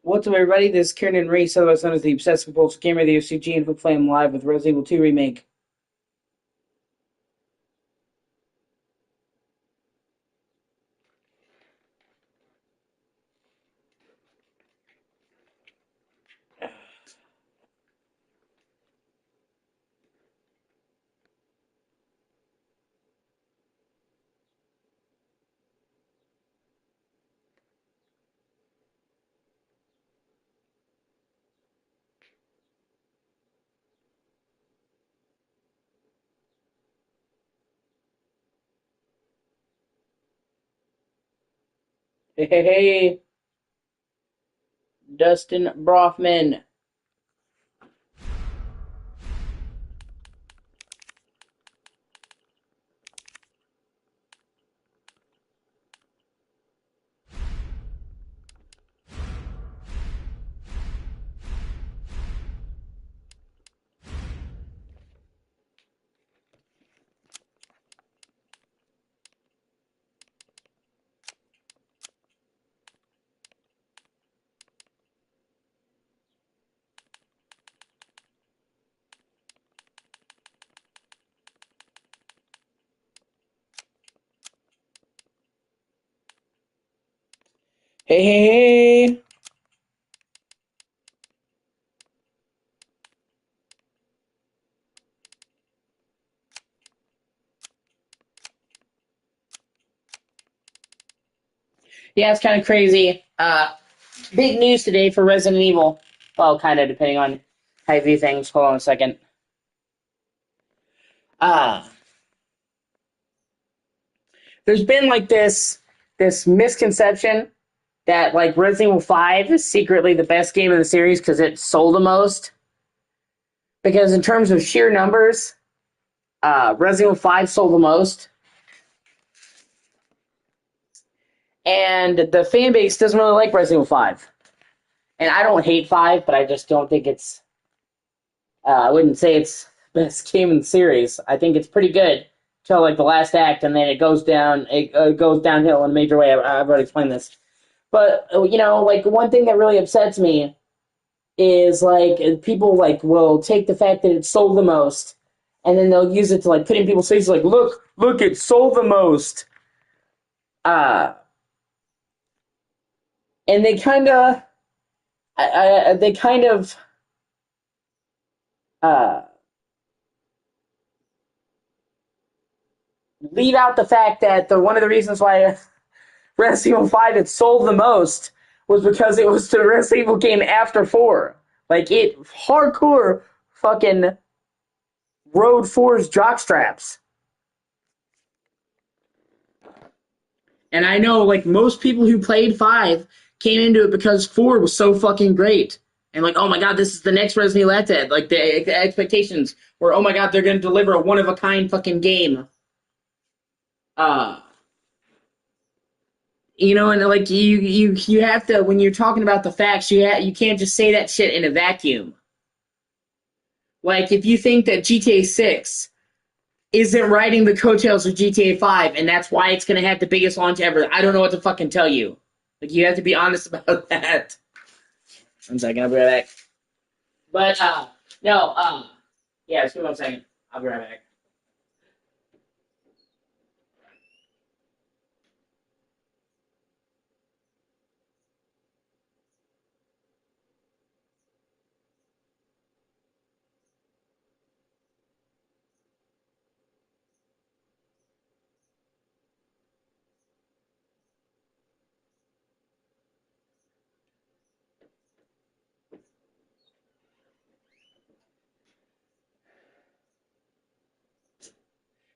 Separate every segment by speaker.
Speaker 1: What's up, everybody? This is Kieran and Ray, otherwise known as the Obsessive Compulsive Gamer of the O.C.G, and we're playing live with Resident Evil 2 Remake. Hey, Dustin Broffman. Hey. Yeah, it's kind of crazy. Big news today for Resident Evil. Well, kind of, depending on how you view things. Hold on a second. Uh, there's been, like, this misconception that, like, Resident Evil 5 is secretly the best game in the series because it sold the most. Because in terms of sheer numbers, Resident Evil 5 sold the most. And the fan base doesn't really like Resident Evil 5. And I don't hate 5, but I just don't think it's... I wouldn't say it's the best game in the series. I think it's pretty good till, like, the last act, and then it goes down. It goes downhill in a major way. I've already explained this. But, you know, like, one thing that really upsets me is, like, people, like, will take the fact that it sold the most, and then they'll use it to, like, put in people's faces, like, look, it sold the most. Uh... And they kind of, uh, leave out the fact that one of the reasons why Resident Evil 5 had sold the most was because it was the Resident Evil game after 4. Like, it hardcore fucking rode 4's jockstraps. And I know, like, most people who played 5 came into it because 4 was so fucking great. And, like, oh my god, this is the next Resident Evil Dead. Like, the expectations were, oh my god, they're going to deliver a one-of-a-kind fucking game. Uh, you know, and, like, you have to, when you're talking about the facts, you can't just say that shit in a vacuum. Like, if you think that GTA 6 isn't riding the coattails of GTA 5, and that's why it's going to have the biggest launch ever, I don't know what to fucking tell you. Like, you have to be honest about that. 1 second, I'll be right back. But, no, yeah, just give me 1 second. I'll be right back.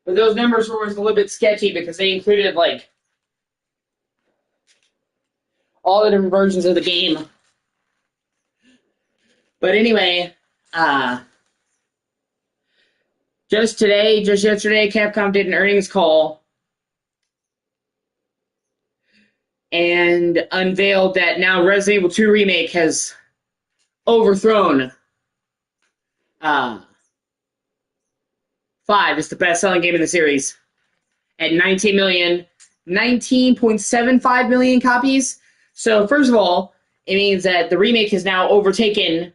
Speaker 1: But those numbers were always a little bit sketchy because they included, like, all the different versions of the game. But anyway, just yesterday, Capcom did an earnings call and unveiled that now Resident Evil 2 Remake has overthrown 5. It's the best-selling game in the series at 19.75 million copies. So, first of all, it means that the remake has now overtaken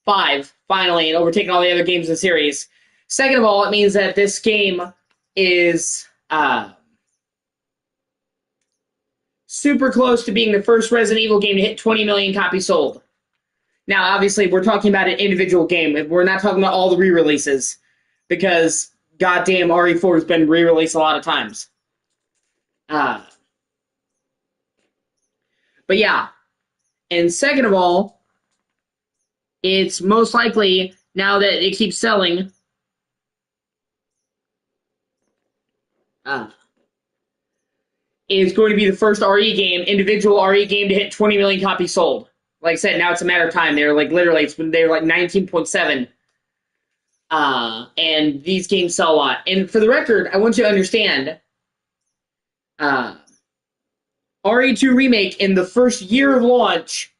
Speaker 1: 5, finally, and overtaken all the other games in the series. Second of all, it means that this game is super close to being the first Resident Evil game to hit 20 million copies sold. Now, obviously, we're talking about an individual game. We're not talking about all the re-releases, because goddamn RE4 has been re-released a lot of times. But yeah. And second of all, it's most likely, now that it keeps selling, is going to be the first individual RE game to hit 20 million copies sold. Like I said, now it's a matter of time. They're like 19.7. And these games sell a lot. And for the record, I want you to understand, RE2 Remake in the first year of launch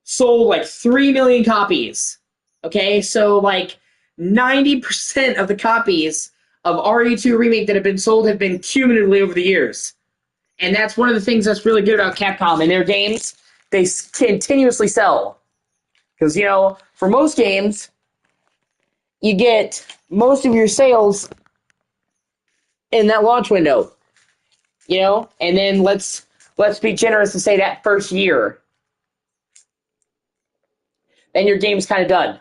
Speaker 1: sold like 3 million copies. Okay, so like 90% of the copies of RE2 Remake that have been sold have been cumulatively over the years. And that's one of the things that's really good about Capcom. In their games, they continuously sell. Because, for most games, you get most of your sales in that launch window. And then let's be generous and say that first year. Then your game's kind of done.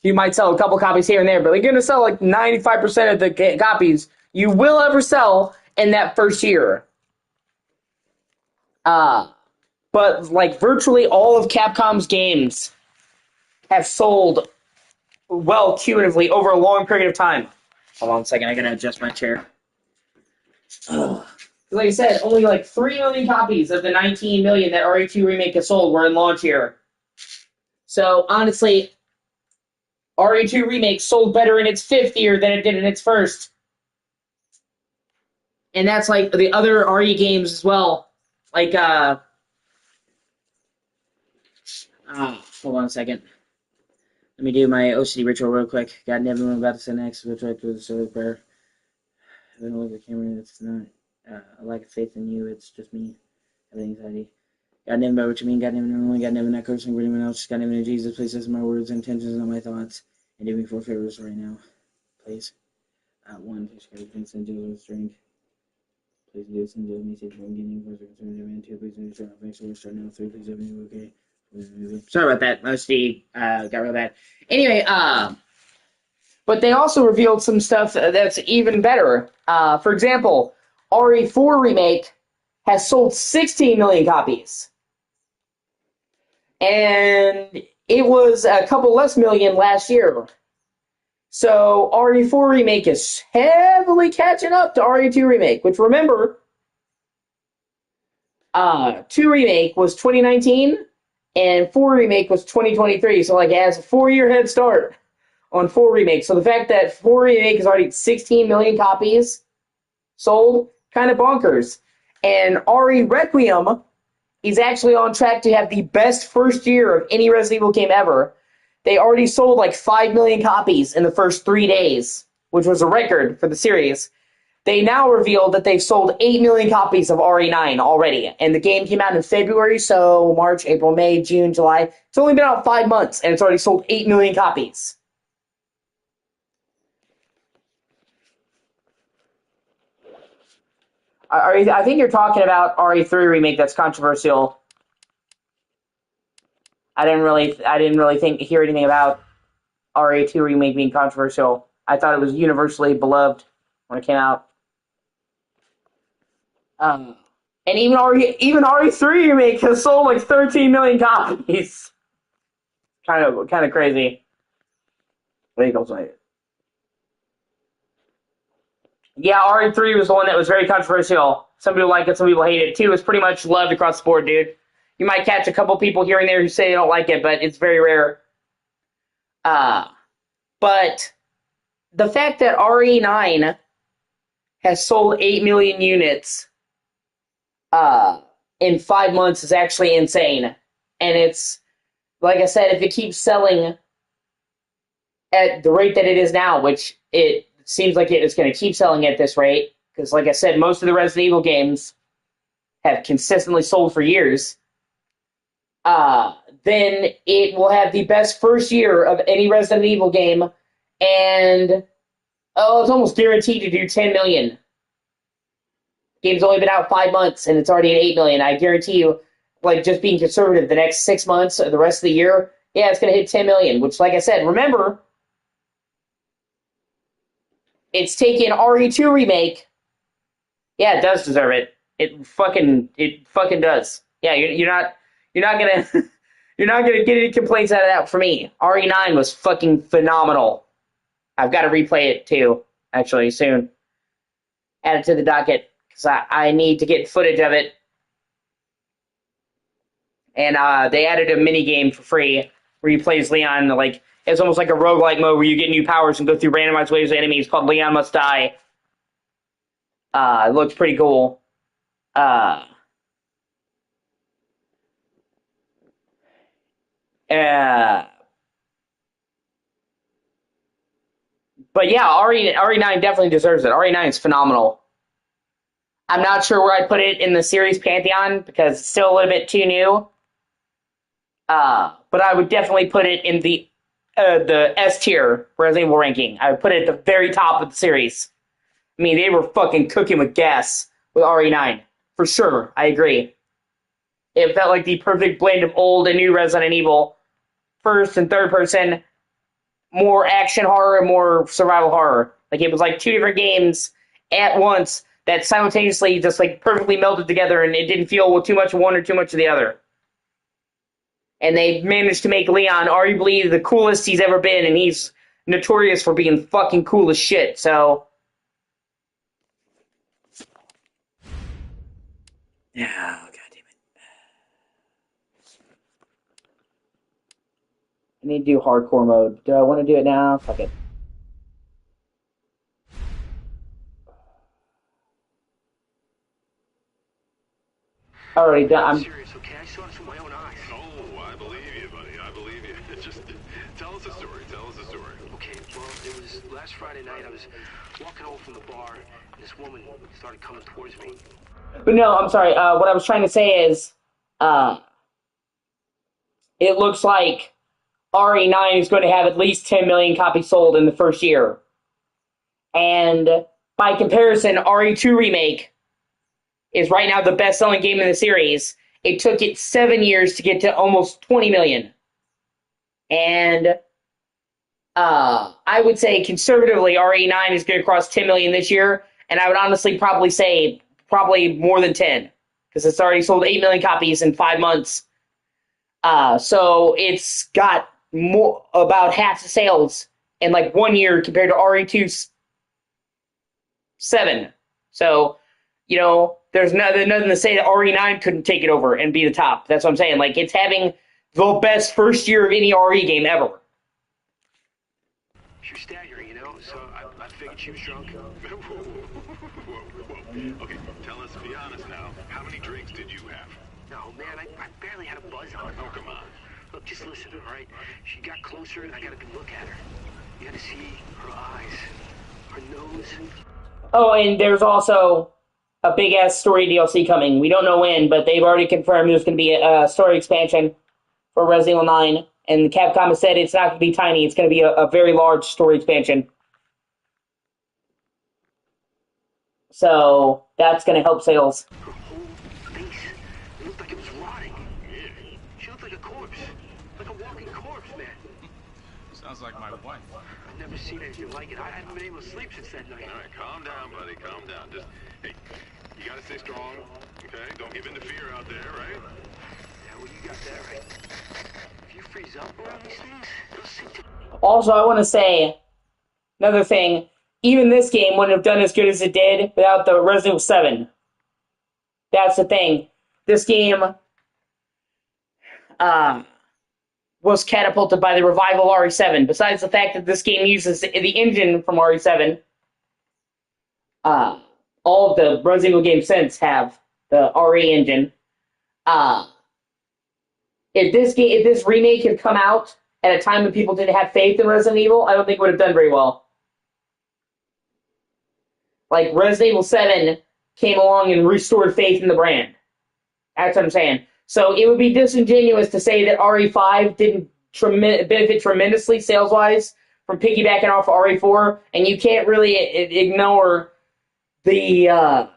Speaker 1: You might sell a couple copies here and there, but you're going to sell like 95% of the copies you will ever sell in that first year. But like virtually all of Capcom's games have sold well cumulatively over a long period of time. Hold on a second, I gotta adjust my chair. Like I said, only like 3 million copies of the 19 million that RE2 Remake has sold were in launch year. So honestly, RE2 Remake sold better in its 5th year than it did in its first. And that's like the other RE games as well. Like, hold on a second. Let me do my O.C.G ritual real quick. God damn it, I'm about to say next. Which I do the prayer. I don't look at the camera. It's not a lack of faith in you. It's just me having anxiety. God damn it, what you mean. God damn it, normally. God damn it, not cursing for anyone else. God damn it, Jesus, please listen to my words and intentions, not my thoughts. And do me 4 favors right now, please. 1, please carry things and do strength. Please do this and do me safe from getting closer to man. 2, please do start off next. So we'll start now. 3, please do me okay. Sorry about that. Mostly got real bad. Anyway, but they also revealed some stuff that's even better. For example, RE4 Remake has sold 16 million copies. And it was a couple less million last year. So RE4 Remake is heavily catching up to RE2 Remake, which remember, 2 Remake was 2019, and 4 Remake was 2023. So like it has a 4-year head start on 4 Remake. So the fact that 4 Remake is already 16 million copies sold, kind of bonkers. And RE Requiem is actually on track to have the best first year of any Resident Evil game ever. They already sold like 5 million copies in the first 3 days, which was a record for the series. They now revealed that they've sold 8 million copies of RE9 already. And the game came out in February, so March, April, May, June, July. It's only been out 5 months, and it's already sold 8 million copies. I think you're talking about RE3 Remake that's controversial. I didn't really hear anything about RE2 Remake being controversial. I thought it was universally beloved when it came out. And even RE3 Remake has sold like 13 million copies. Kind of crazy. Legal site. Yeah, RE3 was the one that was very controversial. Some people like it, some people hate it. 2 is pretty much loved across the board, dude. You might catch a couple people here and there who say they don't like it, but it's very rare. But the fact that RE9 has sold 8 million units in 5 months is actually insane. And it's, like I said, if it keeps selling at the rate that it is now, which it seems like it is going to keep selling at this rate, because like I said, most of the Resident Evil games have consistently sold for years, then it will have the best first year of any Resident Evil game, and it's almost guaranteed to do 10 million. Game's only been out 5 months, and it's already at 8 million. I guarantee you, like, just being conservative, the next 6 months or the rest of the year, yeah, it's going to hit 10 million, which, like I said, remember, it's taken RE2 Remake. Yeah, it does deserve it. It fucking does. Yeah, you're not gonna you're not gonna get any complaints out of that for me. RE9 was fucking phenomenal. I've got to replay it too, actually, soon. Add it to the docket because I need to get footage of it. And they added a mini game for free where you play as Leon. Like, it's almost like a roguelike mode where you get new powers and go through randomized waves of enemies called Leon Must Die. It looks pretty cool. But yeah, RE9 definitely deserves it. RE9 is phenomenal. I'm not sure where I'd put it in the series pantheon because it's still a little bit too new. But I would definitely put it in the S tier Resident Evil ranking. I would put it at the very top of the series. I mean, they were fucking cooking with gas with RE9. For sure, I agree. It felt like the perfect blend of old and new Resident Evil. First and third person, more action horror and more survival horror. Like, it was like two different games at once that simultaneously just like perfectly melted together, and it didn't feel too much of one or too much of the other. And they managed to make Leon arguably the coolest he's ever been, and he's notorious for being fucking cool as shit, so... Yeah, god damn it. I need to do hardcore mode. Do I want to do it now? Fuck it. Already done.
Speaker 2: I'm serious, okay? I saw this with my own eyes.
Speaker 3: Oh, I believe you, buddy. I believe you. Just tell us a story. Tell us a story.
Speaker 2: Okay, well, it was last Friday night. I was walking home from the bar, and this woman started coming towards me.
Speaker 1: But no, I'm sorry. What I was trying to say is, it looks like RE9 is going to have at least 10 million copies sold in the first year. And by comparison, RE2 Remake is right now the best-selling game in the series. It took it 7 years to get to almost 20 million. And I would say conservatively, RE9 is going to cross 10 million this year, and I would honestly probably say more than 10, because it's already sold 8 million copies in 5 months. So it's got about half the sales in like 1 year compared to RE2's 7. So, you know, there's nothing to say that RE9 couldn't take it over and be the top. That's what I'm saying. Like, it's having the best first year of any RE game ever.
Speaker 2: She was staggering, you know, so I figured she was drunk.
Speaker 3: Whoa. Okay, tell us, be honest now. How many drinks did you have?
Speaker 2: No, man, I barely had a buzz on.
Speaker 3: Oh, come on.
Speaker 2: Look, just listen, all right? She got closer, and I got a good look at her. You had to see her eyes, her nose.
Speaker 1: Oh, and there's also a big-ass story DLC coming. We don't know when, but they've already confirmed there's going to be a story expansion for Resident Evil 9. And Capcom has said it's not going to be tiny. It's going to be a very large story expansion. So that's going to help sales.
Speaker 2: Her whole face, it looked like it was rotting. She looked like a corpse. Like a walking corpse, man.
Speaker 4: Sounds like my wife.
Speaker 2: I've never seen anything like it. I haven't been able to sleep since that night.
Speaker 3: All right, calm down, buddy. Calm down. Just, hey, you got to stay strong, okay? Don't give in to fear out there, right?
Speaker 2: Yeah, well, you got that right. If you freeze up around these things, they'll sink to...
Speaker 1: Also, I want to say another thing. Even this game wouldn't have done as good as it did without the Resident Evil 7. That's the thing. This game was catapulted by the revival of RE7. Besides the fact that this game uses the engine from RE7, all of the Resident Evil games since have the RE engine. If this remake had come out at a time when people didn't have faith in Resident Evil, I don't think it would have done very well. Like, Resident Evil 7 came along and restored faith in the brand. That's what I'm saying. So it would be disingenuous to say that RE5 didn't benefit tremendously sales wise from piggybacking off of RE4, and you can't really ignore the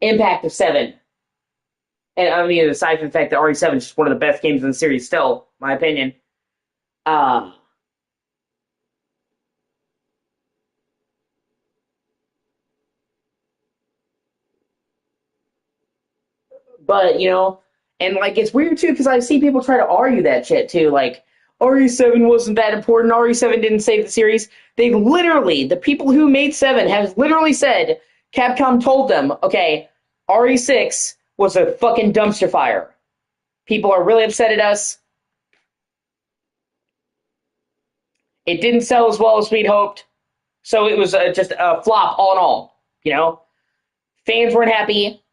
Speaker 1: impact of 7. And I mean, aside from the fact that RE7 is just one of the best games in the series, still, my opinion. Uh, but, and like, it's weird too, because I see people try to argue that shit too. Like, RE7 wasn't that important. RE7 didn't save the series. They literally, the people who made 7 have literally said, Capcom told them, okay, RE6 was a fucking dumpster fire. People are really upset at us. It didn't sell as well as we'd hoped. So it was just a flop all in all. Fans weren't happy.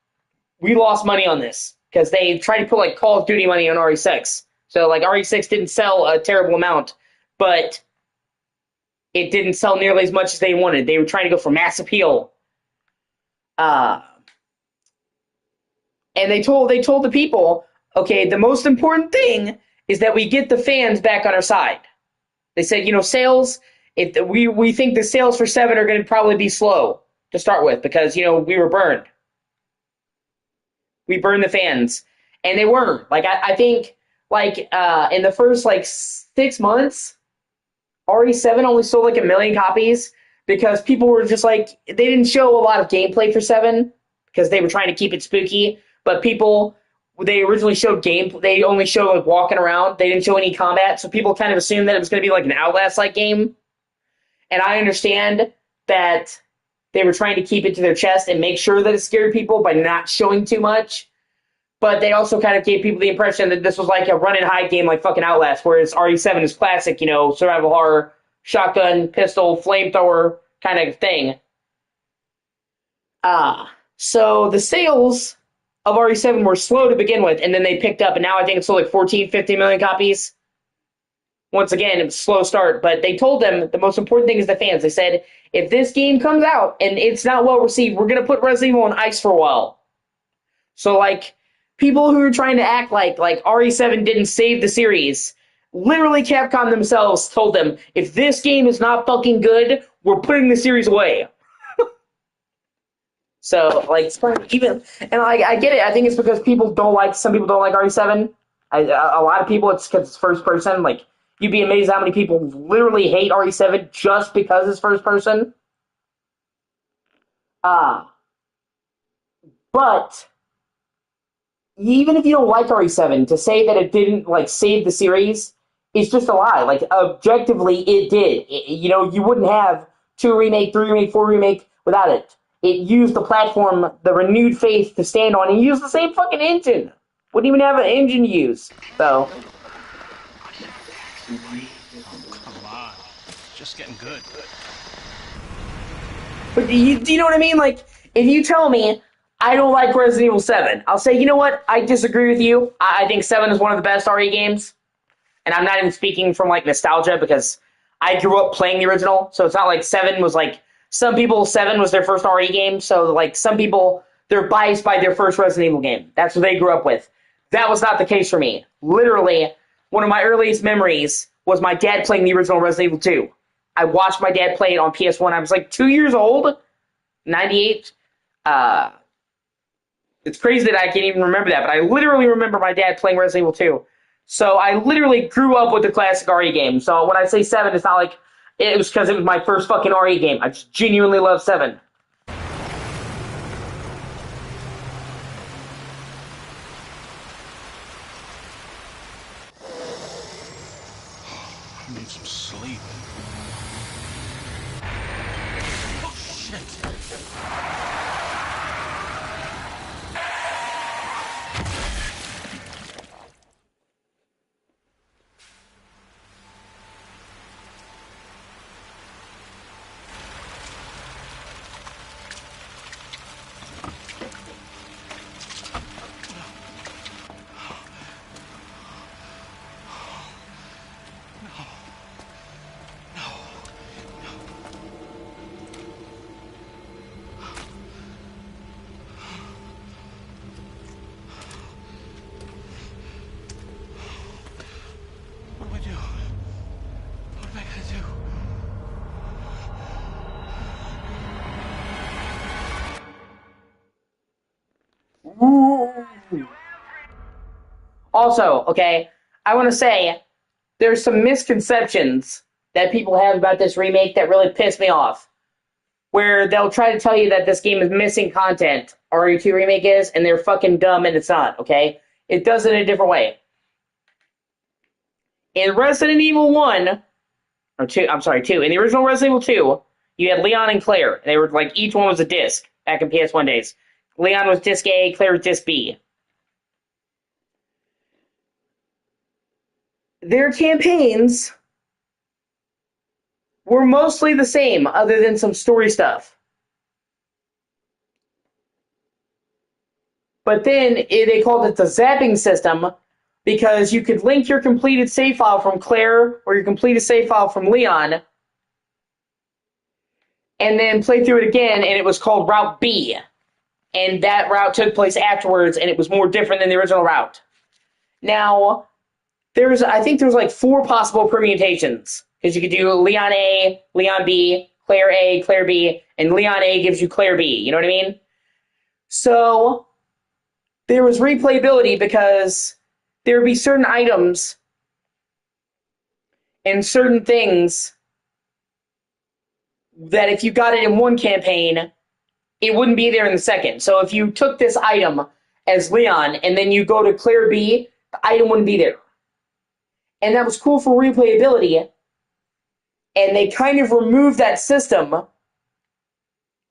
Speaker 1: We lost money on this because they tried to put like Call of Duty money on RE6. So like RE6 didn't sell a terrible amount, but it didn't sell nearly as much as they wanted. They were trying to go for mass appeal. And they told the people, okay, the most important thing is that we get the fans back on our side. They said, sales. If we think the sales for 7 are going to probably be slow to start with because we were burned. We burned the fans, and they weren't. Like I think like in the first like 6 months, RE7 only sold like 1 million copies because people were just like they didn't show a lot of gameplay for 7 because they were trying to keep it spooky. But they originally showed game. They only showed like walking around. They didn't show any combat, so people kind of assumed that it was going to be like an Outlast-like game. And I understand that they were trying to keep it to their chest and make sure that it scared people by not showing too much. But they also kind of gave people the impression that this was like a run-and-hide game like fucking Outlast, whereas RE7 is classic, survival horror, shotgun, pistol, flamethrower kind of thing. So the sales of RE7 were slow to begin with, and then they picked up, and now I think it's sold like 14, 15 million copies. Once again, it was a slow start, but they told them the most important thing is the fans. They said, if this game comes out and it's not well received, we're going to put Resident Evil on ice for a while. So, like, people who are trying to act like RE7 didn't save the series, literally Capcom themselves told them, if this game is not fucking good, we're putting the series away. So, like, it's funny, even, and I get it. I think it's because some people don't like RE7. A lot of people, it's because it's first person. Like, you'd be amazed how many people literally hate RE7 just because it's first person. But even if you don't like RE7, to say that it didn't like save the series is just a lie. Like objectively, it did. You wouldn't have 2 remake, 3 remake, 4 remake without it. It used the platform, the renewed faith to stand on, and used the same fucking engine. Wouldn't even have an engine to use. So.
Speaker 4: Come on. It's just getting good.
Speaker 1: But do you know what I mean? Like, if you tell me I don't like Resident Evil 7, I'll say, you know what? I disagree with you. I think 7 is one of the best RE games. And I'm not even speaking from, like, nostalgia because I grew up playing the original. So it's not like 7 was, like, some people, 7 was their first RE game. So, like, some people, they're biased by their first Resident Evil game. That's what they grew up with. That was not the case for me. Literally, one of my earliest memories was my dad playing the original Resident Evil 2. I watched my dad play it on PS1. I was like 2 years old, 98. It's crazy that I can't even remember that, but I literally remember my dad playing Resident Evil 2. So I literally grew up with the classic RE game. So when I say 7, it's not like it was because it was my first fucking RE game. I just genuinely love 7.
Speaker 4: I need some sleep. Oh, shit.
Speaker 1: Also, okay, I want to say there's some misconceptions that people have about this remake that really piss me off. Where they'll try to tell you that this game is missing content, RE2 Remake is, and they're fucking dumb and it's not, okay? It does it in a different way. In Resident Evil 1, or 2, I'm sorry, 2, in the original Resident Evil 2, you had Leon and Claire. They were like, each one was a disc back in PS1 days. Leon was disc A, Claire was disc B. Their campaigns were mostly the same, other than some story stuff. But then they called it the zapping system because you could link your completed save file from Claire or your completed save file from Leon and then play through it again, and it was called Route B. And that route took place afterwards, and it was more different than the original route. Now, I think there's like 4 possible permutations. Because you could do Leon A, Leon B, Claire A, Claire B, and Leon A gives you Claire B. You know what I mean? So there was replayability because there would be certain items and certain things that if you got it in one campaign, it wouldn't be there in the second. So if you took this item as Leon and then you go to Claire B, the item wouldn't be there. And that was cool for replayability. And they kind of removed that system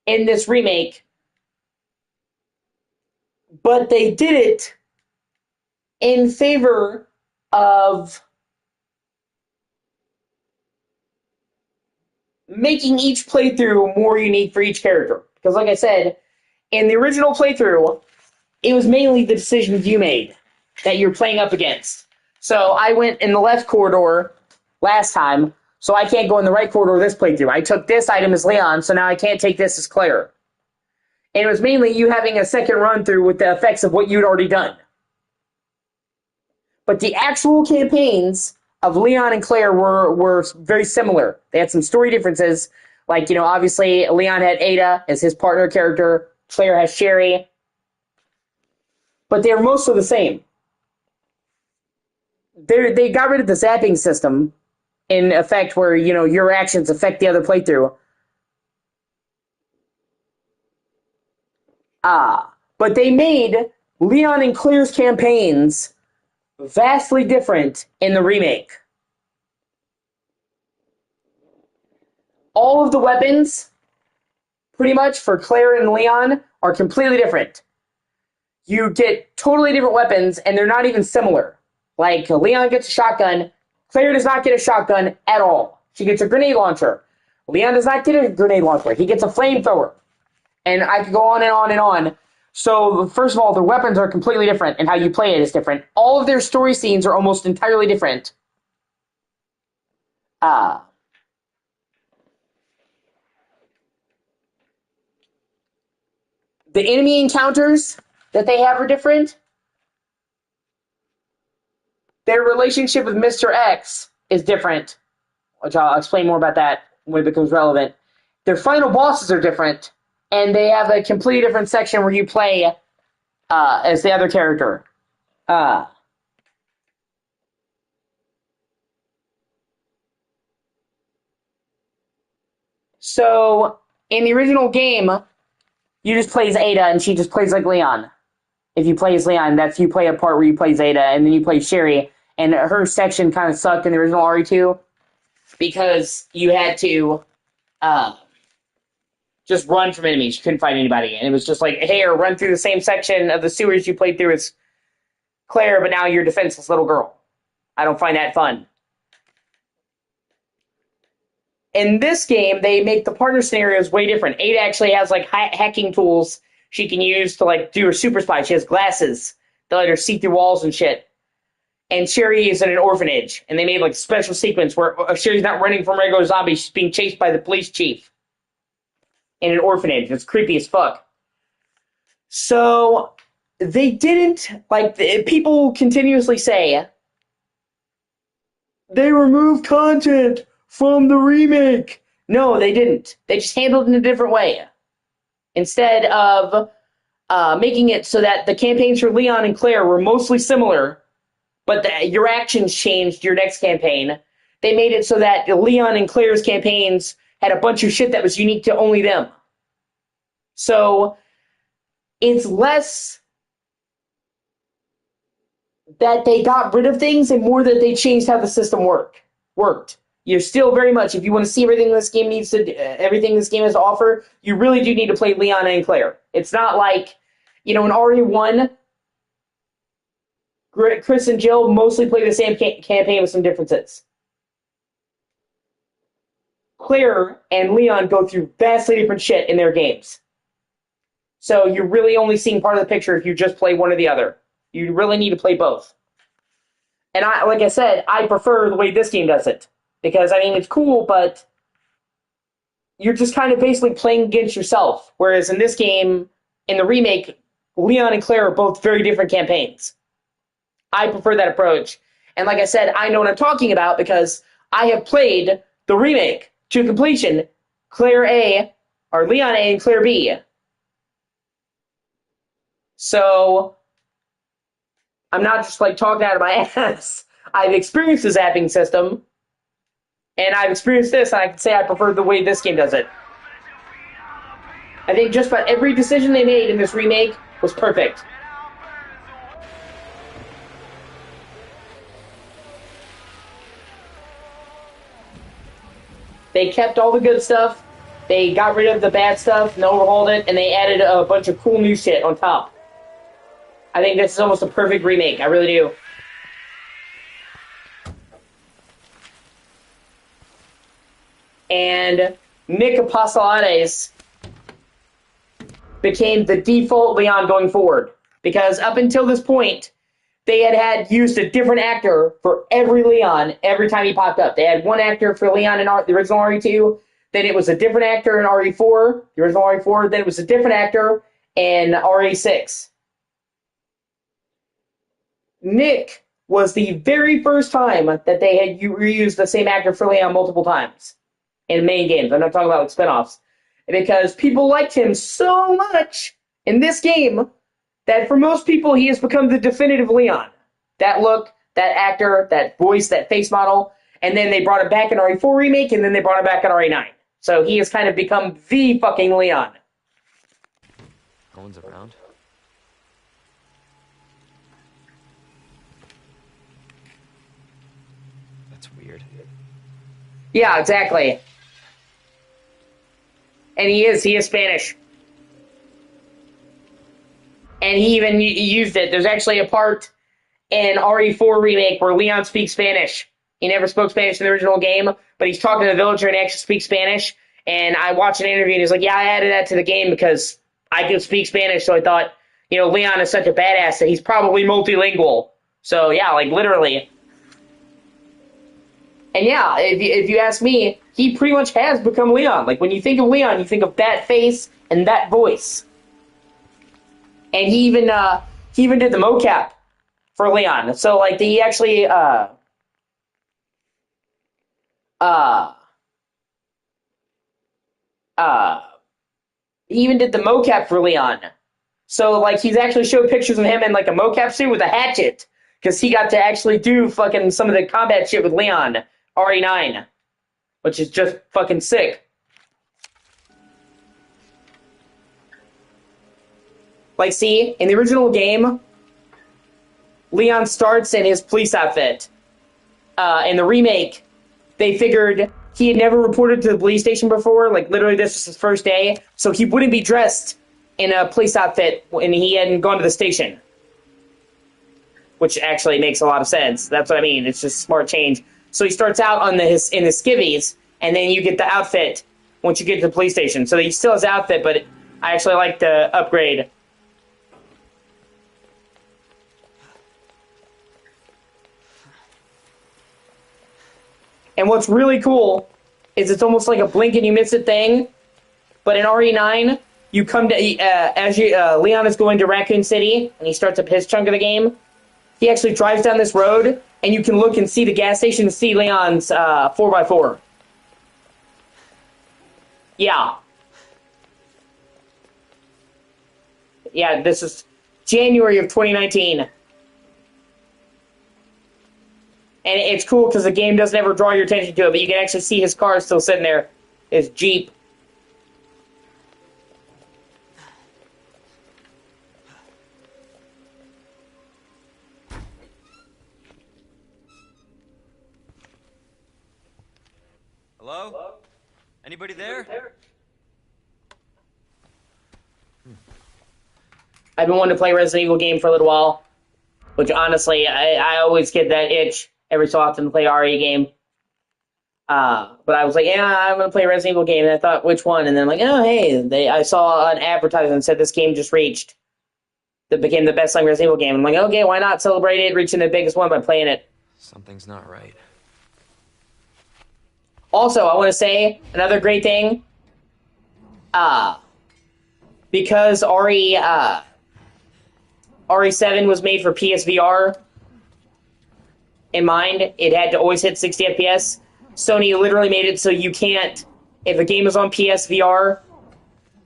Speaker 1: in this remake. But they did it in favor of making each playthrough more unique for each character. Because like I said, in the original playthrough, it was mainly the decisions you made that you're playing up against. So I went in the left corridor last time, so I can't go in the right corridor this playthrough. I took this item as Leon, so now I can't take this as Claire. And it was mainly you having a second run through with the effects of what you'd already done. But the actual campaigns of Leon and Claire were very similar. They had some story differences. Like, obviously Leon had Ada as his partner character. Claire has Sherry. But they're mostly the same. They got rid of the zapping system in effect where, your actions affect the other playthrough. But they made Leon and Claire's campaigns vastly different in the remake. All of the weapons, pretty much, for Claire and Leon are completely different. You get totally different weapons, and they're not even similar. Like, Leon gets a shotgun. Claire does not get a shotgun at all. She gets a grenade launcher. Leon does not get a grenade launcher. He gets a flamethrower. And I could go on and on and on. So, first of all, their weapons are completely different, and how you play it is different. All of their story scenes are almost entirely different. The enemy encounters that they have are different. Their relationship with Mr. X is different, which I'll explain more about that when it becomes relevant. Their final bosses are different, and they have a completely different section where you play as the other character. So, in the original game, you just play as Ada, and she just plays like Leon. If you play as Leon, you play a part where you play as Ada, and then you play Sherry, and her section kind of sucked in the original RE2, because you had to just run from enemies. You couldn't fight anybody, and it was just like, hey, or run through the same section of the sewers you played through as Claire, but now you're a defenseless little girl. I don't find that fun. In this game, they make the partner scenarios way different. Ada actually has like hacking tools she can use to like do her super spy. She has glasses that let her see through walls and shit. And Sherry is in an orphanage, and they made like a special sequence where Sherry's not running from regular zombies; she's being chased by the police chief in an orphanage. It's creepy as fuck. So they didn't people continuously say they removed content from the remake. No, they didn't. They just handled it in a different way. Instead of making it so that the campaigns for Leon and Claire were mostly similar, but your actions changed your next campaign. They made it so that Leon and Claire's campaigns had a bunch of shit that was unique to only them. So it's less that they got rid of things and more that they changed how the system worked. You're still very much, if you want to see everything this game everything this game has to offer, you really do need to play Leon and Claire. It's not like, in RE1, Chris and Jill mostly play the same campaign with some differences. Claire and Leon go through vastly different shit in their games. So you're really only seeing part of the picture if you just play one or the other. You really need to play both. And like I said, I prefer the way this game does it. Because, it's cool, but you're just kind of basically playing against yourself. Whereas in this game, in the remake, Leon and Claire are both very different campaigns. I prefer that approach. And like I said, I know what I'm talking about because I have played the remake to completion, Claire A, or Leon A and Claire B. So, I'm not just talking out of my ass. I've experienced the zapping system, and I've experienced this, and I can say I prefer the way this game does it. I think just about every decision they made in this remake was perfect. They kept all the good stuff, they got rid of the bad stuff, and overhauled it, and they added a bunch of cool new shit on top. I think this is almost a perfect remake, I really do. And Nick Apostolates became the default Leon going forward. Because up until this point, they had used a different actor for every Leon every time he popped up. They had one actor for Leon in the original RE2, then it was a different actor in RE4, the original RE4, then it was a different actor in RE6. Nick was the very first time that they had reused the same actor for Leon multiple times in main games. I'm not talking about spinoffs. Because people liked him so much in this game that for most people he has become the definitive Leon. That look, that actor, that voice, that face model, and then they brought him back in RE4 Remake, and then they brought him back in RE9. So he has kind of become the fucking Leon.
Speaker 5: No one's around. That's weird.
Speaker 1: Yeah, exactly. And he is Spanish. And he even used it. There's actually a part in RE4 Remake where Leon speaks Spanish. He never spoke Spanish in the original game, but he's talking to the villager and he actually speaks Spanish. And I watched an interview and he's like, yeah, I added that to the game because I could speak Spanish, so I thought, Leon is such a badass that he's probably multilingual. So, yeah, literally. And yeah, if you ask me, he pretty much has become Leon. When you think of Leon, you think of that face and that voice. And he even did the mocap for Leon. So he actually he even did the mocap for Leon. So he's actually showed pictures of him in a mocap suit with a hatchet because he got to actually do fucking some of the combat shit with Leon. RE9, which is just fucking sick. See, in the original game, Leon starts in his police outfit. In the remake, they figured he had never reported to the police station before, literally this was his first day, so he wouldn't be dressed in a police outfit when he hadn't gone to the station. Which actually makes a lot of sense. That's what I mean, it's just a smart change. So he starts out in his skivvies, and then you get the outfit once you get to the police station. So he still has the outfit, but I actually like the upgrade. And what's really cool is it's almost like a blink and you miss it thing. But in RE9, you come to Leon is going to Raccoon City, and he starts up his chunk of the game. He actually drives down this road, and you can look and see the gas station and see Leon's 4x4. Yeah. Yeah, this is January of 2019. And it's cool because the game doesn't ever draw your attention to it, but you can actually see his car still sitting there. His Jeep.
Speaker 5: Hello? Anybody there?
Speaker 1: I've been wanting to play a Resident Evil game for a little while, which honestly, I always get that itch every so often to play RE game. But I was like, yeah, I'm going to play a Resident Evil game, and I thought, which one? And then I'm like, oh, hey, I saw an advertisement that said this game just reached, that became the best-selling Resident Evil game. I'm like, okay, why not celebrate it, reaching the biggest one by playing it?
Speaker 5: Something's not right.
Speaker 1: Also, I want to say another great thing, because RE7 was made for PSVR in mind, it had to always hit 60 FPS. Sony literally made it so you can't, if a game is on PSVR,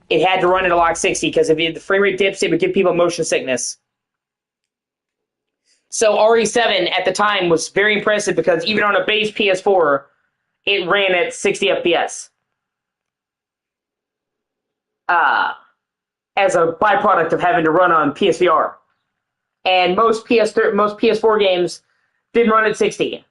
Speaker 1: it had to run at a lock 60, because if the frame rate dips, it would give people motion sickness. So RE7 at the time was very impressive because even on a base PS4, it ran at 60 FPS. As a byproduct of having to run on PSVR. And most PS4 games didn't run at 60.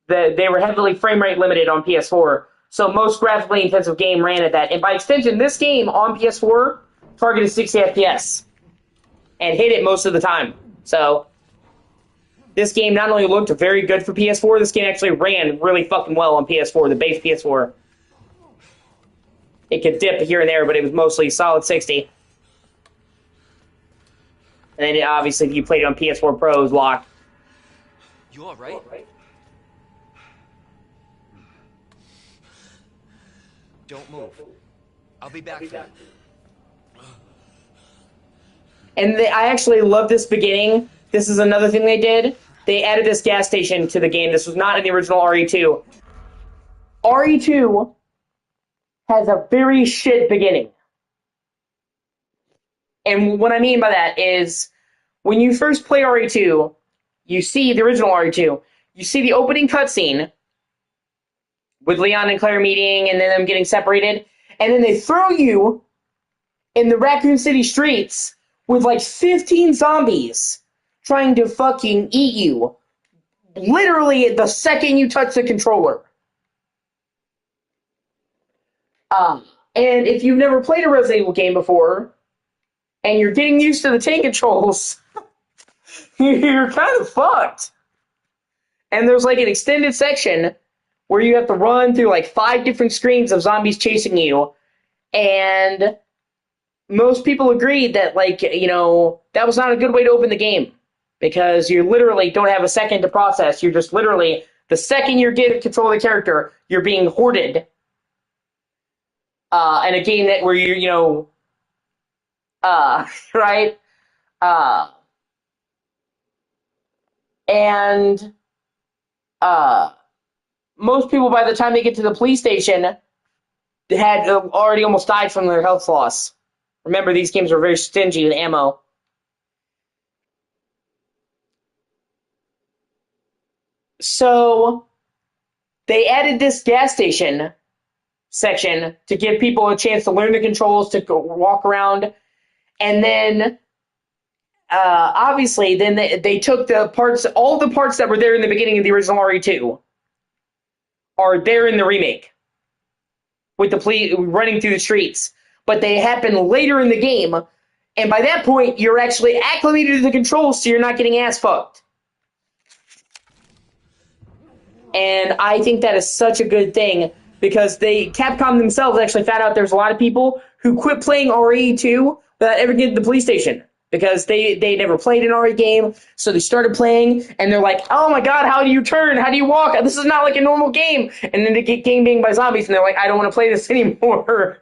Speaker 1: They were heavily frame rate limited on PS4, so most graphically intensive game ran at that. And by extension, this game on PS4 targeted 60 FPS and hit it most of the time. So this game not only looked very good for PS4, this game actually ran really fucking well on PS4, the base PS4. It could dip here and there, but it was mostly solid 60. And then obviously if you played it on PS4 Pro, it was locked.
Speaker 5: You alright? Don't move. I'll be back for you.
Speaker 1: And I actually love this beginning. This is another thing they did. They added this gas station to the game. This was not in the original RE2. RE2 has a very shit beginning. And what I mean by that is, when you first play RE2, you see the original RE2, you see the opening cutscene with Leon and Claire meeting and then them getting separated, and then they throw you in the Raccoon City streets with like 15 zombies trying to fucking eat you. Literally the second you touch the controller. And if you've never played a Resident Evil game before, and you're getting used to the tank controls, you're kind of fucked. And there's like an extended section where you have to run through like 5 different screens of zombies chasing you, and most people agreed that, like, you know, that was not a good way to open the game, because you literally don't have a second to process. You're just literally, the second you get control of the character, you're being hoarded. And a game that where you right? And most people, by the time they get to the police station, had already almost died from their health loss. Remember, these games are very stingy with ammo. So they added this gas station section to give people a chance to learn the controls, to go walk around, and then obviously then they took the parts, all the parts that were there in the beginning of the original RE2 are there in the remake with the police running through the streets, but they happen later in the game, and by that point you're actually acclimated to the controls, so you're not getting ass fucked. And I think that is such a good thing, because Capcom themselves actually found out there's a lot of people who quit playing RE2 without ever getting to the police station, because they never played an RE game, so they started playing, and they're like, oh my god, how do you turn? How do you walk? This is not like a normal game. And then they get game banged by zombies, and they're like, I don't want to play this anymore.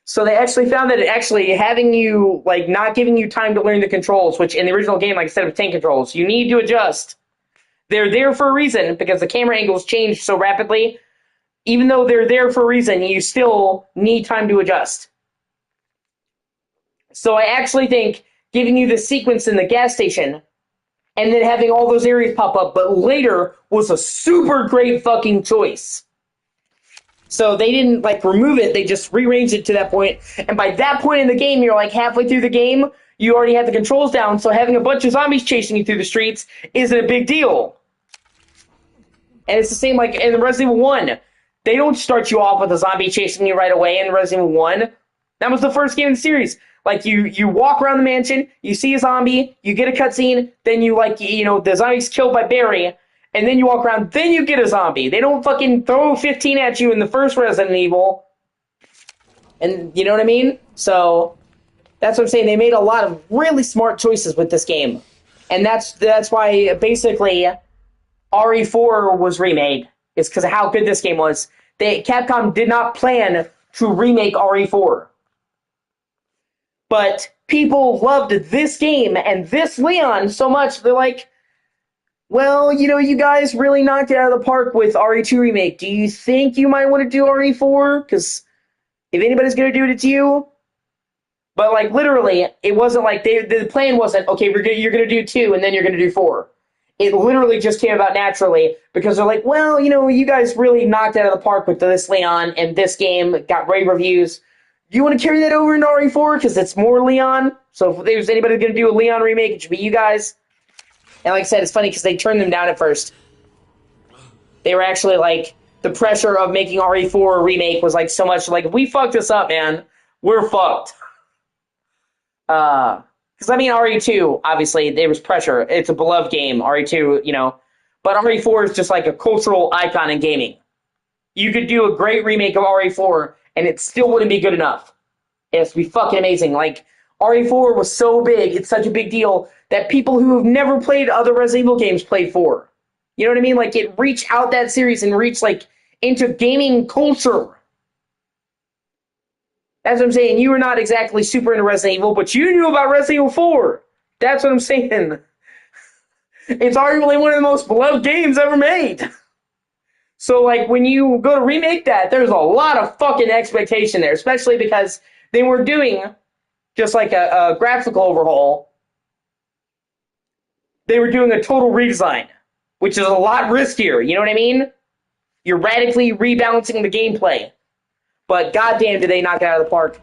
Speaker 1: So they actually found that actually having you, like, not giving you time to learn the controls, which in the original game, like I said, with tank controls, you need to adjust. They're there for a reason, because the camera angles change so rapidly. Even though they're there for a reason, you still need time to adjust. So I actually think giving you the sequence in the gas station and then having all those areas pop up, but later was a super great fucking choice. So they didn't like remove it; they just rearranged it to that point. And by that point in the game, you're like halfway through the game. You already have the controls down, so having a bunch of zombies chasing you through the streets isn't a big deal. And it's the same like in Resident Evil 1. They don't start you off with a zombie chasing you right away in Resident Evil 1. That was the first game in the series. Like you walk around the mansion, you see a zombie, you get a cutscene, then you the zombie's killed by Barry, and then you walk around, then you get a zombie. They don't fucking throw 15 at you in the first Resident Evil. And you know what I mean? So that's what I'm saying. They made a lot of really smart choices with this game. And that's why basically RE4 was remade. It's because of how good this game was. Capcom did not plan to remake RE4. But people loved this game and this Leon so much, they're like, well, you guys really knocked it out of the park with RE2 Remake. Do you think you might want to do RE4? Because if anybody's going to do it, it's you. But, like, literally, it wasn't like the plan wasn't, okay, you're going to do 2 and then you're going to do 4. It literally just came about naturally because they're like, well, you guys really knocked it out of the park with this Leon and this game got rave reviews. Do you want to carry that over into RE4 because it's more Leon? So if there's anybody going to do a Leon remake, it should be you guys. And like I said, it's funny because they turned them down at first. They were actually like, the pressure of making RE4 remake was like so much like, if we fuck this up, man, we're fucked. Because I mean, RE2, obviously, there was pressure. It's a beloved game, RE2, but RE4 is just like a cultural icon in gaming. You could do a great remake of RE4, and it still wouldn't be good enough. It has to be fucking amazing. Like, RE4 was so big, it's such a big deal, that people who have never played other Resident Evil games played 4. You know what I mean? Like, it reached out that series and reached, like, into gaming culture. That's what I'm saying. You were not exactly super into Resident Evil, but you knew about Resident Evil 4. That's what I'm saying. It's arguably one of the most beloved games ever made. So, like, when you go to remake that, there's a lot of fucking expectation there, especially because they were doing just like a graphical overhaul. They were doing a total redesign, which is a lot riskier. You know what I mean? You're radically rebalancing the gameplay. But goddamn, did they knock it out of the park.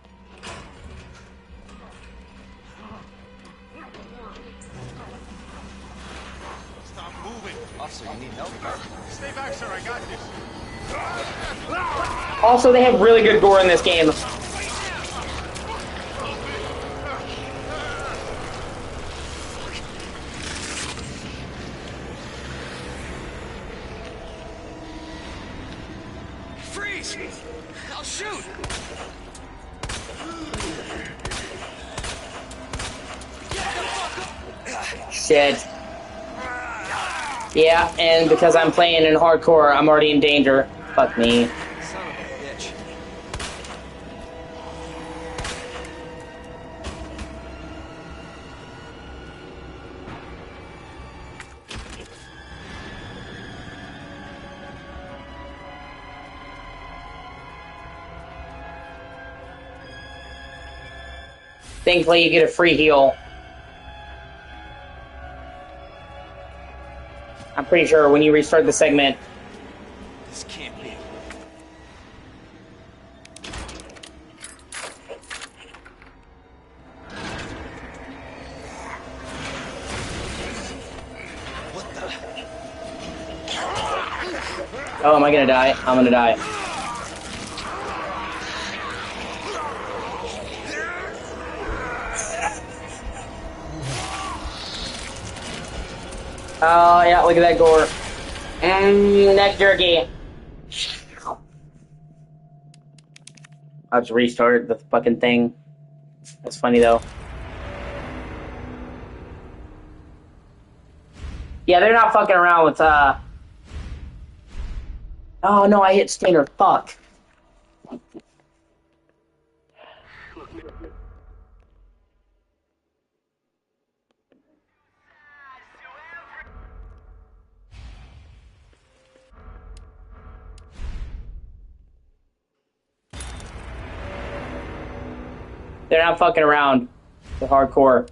Speaker 4: Stop moving.
Speaker 5: Officer, you need help?
Speaker 4: Stay back, sir. I got this.
Speaker 1: Also, they have really good gore in this game.
Speaker 5: Freeze! I'll shoot!
Speaker 1: Shit. Yeah, and because I'm playing in hardcore, I'm already in danger. Fuck me.
Speaker 5: Son of a bitch.
Speaker 1: Thankfully, you get a free heal. I'm pretty sure when you restart the segment.
Speaker 5: This can't be. What the?
Speaker 1: Oh, am I gonna die? I'm gonna die. Oh, yeah, look at that gore. Neck jerky. I'll just restart the fucking thing. That's funny, though. Yeah, they're not fucking around with, Oh, no, I hit Stainer. Fuck. They're not fucking around. The hardcore.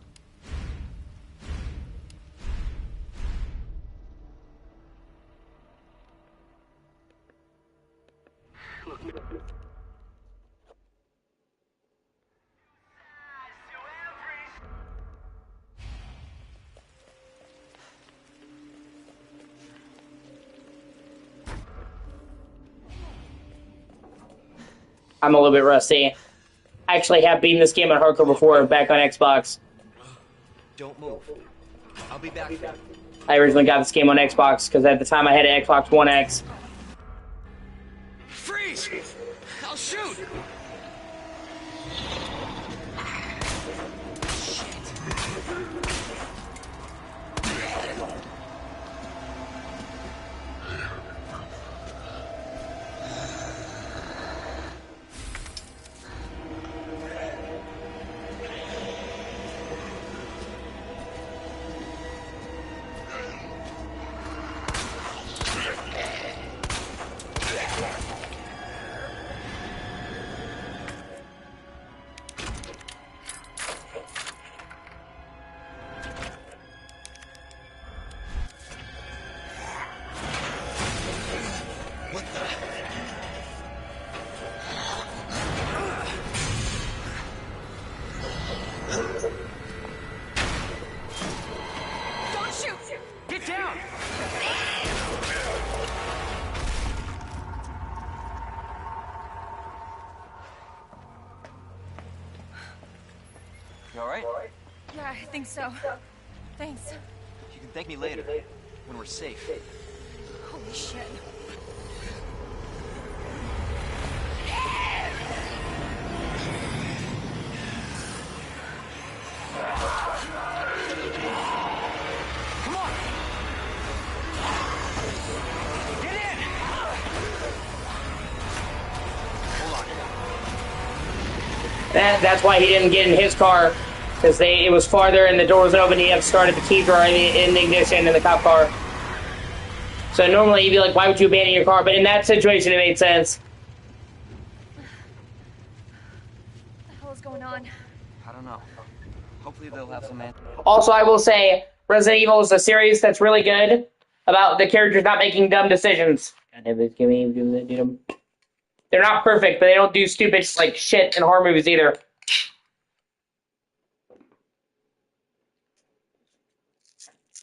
Speaker 1: I'm a little bit rusty. I actually have beaten this game on hardcore before, back on Xbox.
Speaker 5: Don't move. I'll be back for you.
Speaker 1: I originally got this game on Xbox because at the time I had an Xbox One X.
Speaker 5: Freeze! I'll shoot! What the?
Speaker 6: Don't shoot!
Speaker 5: Get down! You alright?
Speaker 6: Yeah, I think so. Thanks.
Speaker 5: You can thank me later, when we're safe.
Speaker 6: Holy shit.
Speaker 5: Come on! Get in! Hold on.
Speaker 1: That's why he didn't get in his car, because it was farther and the door was open. He had started the key drawer in the ignition in the cop car. So normally you'd be like, why would you abandon your car? But in that situation, it made sense.
Speaker 6: What the hell is going on?
Speaker 5: I don't know. Hopefully they'll have some answers.
Speaker 1: Also, I will say, Resident Evil is a series that's really good about the characters not making dumb decisions. They're not perfect, but they don't do stupid like shit in horror movies either.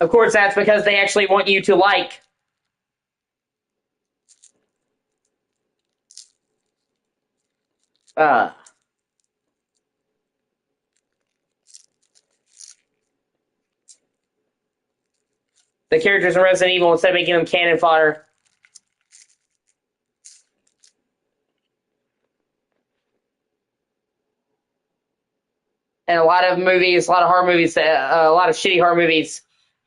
Speaker 1: Of course, that's because they actually want you to like. The characters in Resident Evil instead of making them cannon fodder. And a lot of movies, a lot of horror movies, a lot of shitty horror movies,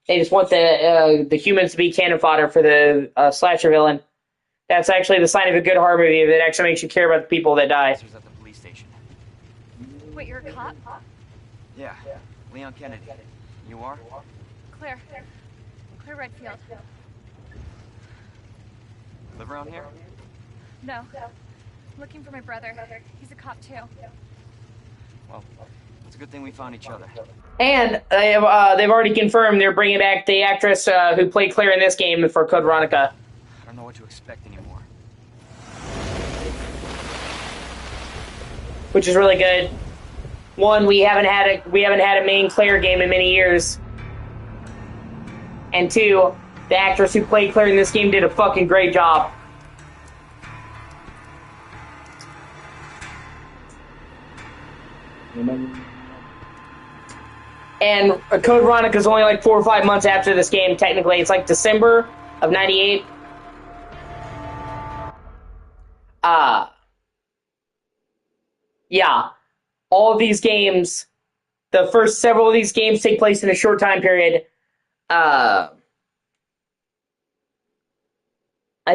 Speaker 1: they just want the humans to be cannon fodder for the slasher villain. That's actually the sign of a good horror movie. That actually makes you care about the people that die.
Speaker 5: This was at the police station.
Speaker 6: Wait, you're a cop?
Speaker 5: Yeah, Leon Kennedy. You are?
Speaker 6: Claire. Claire Redfield.
Speaker 5: Live around here?
Speaker 6: No. I'm looking for my brother. He's a cop too.
Speaker 5: Well, it's a good thing we found each other.
Speaker 1: And they've already confirmed they're bringing back the actress who played Claire in this game for Code Veronica.
Speaker 5: I don't know what to expect anymore.
Speaker 1: Which is really good. One, we haven't had a main Claire game in many years. And two, the actress who played Claire in this game did a fucking great job. And Code Veronica is only like 4 or 5 months after this game, technically. It's like December of 98. Yeah. All of these games, the first several of these games take place in a short time period. I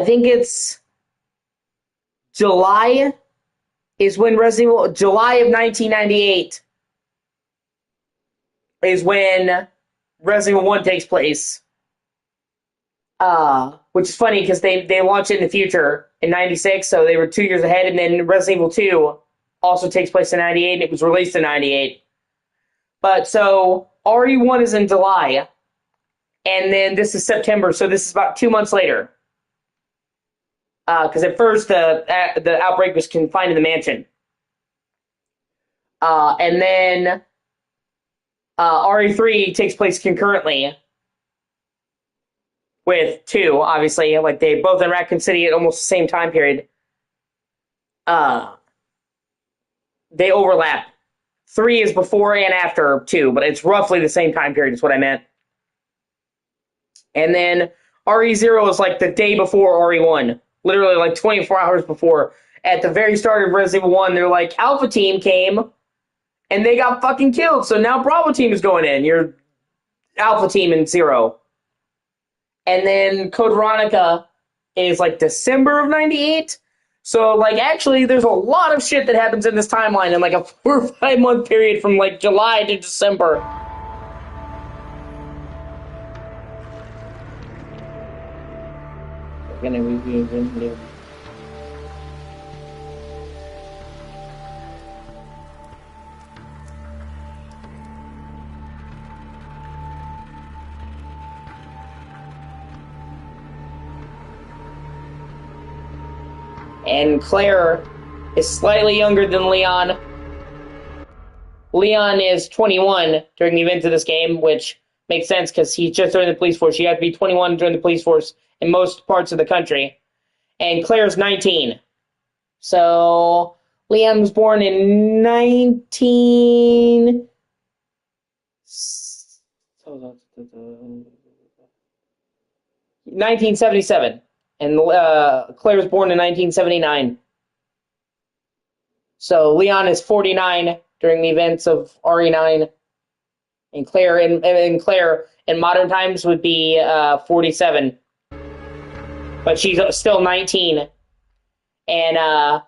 Speaker 1: think it's July is when Resident Evil, July of 1998 is when Resident Evil 1 takes place. Which is funny because they launched it in the future in 96, so they were 2 years ahead, and then Resident Evil 2 also takes place in 98, and it was released in 98. But so RE1 is in July, and then this is September, so this is about 2 months later. Because at first the outbreak was confined to the mansion. And then RE3 takes place concurrently with 2, obviously. Like, they both in Raccoon City at almost the same time period. They overlap. 3 is before and after 2, but it's roughly the same time period is what I meant. And then RE0 is like the day before RE1. Literally like 24 hours before. At the very start of Resident Evil 1, they're like, Alpha Team came, and they got fucking killed, so now Bravo Team is going in. You're Alpha Team in 0. And then Code Veronica is like December of 98. So, like, actually, there's a lot of shit that happens in this timeline in like a 4 or 5 month period from like July to December. We're gonna review. And Claire is slightly younger than Leon. Leon is 21 during the events of this game, which makes sense because he's just joined the police force. You have to be 21 to join the police force in most parts of the country. And Claire's 19. So Leon was born in 1977. And Claire was born in 1979. So Leon is 49 during the events of RE9. And Claire in modern times would be 47. But she's still 19. And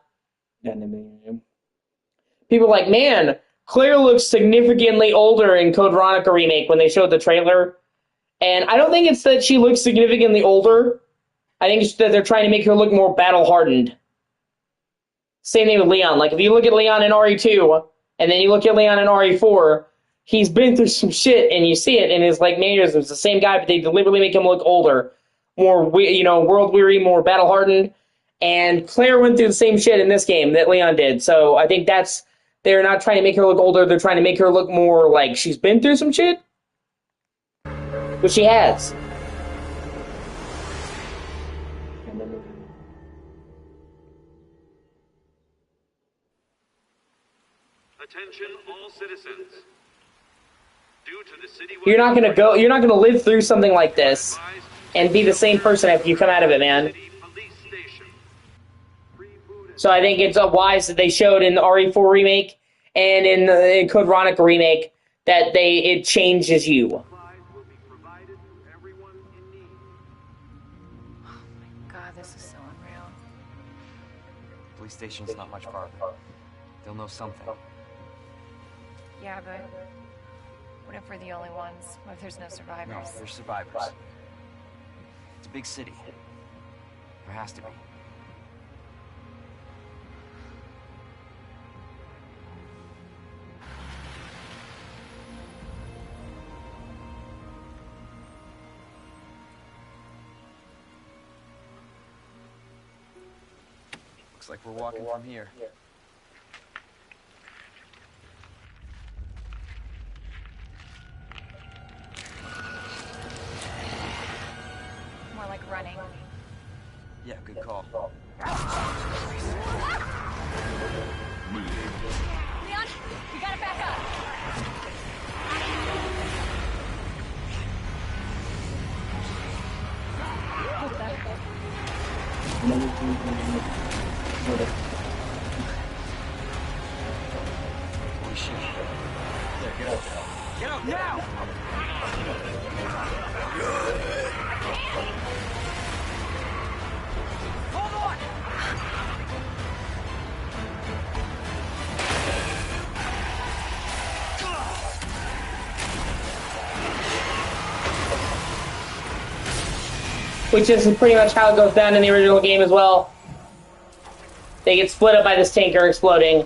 Speaker 1: people are like, man, Claire looks significantly older in Code Veronica Remake when they showed the trailer. And I don't think it's that she looks significantly older. I think it's that they're trying to make her look more battle-hardened. Same thing with Leon. Like, if you look at Leon in RE2, and then you look at Leon in RE4, he's been through some shit, and you see it in his, like, mannerisms. The same guy, but they deliberately make him look older. More, world-weary, more battle-hardened. And Claire went through the same shit in this game that Leon did. So I think they're not trying to make her look older, they're trying to make her look more like she's been through some shit. Which she has.
Speaker 3: Attention all citizens. Due to the city
Speaker 1: You're not gonna live through something like this and be the same person after you come out of it, man. So I think it's wise that they showed in the RE4 remake and in the Code Veronica remake that it changes you.
Speaker 7: God, this is so unreal.
Speaker 5: Police station's not much farther. They'll know something.
Speaker 7: Yeah, but what if we're the only ones? What if there's no survivors?
Speaker 5: No, there's survivors. It's a big city. There has to be. Looks like we're walking from here.
Speaker 7: More like running.
Speaker 5: Yeah, good call.
Speaker 7: Leon, you gotta back up.
Speaker 5: Holy shit. There, get out. Get out now! Hold on!
Speaker 1: Which is pretty much how it goes down in the original game as well. They get split up by this tanker exploding.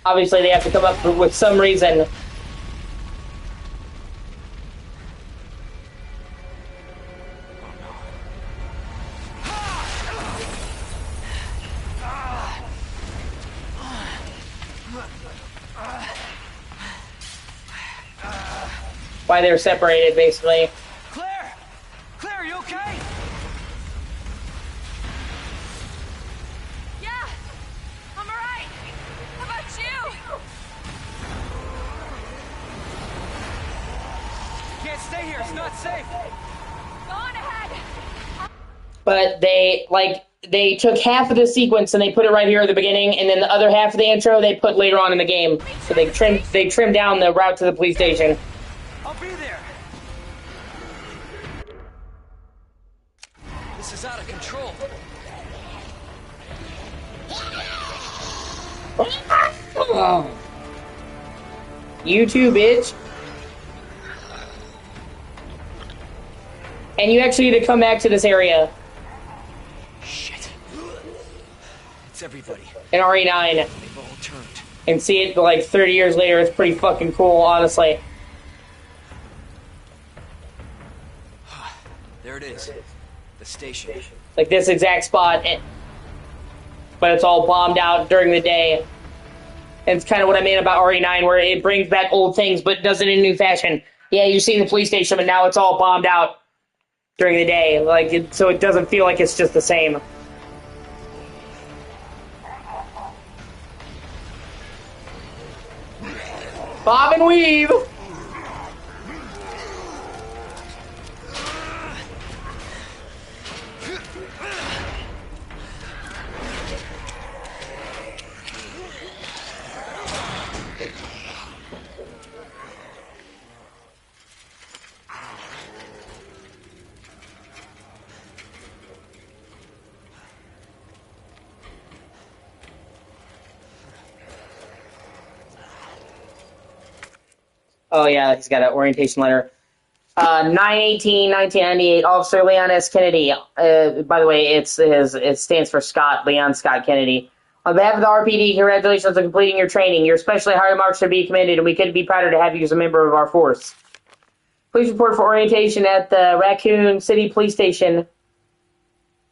Speaker 1: obviously they have to come up with some reason. Why they're separated, basically.
Speaker 5: Claire! Claire, are you okay?
Speaker 7: Yeah, I'm alright. How about you?
Speaker 5: You can't stay here. It's not safe.
Speaker 7: Go on ahead.
Speaker 1: But they took half of the sequence and they put it right here at the beginning, and then the other half of the intro they put later on in the game. So they trimmed down the route to the police station.
Speaker 5: I'll be there. This is out of control.
Speaker 1: You too, bitch. And you actually need to come back to this area
Speaker 5: Shit. It's everybody.
Speaker 1: in RE9
Speaker 5: They've all turned.
Speaker 1: and see it like 30 years later. It's pretty fucking cool, honestly.
Speaker 5: There it is. The station.
Speaker 1: Like this exact spot, but it's all bombed out during the day. And it's kind of what I mean about RE9, where it brings back old things, but does it in a new fashion. Yeah, you see the police station, but now it's all bombed out during the day, so it doesn't feel like it's just the same. Bob and weave. Oh, yeah, he's got an orientation letter. 9/18/1998, Officer Leon S. Kennedy. By the way, it stands for Scott, Leon Scott Kennedy. On behalf of the RPD, congratulations on completing your training. Your specially high marks should be commended, and we couldn't be prouder to have you as a member of our force. Please report for orientation at the Raccoon City Police Station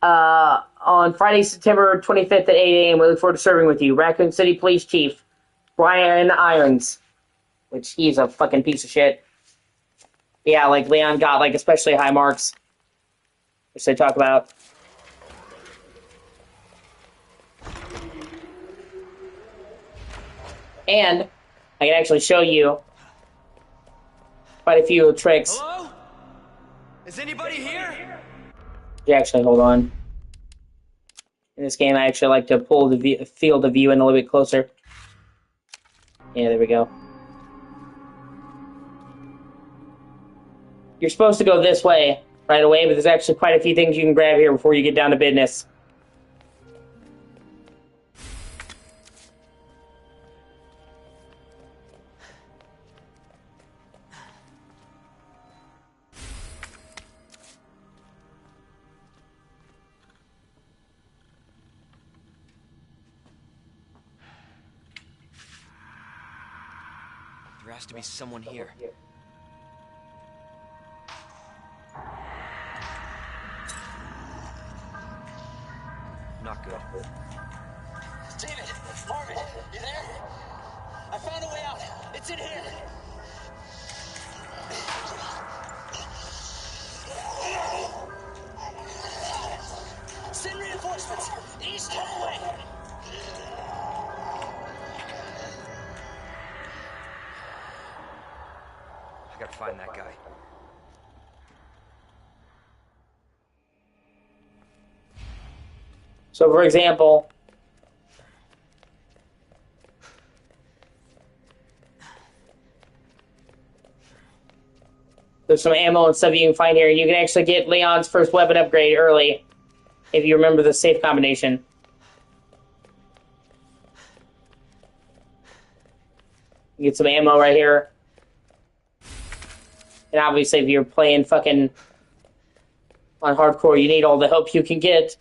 Speaker 1: on Friday, September 25th at 8 a.m. We look forward to serving with you. Raccoon City Police Chief Brian Irons. Which he's a fucking piece of shit. Yeah, like Leon got like especially high marks, which they talk about. And I can actually show you quite a few tricks.
Speaker 5: Hello? Is anybody here?
Speaker 1: You actually hold on. In this game, I actually like to pull the field of view in a little bit closer. Yeah, there we go. You're supposed to go this way right away, but there's actually quite a few things you can grab here before you get down to business.
Speaker 5: There has to be someone here. Not good.
Speaker 2: David, Marvin, you there? I found a way out. It's in here. Send reinforcements. East hallway.
Speaker 5: I gotta find that guy.
Speaker 1: So, for example, there's some ammo and stuff you can find here. You can actually get Leon's first weapon upgrade early, if you remember the safe combination. You get some ammo right here. And obviously, if you're playing fucking on hardcore, you need all the help you can get.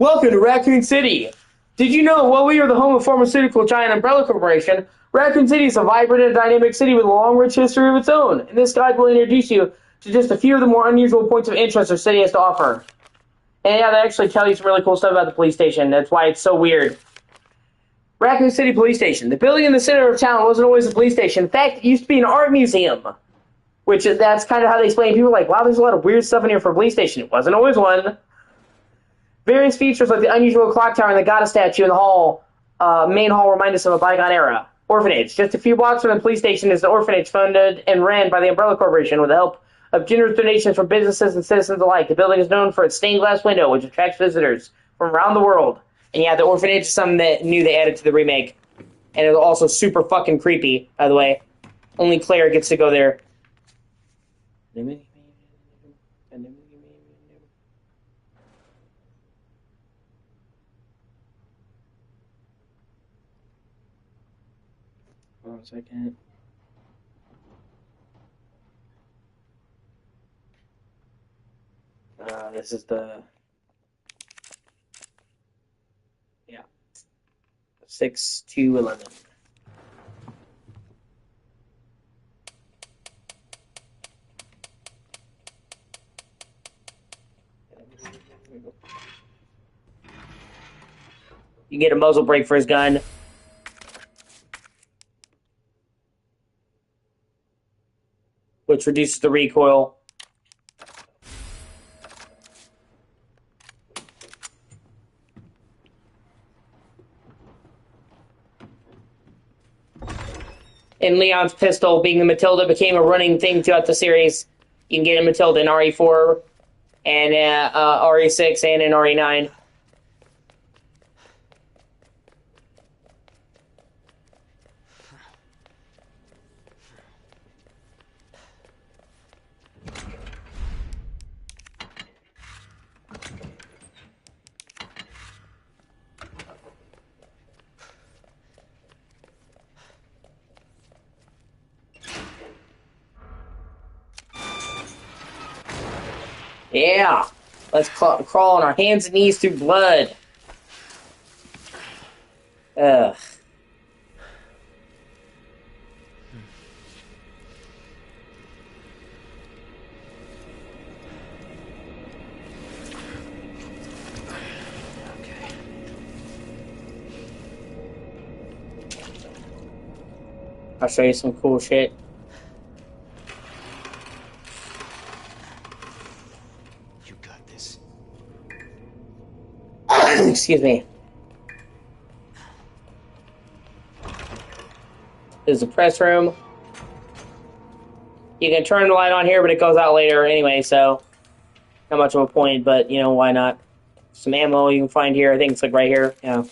Speaker 1: Welcome to Raccoon City. Did you know while we are the home of pharmaceutical giant Umbrella Corporation, Raccoon City is a vibrant and dynamic city with a long, rich history of its own. And this guide will introduce you to just a few of the more unusual points of interest our city has to offer. And yeah, they actually tell you some really cool stuff about the police station. That's why it's so weird. Raccoon City Police Station. The building in the center of town wasn't always a police station. In fact, it used to be an art museum. Which, that's kind of how they explain. People are like, wow, there's a lot of weird stuff in here for a police station. It wasn't always one. Various features like the unusual clock tower and the Goddess statue in the hall, main hall remind us of a bygone era. Orphanage. Just a few blocks from the police station is the orphanage funded and ran by the Umbrella Corporation with the help of generous donations from businesses and citizens alike. The building is known for its stained glass window, which attracts visitors from around the world. And yeah, the orphanage is something that new they added to the remake. And it's also super fucking creepy, by the way. Only Claire gets to go there. Hold on a second. This is the 6 to 11. You get a muzzle brake for his gun. Which reduces the recoil. And Leon's pistol, being the Matilda, became a running thing throughout the series. You can get a Matilda in RE4, and RE6, and in RE9. Yeah, let's crawl on our hands and knees through blood. Ugh. I'll show you some cool shit. Excuse me. There's a press room. You can turn the light on here, but it goes out later anyway, so not much of a point, but, you know, why not? Some ammo you can find here. I think it's like right here. Yeah.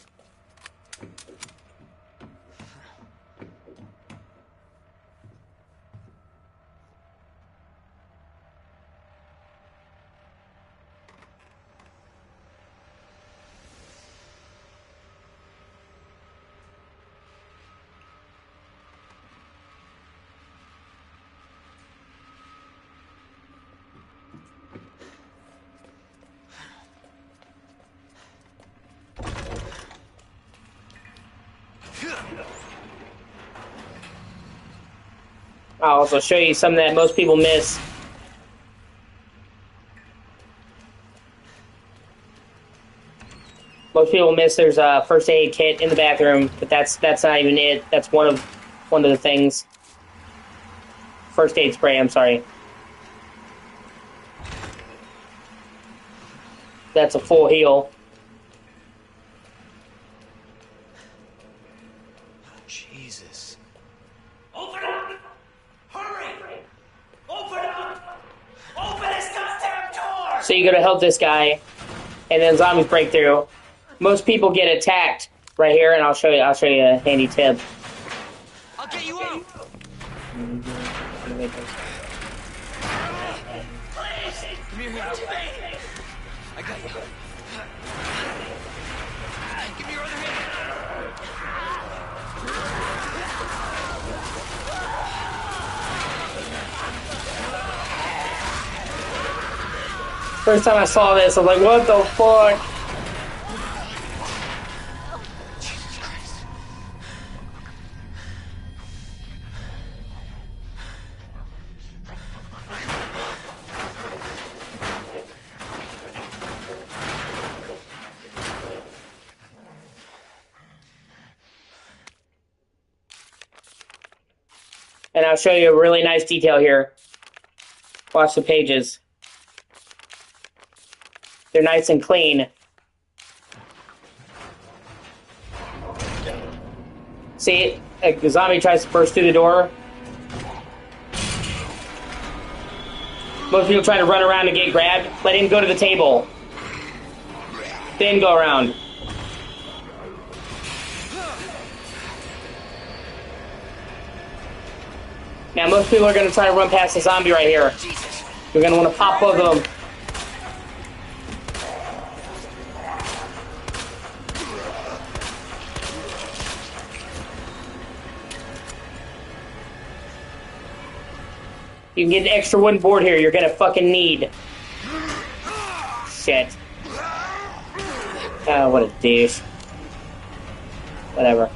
Speaker 1: I'll also show you something that most people miss. Most people miss there's a first aid kit in the bathroom, but that's not even it. That's one of the things. First aid spray, I'm sorry. That's a full heal.
Speaker 5: Jesus. Open up! Hurry! Open up! Open this goddamn door!
Speaker 1: So you gotta help this guy, and then zombies break through. Most people get attacked right here, and I'll show you a handy tip.
Speaker 5: I'll get you out! Please! Come here, hand. I got you. Give me your other hand.
Speaker 1: First time I saw this, I was like, what the fuck? And I'll show you a really nice detail here. Watch the pages. They're nice and clean. See, the zombie tries to burst through the door. Most people try to run around and get grabbed. Let him go to the table. Then go around. Now, most people are going to try to run past the zombie right here. You're going to want to pop both of them. You can get an extra wooden board here you're gonna fucking need. Shit. Oh, what a douche. Whatever.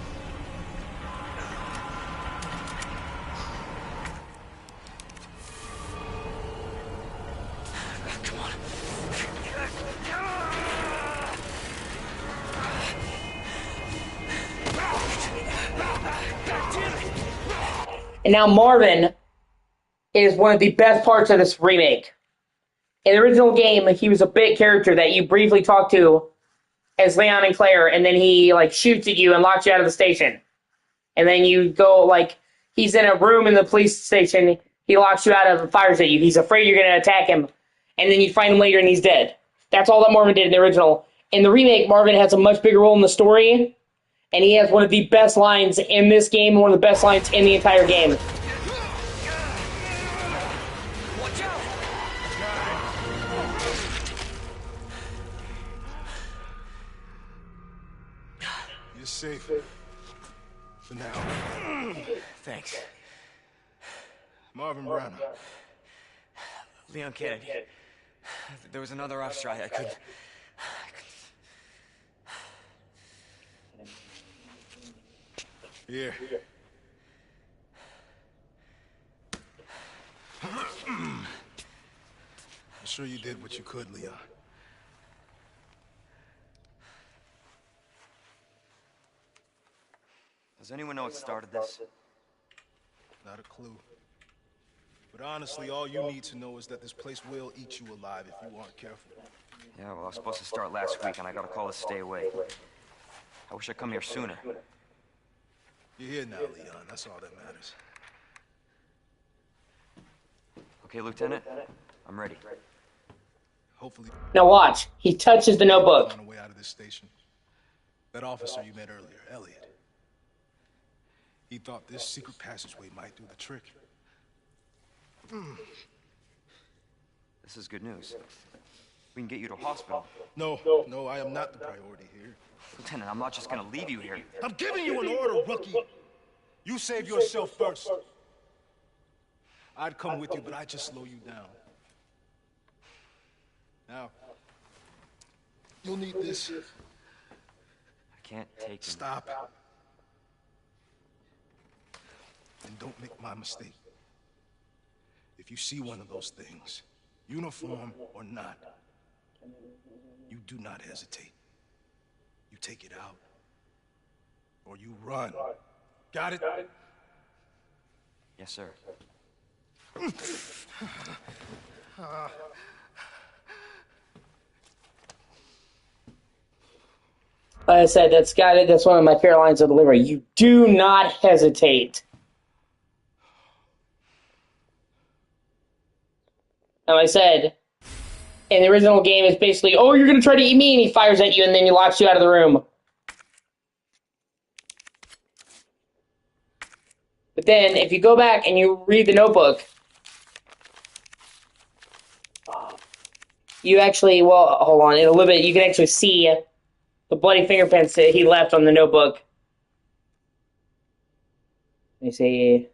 Speaker 5: Come on.
Speaker 1: And now Marvin is one of the best parts of this remake. In the original game, he was a bit character that you briefly talk to as Leon and Claire, and then he like shoots at you and locks you out of the station. And then you go like he's in a room in the police station, he locks you out of and fires at you. He's afraid you're gonna attack him, and then you find him later and he's dead. That's all that Marvin did in the original. In the remake, Marvin has a much bigger role in the story, and he has one of the best lines in this game, and one of the best lines in the entire game.
Speaker 4: You're safe. For now.
Speaker 5: Thanks.
Speaker 4: Marvin Browner.
Speaker 5: Leon Kennedy. There was another off strike. I couldn't...
Speaker 4: Here. I'm sure you did what you could, Leon.
Speaker 5: Does anyone know what started this?
Speaker 4: Not a clue. But honestly, all you need to know is that this place will eat you alive if you aren't careful.
Speaker 5: Yeah, well, I was supposed to start last week, and I got a call to stay away. I wish I'd come here sooner.
Speaker 4: You're here now, Leon. That's all that matters.
Speaker 5: Okay, Lieutenant? I'm ready.
Speaker 4: Hopefully,
Speaker 1: Now watch. He touches the notebook.
Speaker 4: find a way out of this station. That officer you met earlier, Elliot. He thought this secret passageway might do the trick.
Speaker 5: This is good news. We can get you to a hospital.
Speaker 4: No, I am not the priority here.
Speaker 5: Lieutenant, I'm not just gonna leave you here.
Speaker 4: I'm giving you an order, rookie. You save yourself first. I'd come with you, but I'd just slow you down. Now, you'll need this.
Speaker 5: I can't take him.
Speaker 4: Stop. And don't make my mistake. If you see one of those things, uniform or not, you do not hesitate. You take it out, or you run. Got it?
Speaker 5: Yes, sir.
Speaker 1: Like I said, that's one of my favorite lines of delivery. You do not hesitate. And like I said, in the original game, it's basically, oh, you're going to try to eat me, and he fires at you, and then he locks you out of the room. But then, if you go back and you read the notebook, you actually, well, hold on, in a little bit, you can actually see the bloody fingerprints that he left on the notebook. Let me see.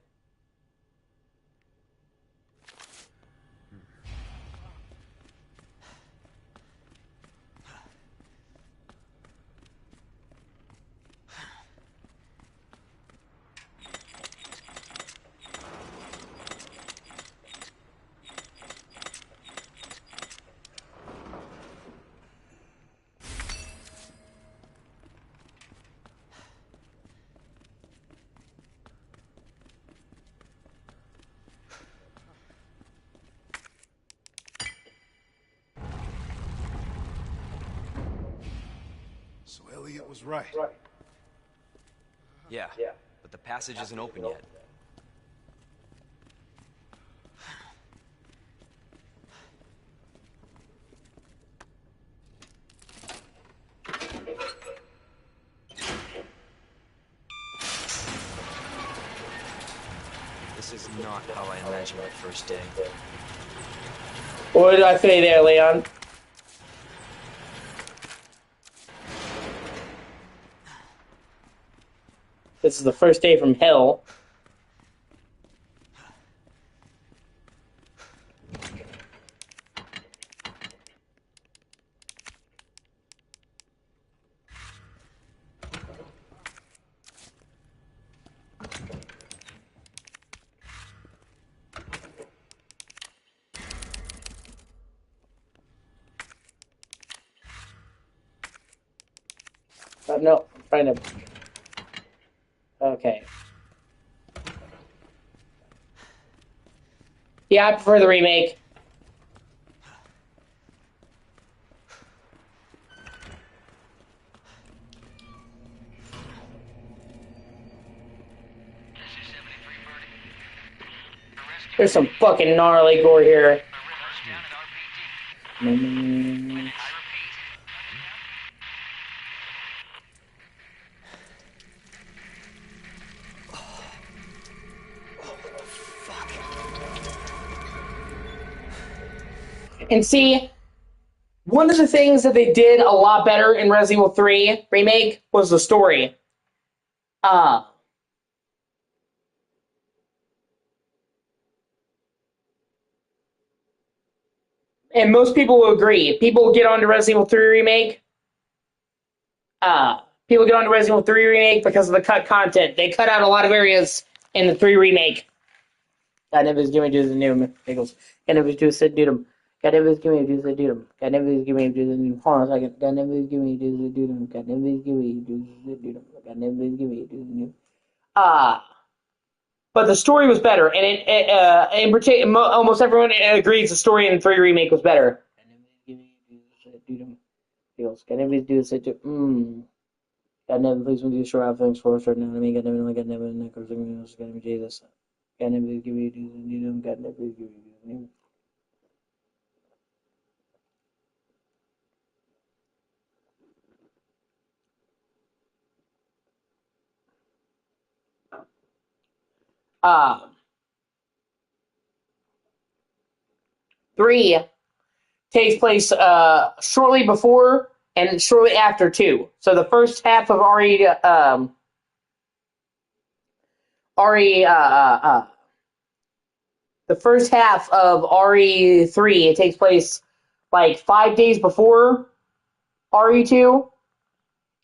Speaker 4: So Elliot was right.
Speaker 5: Yeah, but the passage isn't open yet. This is not how I imagined my first day.
Speaker 1: What did I say there, Leon? This is the first day from hell. No, I'm trying to... Okay. Yeah, I prefer the remake. There's some fucking gnarly gore here. And see, one of the things that they did a lot better in Resident Evil 3 Remake was the story. And most people will agree. People get onto Resident Evil 3 Remake. People get onto Resident Evil 3 Remake because of the cut content. They cut out a lot of areas in the 3 Remake. God never is giving me the new Nichols. God never is do said dudum. God never is giving me do the dudum. God never is giving me do the new. Hold on a second. God never is giving me do the dudum. God never is giving me do the dudum. God never is giving me do the new. But the story was better, and in particular, almost everyone agrees the story in the 3 Remake was better. God never is giving me do the dudum. Feels. God never is do the dudum. God never please me do show out things for us right now. I mean, God never like God never and God never Jesus. God never give you do the new. God never give you do the new. Uh, 3 takes place shortly before and shortly after 2. So the first half of the first half of RE3, it takes place like 5 days before RE2,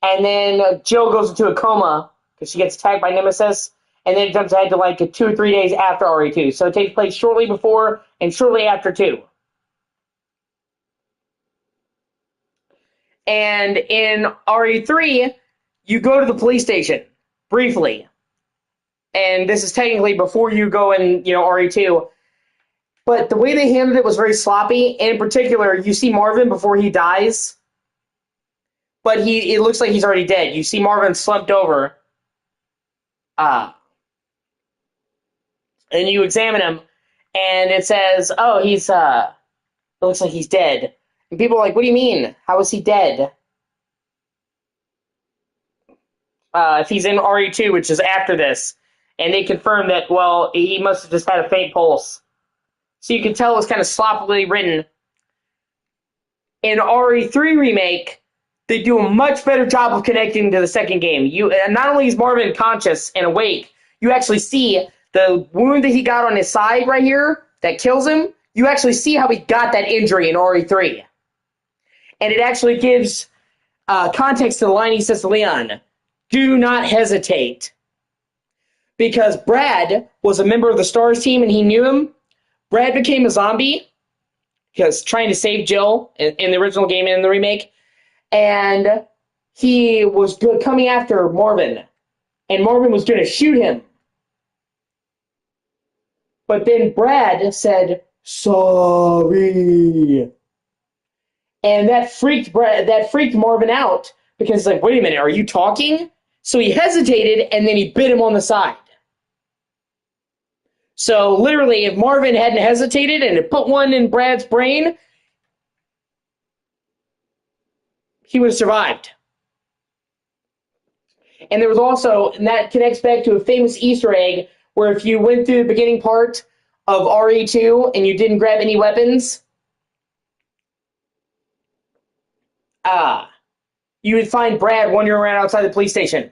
Speaker 1: and then Jill goes into a coma because she gets attacked by Nemesis, and then it jumps ahead to like 2 or 3 days after RE2. So it takes place shortly before and shortly after 2. And in RE3, you go to the police station briefly. And this is technically before you go in, RE2. But the way they handled it was very sloppy. And in particular, you see Marvin before he dies. But it looks like he's already dead. You see Marvin slumped over. And you examine him. And it says, oh, it looks like he's dead. And people are like, what do you mean? How is he dead? If he's in RE2, which is after this. And they confirm that, well, he must have just had a faint pulse. So you can tell it was kind of sloppily written. In RE3 Remake, they do a much better job of connecting to the second game. Not only is Marvin conscious and awake, you actually see the wound that he got on his side right here that kills him. You actually see how he got that injury in RE3. And it actually gives context to the line he says to Leon. Do not hesitate. Because Brad was a member of the STARS team and he knew him. Brad became a zombie because trying to save Jill in the original game and in the remake. And he was coming after Marvin. And Marvin was going to shoot him. But then Brad said, sorry. And that freaked Marvin out Because it's like, wait a minute, are you talking? So he hesitated, and then he bit him on the side. So literally, if Marvin hadn't hesitated and had put one in Brad's brain, he would have survived. And there was also, and that connects back to a famous Easter egg, where if you went through the beginning part of RE2 and you didn't grab any weapons, you would find Brad wandering around outside the police station.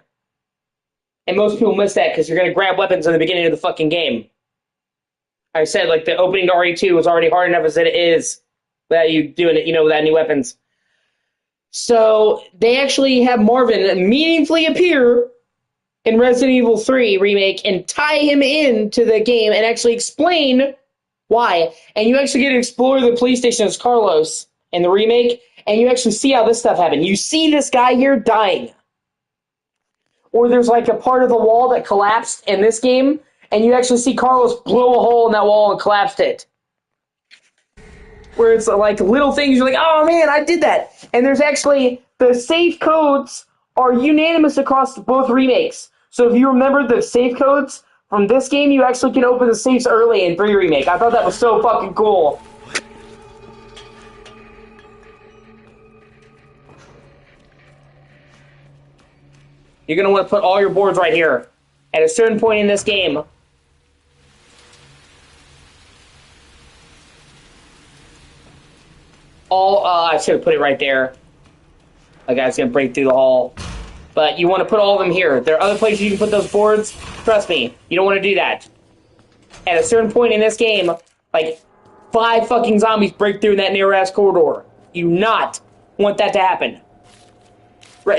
Speaker 1: And most people miss that because you're going to grab weapons in the beginning of the fucking game. I said, like, the opening to RE2 was already hard enough as it is without you doing it, without any weapons. So they actually have Marvin meaningfully appear in Resident Evil 3 Remake and tie him into the game and actually explain why. And you actually get to explore the police station as Carlos in the remake, and you actually see how this stuff happened. You see this guy here dying. Or there's like a part of the wall that collapsed in this game, and you actually see Carlos blow a hole in that wall and collapsed it. Where it's like little things, you're like, oh man, I did that. And there's actually, the safe codes are unanimous across both remakes. So if you remember the safe codes from this game, you actually can open the safes early in 3 Remake. I thought that was so fucking cool. You're going to want to put all your boards right here. At a certain point in this game, I should have put it right there. A guy's going to break through the hall. But you want to put all of them here. There are other places you can put those boards. Trust me, you don't want to do that. At a certain point in this game, like 5 fucking zombies break through that narrow-ass corridor. You do not want that to happen.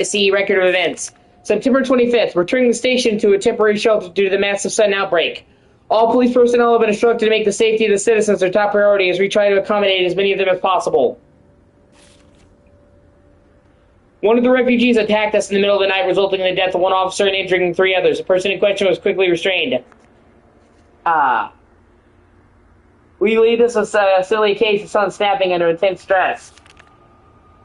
Speaker 1: See record of events. September 25th, returning the station to a temporary shelter due to the massive sudden outbreak. All police personnel have been instructed to make the safety of the citizens their top priority as we try to accommodate as many of them as possible. One of the refugees attacked us in the middle of the night, resulting in the death of one officer and injuring 3 others. The person in question was quickly restrained. We believe this was a silly case of someone snapping under intense stress.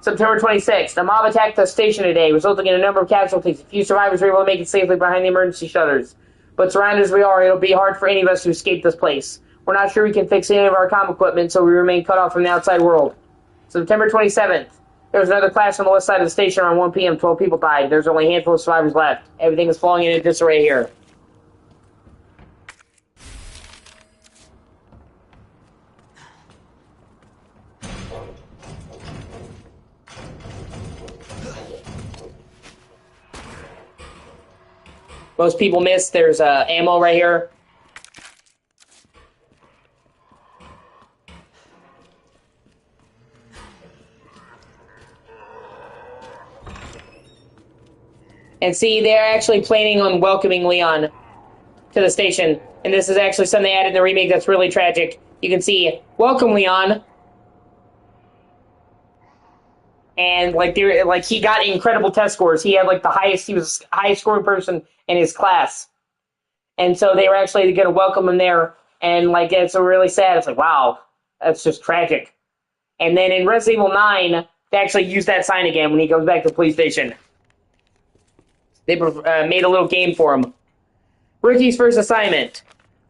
Speaker 1: September 26th, a mob attacked the station today, resulting in a number of casualties. A few survivors were able to make it safely behind the emergency shutters. But surrounded as we are, it'll be hard for any of us to escape this place. We're not sure we can fix any of our comm equipment, so we remain cut off from the outside world. September 27th, there was another clash on the west side of the station around 1 p.m. 12 people died. There's only a handful of survivors left. Everything is falling into disarray here. Most people miss. There's ammo right here. And see, they're actually planning on welcoming Leon to the station. And this is actually something they added in the remake that's really tragic. You can see, welcome Leon. And he got incredible test scores. He had he was the highest scoring person in his class. And so they were actually going to welcome him there. And it's really sad. It's like, wow, that's just tragic. And then in Resident Evil 9, they actually use that sign again when he goes back to the police station. They made a little game for him. Ricky's first assignment.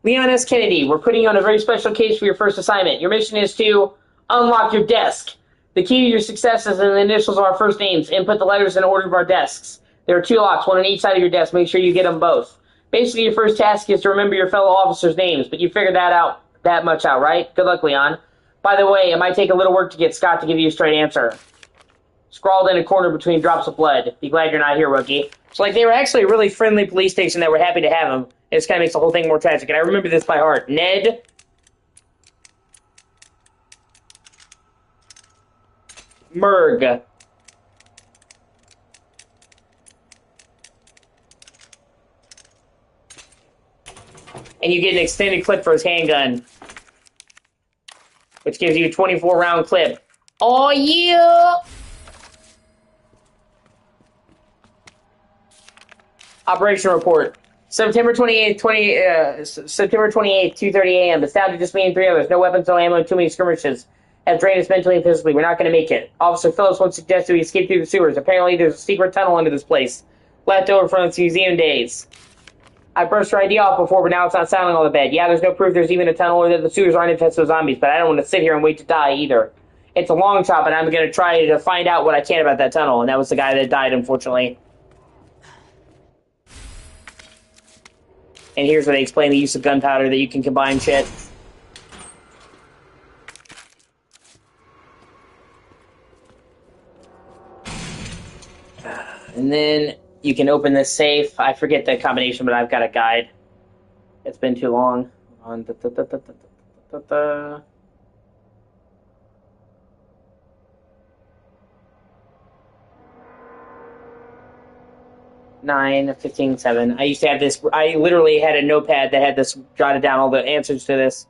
Speaker 1: Leon S. Kennedy, we're putting you on a very special case for your first assignment. Your mission is to unlock your desk. The key to your success is in the initials of our first names. Input the letters in order of our desks. There are 2 locks, one on each side of your desk. Make sure you get them both. Basically, your first task is to remember your fellow officers' names, but you figured that much out, right? Good luck, Leon. By the way, it might take a little work to get Scott to give you a straight answer. Scrawled in a corner between drops of blood. Be glad you're not here, rookie. So, they were actually a really friendly police station that were happy to have him. It just kind of makes the whole thing more tragic. And I remember this by heart. Ned. Merg. And you get an extended clip for his handgun, which gives you a 24-round clip. Oh, yeah! Operation report. September 28th, 2:30 a.m. It's down to just me and 3 others. No weapons, no ammo, too many skirmishes. have drained us mentally and physically. We're not going to make it. Officer Phillips once suggested we escape through the sewers. Apparently, there's a secret tunnel under this place, left over from its museum days. I brushed her idea off before, but now it's not sounding all that bad. Yeah, there's no proof there's even a tunnel or that the sewers aren't infested with zombies, but I don't want to sit here and wait to die either. It's a long shot, but I'm going to try to find out what I can about that tunnel, and that was the guy that died, unfortunately. And here's where they explain the use of gunpowder, that you can combine shit. And then you can open this safe. I forget the combination, but I've got a guide. It's been too long. On 9, 15, 7. I used to have this. I literally had a notepad that had this, jotted down all the answers to this.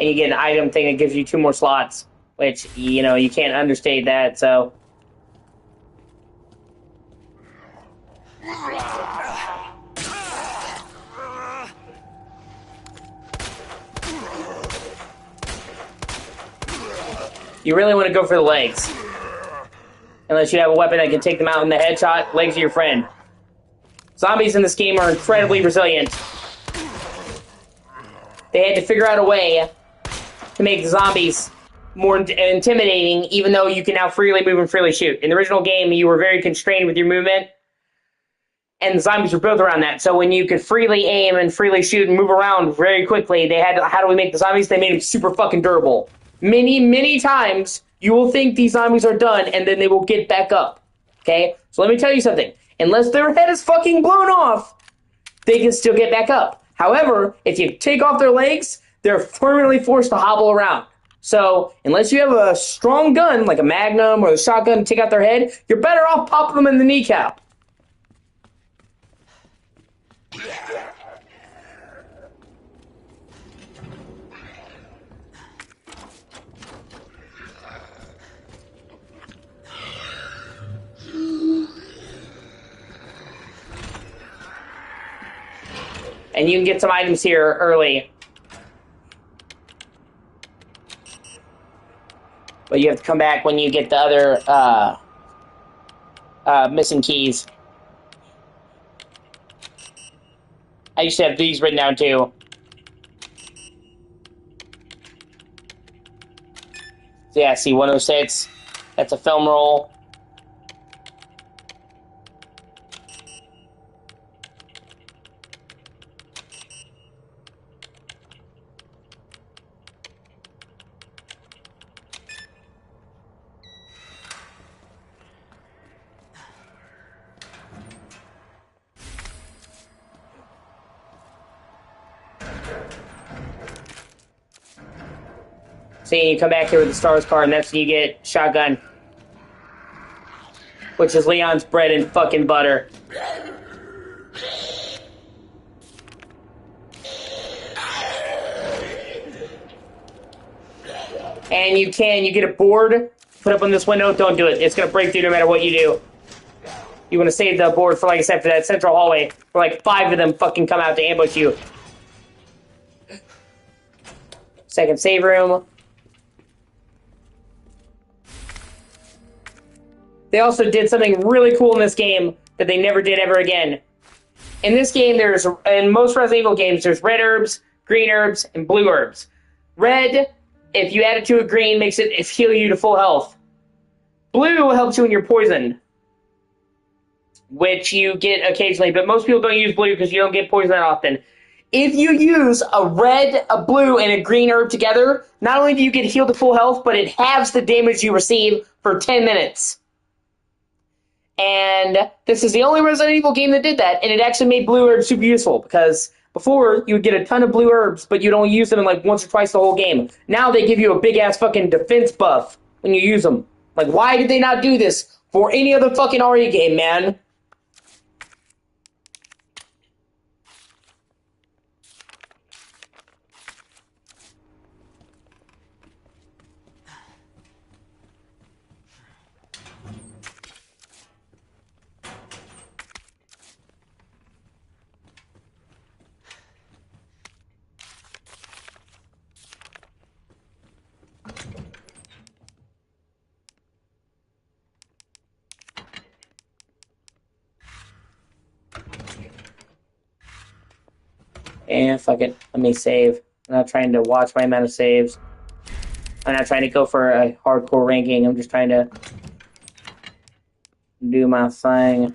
Speaker 1: And you get an item thing that gives you 2 more slots, which, you know, you can't understate that, so. You really want to go for the legs. Unless you have a weapon that can take them out in the headshot, legs are your friend. Zombies in this game are incredibly resilient. They had to figure out a way to make the zombies more intimidating, even though you can now freely move and freely shoot. In the original game, you were very constrained with your movement, and the zombies were built around that. So when you could freely aim and freely shoot and move around very quickly, they had to, how do we make the zombies? They made them super fucking durable. Many, many times, you will think these zombies are done, and then they will get back up. Okay? So let me tell you something. Unless their head is fucking blown off, they can still get back up. However, if you take off their legs, they're permanently forced to hobble around. So, unless you have a strong gun, like a Magnum or a shotgun to take out their head, you're better off popping them in the kneecap. And you can get some items here early. But you have to come back when you get the other missing keys. I used to have these written down too. So yeah, see 106. That's a film roll. See, you come back here with the Stars card, and that's when you get shotgun. Which is Leon's bread and fucking butter. And you get a board, put up on this window, don't do it. It's gonna break through no matter what you do. You wanna save the board for, like I said, for that central hallway, where like 5 of them fucking come out to ambush you. Second save room. They also did something really cool in this game that they never did ever again. In this game, in most Resident Evil games, there's red herbs, green herbs, and blue herbs. Red, if you add it to a green, makes it heal you to full health. Blue helps you when you're poisoned, which you get occasionally, but most people don't use blue because you don't get poisoned that often. If you use a red, a blue, and a green herb together, not only do you get healed to full health, but it halves the damage you receive for 10 minutes. And this is the only Resident Evil game that did that, and it actually made blue herbs super useful, because before, you would get a ton of blue herbs, but you'd only use them in like once or twice the whole game. Now they give you a big-ass fucking defense buff when you use them. Like, why did they not do this for any other fucking RE game, man? And fuck it. Let me save. I'm not trying to watch my amount of saves. I'm not trying to go for a hardcore ranking. I'm just trying to do my thing.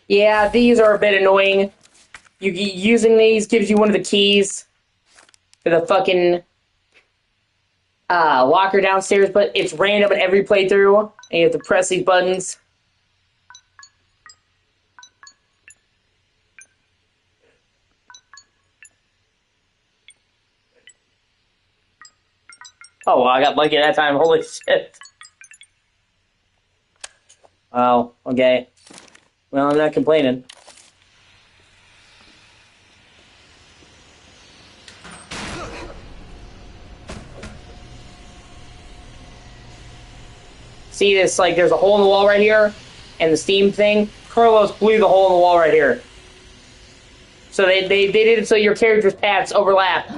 Speaker 1: Yeah, these are a bit annoying. Using these gives you one of the keys to the fucking locker downstairs, but it's random in every playthrough, and you have to press these buttons. Oh, well, I got lucky that time. Holy shit. Wow, okay. Well, I'm not complaining. See this, like, there's a hole in the wall right here, and the steam thing? Carlos blew the hole in the wall right here. So they did it so your character's paths overlap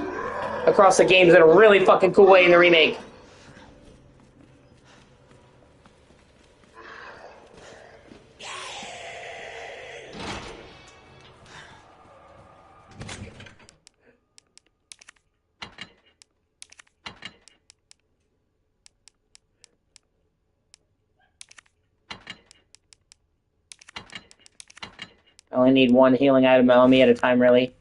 Speaker 1: across the games in a really fucking cool way in the remake. I only need one healing item on me at a time, really.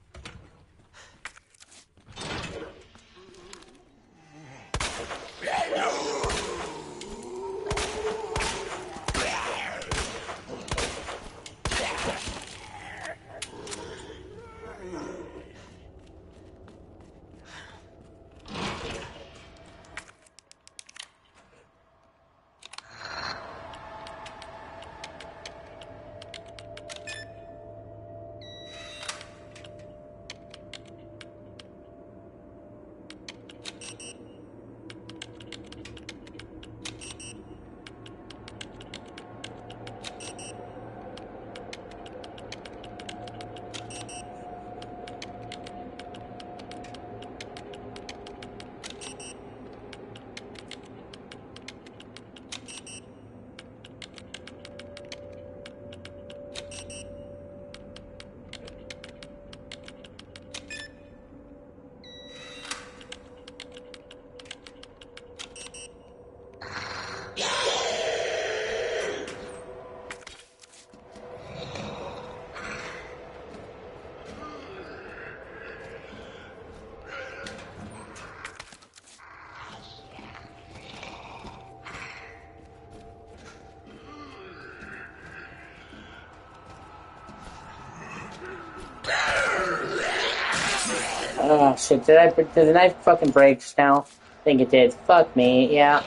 Speaker 1: Oh shit, did the knife fucking break just now? I think it did. Fuck me, yeah.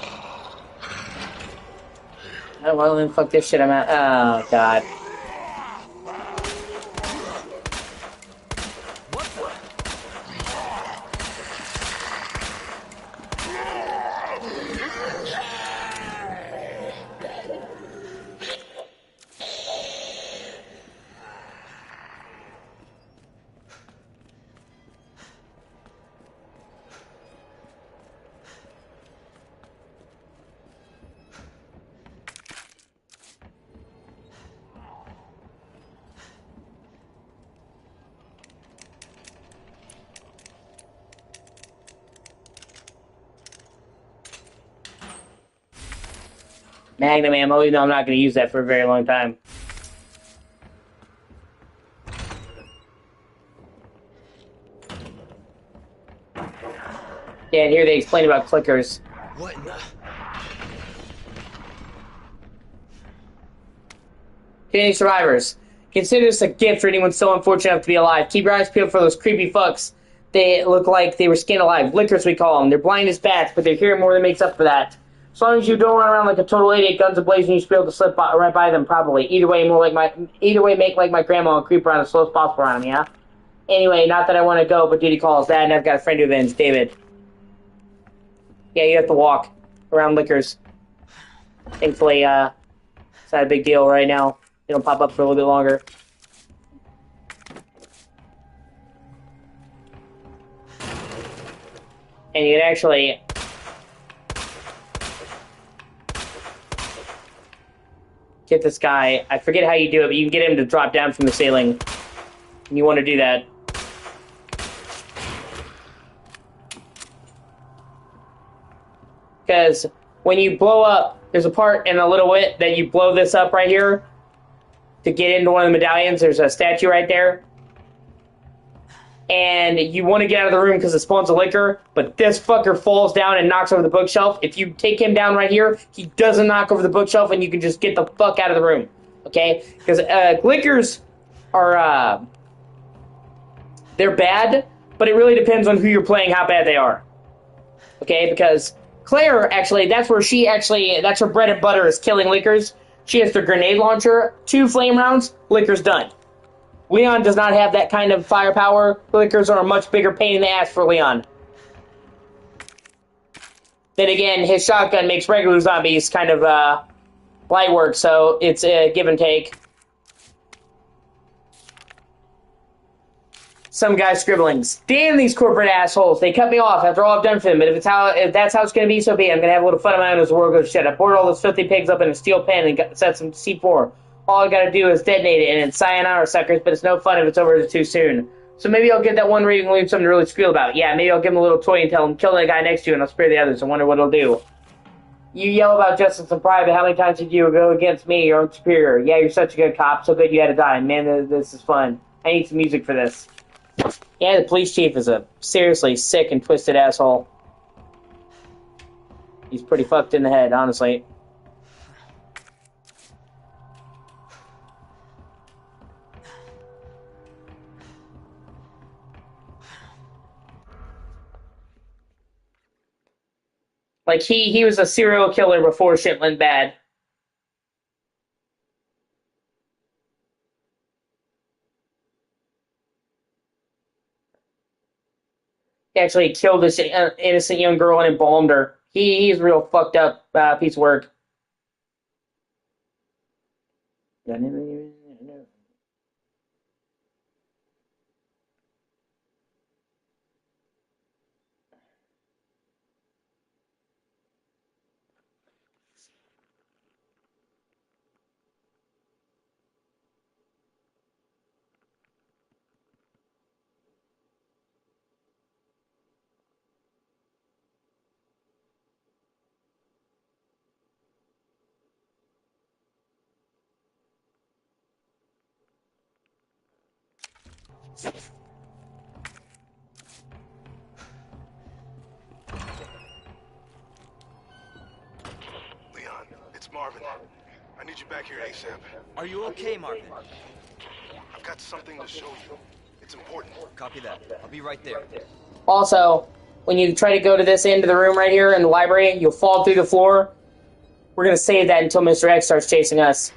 Speaker 1: Oh, well then fuck this shit, I'm out. Oh god. Magnum ammo, even though I'm not going to use that for a very long time. Yeah, and here they explain about clickers.
Speaker 4: What in the...
Speaker 1: Any survivors. Consider this a gift for anyone so unfortunate enough to be alive. Keep your eyes peeled for those creepy fucks. They look like they were skinned alive. Lickers, we call them. They're blind as bats, but their hearing more than makes up for that. As long as you don't run around like a total idiot, guns ablazing, you should be able to slip right by them, probably. Either way, make like my grandma and creep around as slow as possible around them, yeah? Anyway, not that I want to go, but duty calls. Dad, and I've got a friend to avenge, David. Yeah, you have to walk around Lickers. Thankfully, it's not a big deal right now. They don't pop up for a little bit longer. And you can actually get this guy. I forget how you do it, but you can get him to drop down from the ceiling. And you want to do that. Because when you blow up, there's a part in a little bit that you blow this up right here to get into one of the medallions. There's a statue right there. And you want to get out of the room because it spawns a liquor, but this fucker falls down and knocks over the bookshelf. If you take him down right here, he doesn't knock over the bookshelf, and you can just get the fuck out of the room. Okay? Because liquors are, they're bad, but it really depends on who you're playing, how bad they are. Okay? Because Claire, actually, that's her bread and butter is killing liquors. She has the grenade launcher, 2 flame rounds, liquor's done. Leon does not have that kind of firepower. Lickers are a much bigger pain in the ass for Leon. Then again, his shotgun makes regular zombies kind of light work, so it's a give and take. Some guy's scribblings. Damn these corporate assholes. They cut me off after all I've done for them. But if that's how it's going to be, so be it. I'm going to have a little fun of my own as the world goes to shit. I poured all those filthy pigs up in a steel pan and set some C4. All I gotta do is detonate it, and it's sayonara, suckers, but it's no fun if it's over too soon. So maybe I'll get that one reading and leave something to really squeal about. Yeah, maybe I'll give him a little toy and tell him, kill the guy next to you, and I'll spare the others. I wonder what he'll do. You yell about justice and pride, but how many times did you go against me, your own superior? Yeah, you're such a good cop, so good you had to die. Man, this is fun. I need some music for this. Yeah, the police chief is a seriously sick and twisted asshole. He's pretty fucked in the head, honestly. Like, he was a serial killer before shit went bad. He actually killed this innocent young girl and embalmed her. He's a real fucked up piece of work.
Speaker 4: Leon, it's Marvin. I need you back here ASAP.
Speaker 5: Are you okay, Marvin?
Speaker 4: I've got something to show you. It's important.
Speaker 5: Copy that. I'll be right there.
Speaker 1: Also, when you try to go to this end of the room right here in the library, you'll fall through the floor. We're going to save that until Mr. X starts chasing us.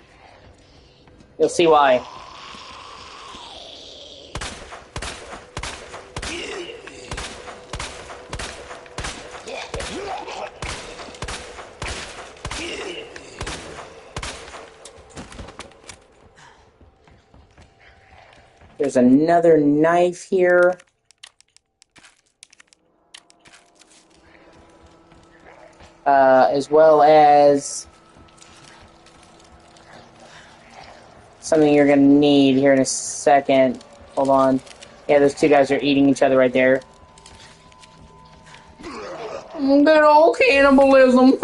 Speaker 1: You'll see why. There's another knife here. As well as something you're gonna need here in a second. Hold on. Yeah, those 2 guys are eating each other right there. Good old cannibalism.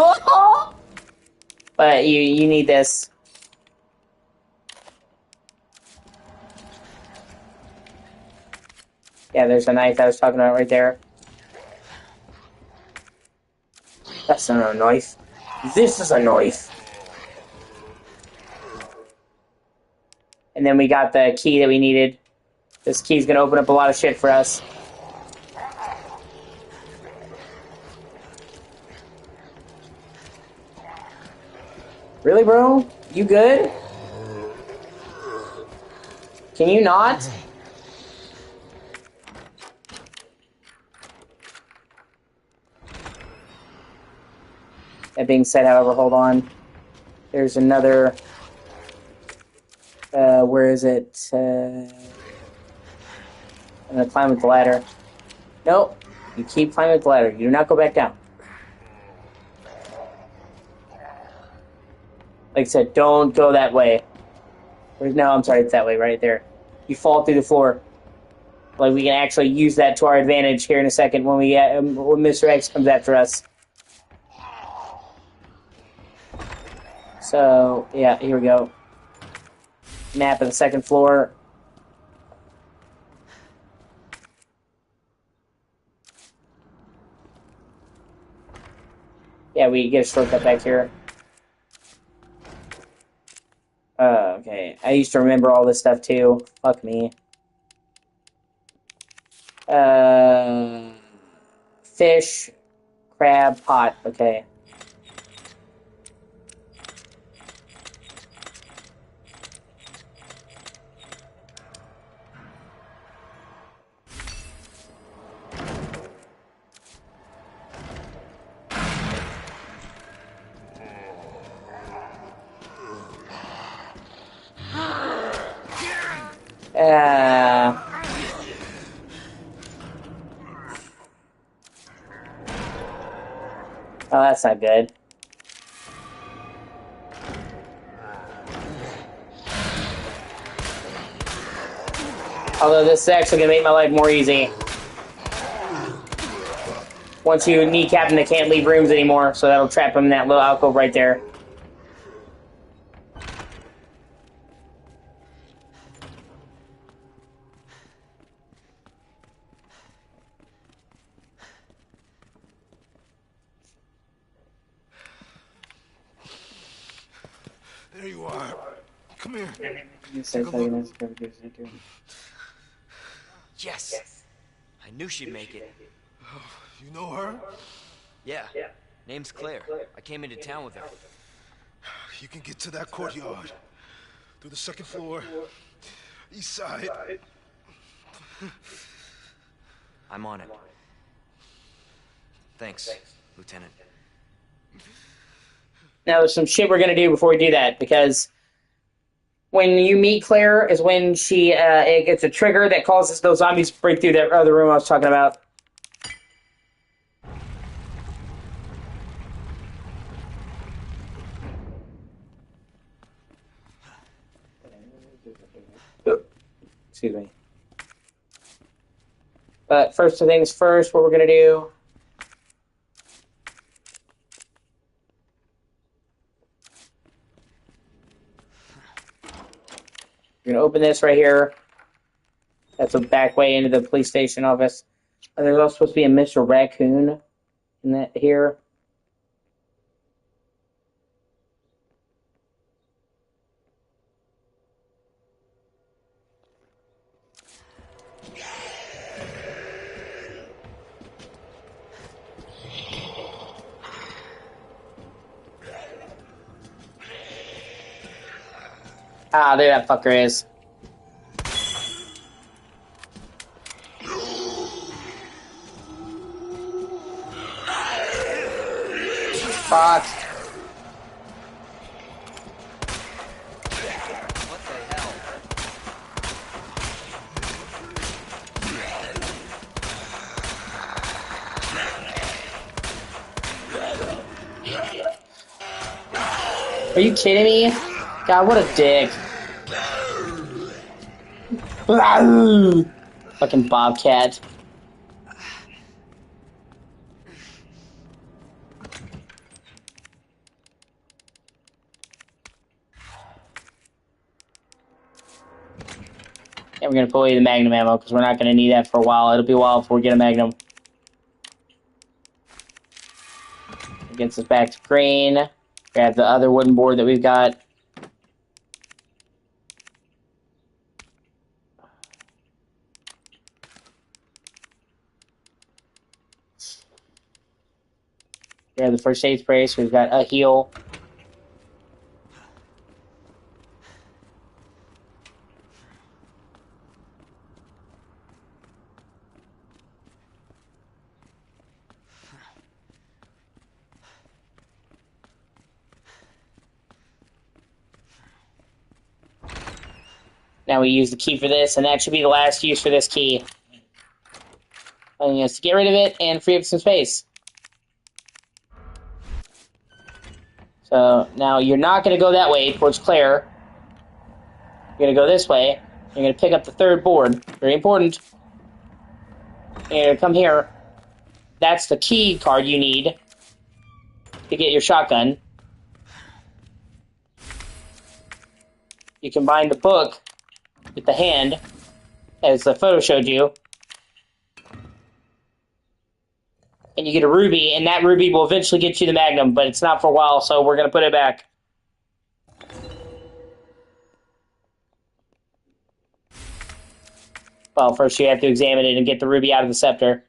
Speaker 1: But you need this. Yeah, there's a knife I was talking about right there. That's not a knife. This is a knife. And then we got the key that we needed. This key's gonna open up a lot of shit for us. Really, bro? You good? Can you not? That being said, however, hold on. There's another... where is it? I'm gonna climb with the ladder. Nope. You keep climbing with the ladder. You do not go back down. Like I said, don't go that way. No, I'm sorry, it's that way, right there. You fall through the floor. Like, we can actually use that to our advantage here in a second when when Mr. X comes after us. So, yeah, here we go. Map of the second floor. Yeah, we get a shortcut back here. Okay. I used to remember all this stuff, too. Fuck me. Fish, crab, pot. Okay. Oh, that's not good. Although this is actually going to make my life more easy. Once you kneecap them, they can't leave rooms anymore, so that'll trap them in that little alcove right there.
Speaker 4: There you are. Come here.
Speaker 5: Yes. I knew she'd make it.
Speaker 4: You know her?
Speaker 5: Yeah. Name's Claire. I came into town with her.
Speaker 4: You can get to that courtyard. Through the second floor. East side.
Speaker 5: I'm on it. Thanks, Lieutenant.
Speaker 1: Now, there's some shit we're going to do before we do that, because when you meet Claire is when she, it gets a trigger that causes those zombies to break through that other room I was talking about. Excuse me. But first things first, what we're going to do... We're going to open this right here. That's a back way into the police station office. There's also supposed to be a Mr. Raccoon in that here. Ah, there that fucker is. Fuck.
Speaker 5: What the hell?
Speaker 1: Are you kidding me? God, what a dick. Fucking bobcat. And we're gonna put away the magnum ammo because we're not gonna need that for a while. It'll be a while before we get a magnum. It gets us back to green. Grab the other wooden board that we've got. We have the first aid spray, so we've got a heal. Now we use the key for this, and that should be the last use for this key. Allowing us to get rid of it and free up some space. So now you're not going to go that way towards Claire. You're going to go this way. You're going to pick up the third board. Very important. And you're going to come here. That's the key card you need to get your shotgun. You combine the book with the hand, as the photo showed you. And you get a ruby, and that ruby will eventually get you the magnum, but it's not for a while, so we're going to put it back. Well, first you have to examine it and get the ruby out of the scepter.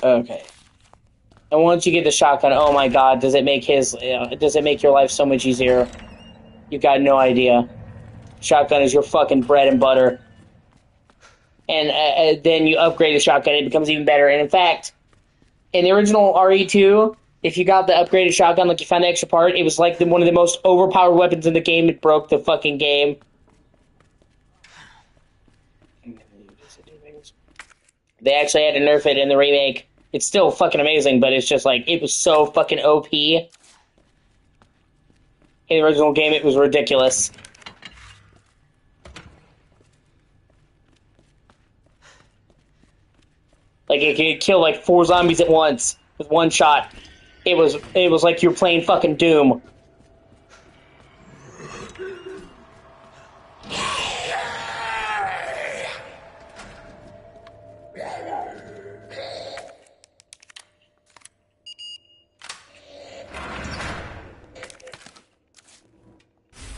Speaker 1: Okay. And once you get the shotgun, oh my god, does it make your life so much easier? You've got no idea. Shotgun is your fucking bread and butter. And then you upgrade the shotgun, it becomes even better. And in fact, in the original RE2, if you got the upgraded shotgun, like you found the extra part, it was like one of the most overpowered weapons in the game. It broke the fucking game. They actually had to nerf it in the remake. It's still fucking amazing, but it's just like, it was so fucking OP. In the original game, it was ridiculous. Like, it could kill like 4 zombies at once with one shot. It was like you're playing fucking Doom.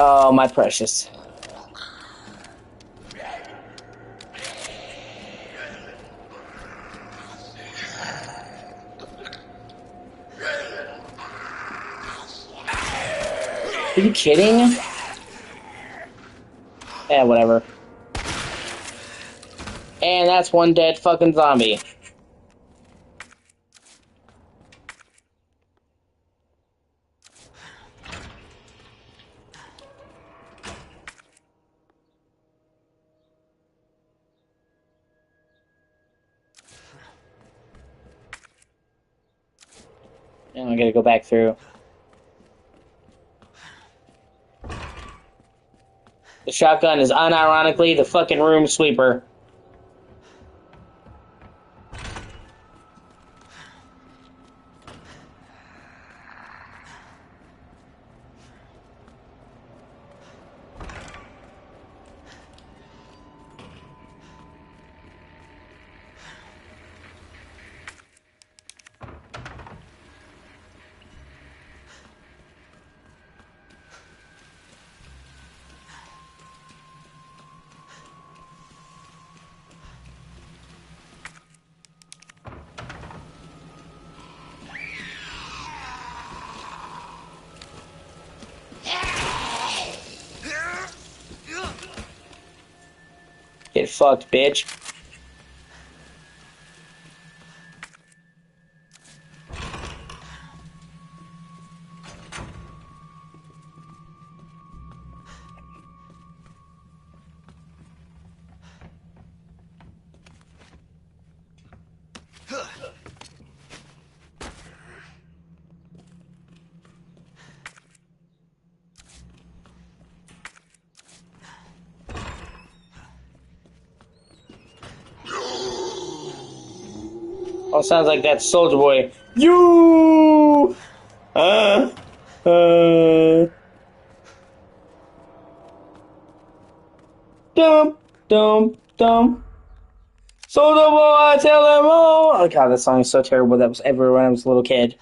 Speaker 1: Oh, my precious. Are you kidding? Yeah, whatever. And that's one dead fucking zombie. And I gotta go back through. The shotgun is unironically the fucking room sweeper. Get fucked, bitch. Oh, sounds like that Soldier Boy. You. dum, dum, dum. So the boy tell them all. Oh god, that song is so terrible. That was everywhere when I was a little kid.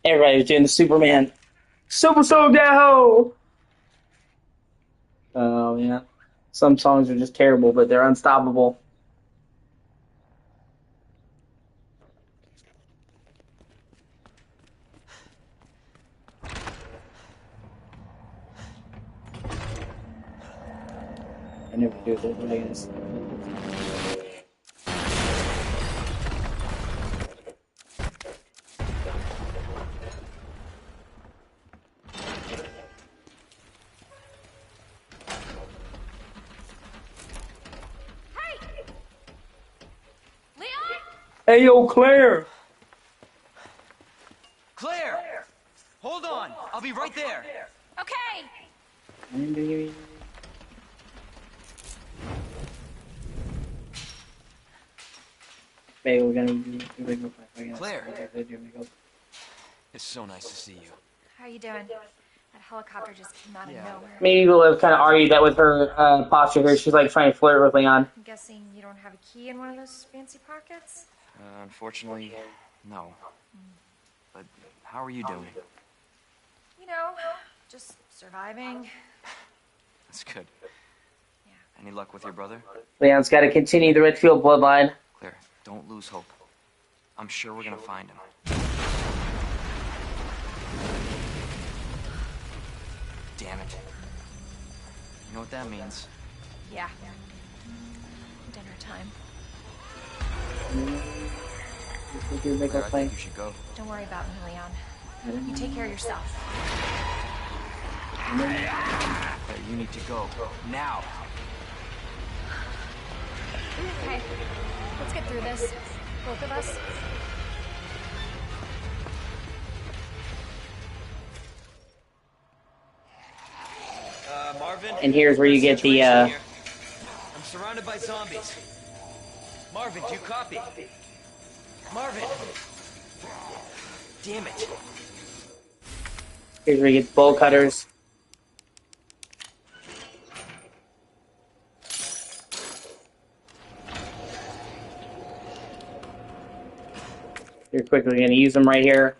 Speaker 1: Everybody was doing the Superman. Super Soul Ho. Oh yeah. Some songs are just terrible, but they're unstoppable. I never do that, but I guess.
Speaker 7: Hey! Leon?
Speaker 1: Hey yo, Claire!
Speaker 5: Claire! Hold on! I'll be right there!
Speaker 7: Okay!
Speaker 1: Maybe we're gonna go
Speaker 5: Claire! It's so nice to see you.
Speaker 7: How are you doing? That helicopter just came out of nowhere.
Speaker 1: Maybe we'll have kind of argued that with her posture here. She's like trying to flirt with Leon.
Speaker 7: I'm guessing you don't have a key in one of those fancy pockets?
Speaker 5: Unfortunately, no. But how are you doing?
Speaker 7: You know, just surviving.
Speaker 5: That's good. Any luck with your brother?
Speaker 1: Leon's got to continue the Redfield bloodline.
Speaker 5: Claire, don't lose hope. I'm sure we're gonna find him. Damn it. You know what that means?
Speaker 7: Yeah. Dinner time.
Speaker 5: Claire, I think you should go.
Speaker 7: Don't worry about me, Leon. You take care of yourself.
Speaker 5: Claire, you need to go. Now!
Speaker 7: Okay, let's get through this. Both of us.
Speaker 5: Marvin?
Speaker 1: And here's where you get the,
Speaker 5: I'm surrounded by zombies. Marvin, do you copy? Marvin! Damn it.
Speaker 1: Here's where you get the bowl cutters. You're quickly going to use them right here.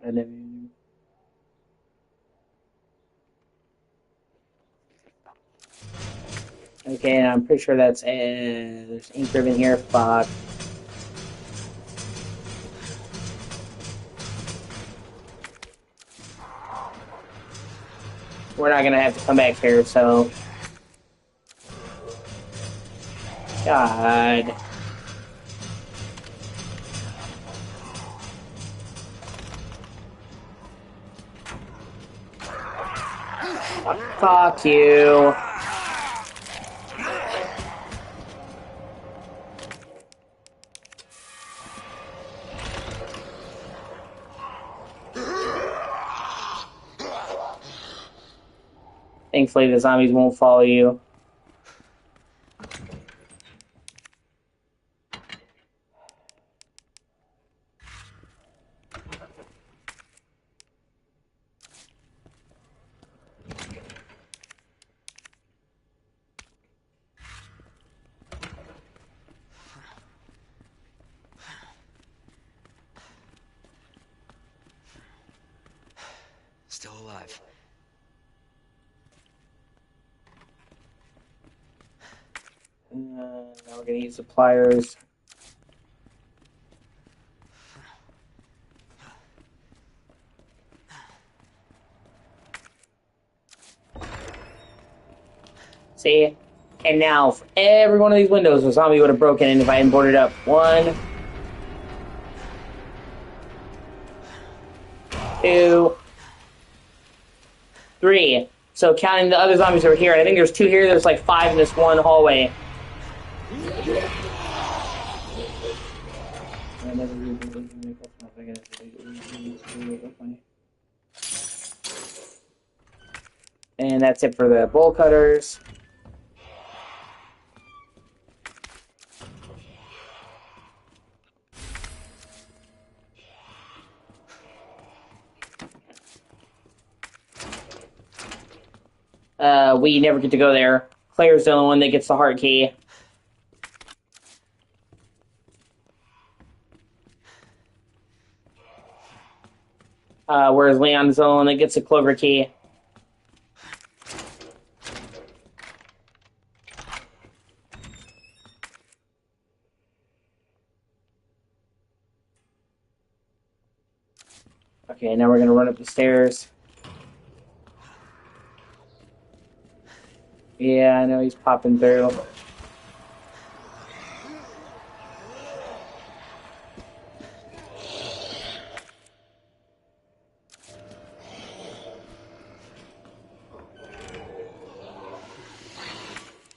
Speaker 1: And then... Okay, and I'm pretty sure that's there's ink ribbon here. Fuck. We're not gonna have to come back here, so. God. Fuck you. Thankfully, the zombies won't follow you. We're gonna use the pliers. See? And now, for every one of these windows, a zombie would have broken in if I hadn't boarded up. 1, 2, 3. So counting the other zombies over here, I think there's 2 here, there's like 5 in this one hallway. And that's it for the bowl cutters. We never get to go there. Claire's the only one that gets the heart key. Whereas Leon's the only one that gets the Clover key. Okay, now we're gonna run up the stairs. Yeah, I know he's popping through.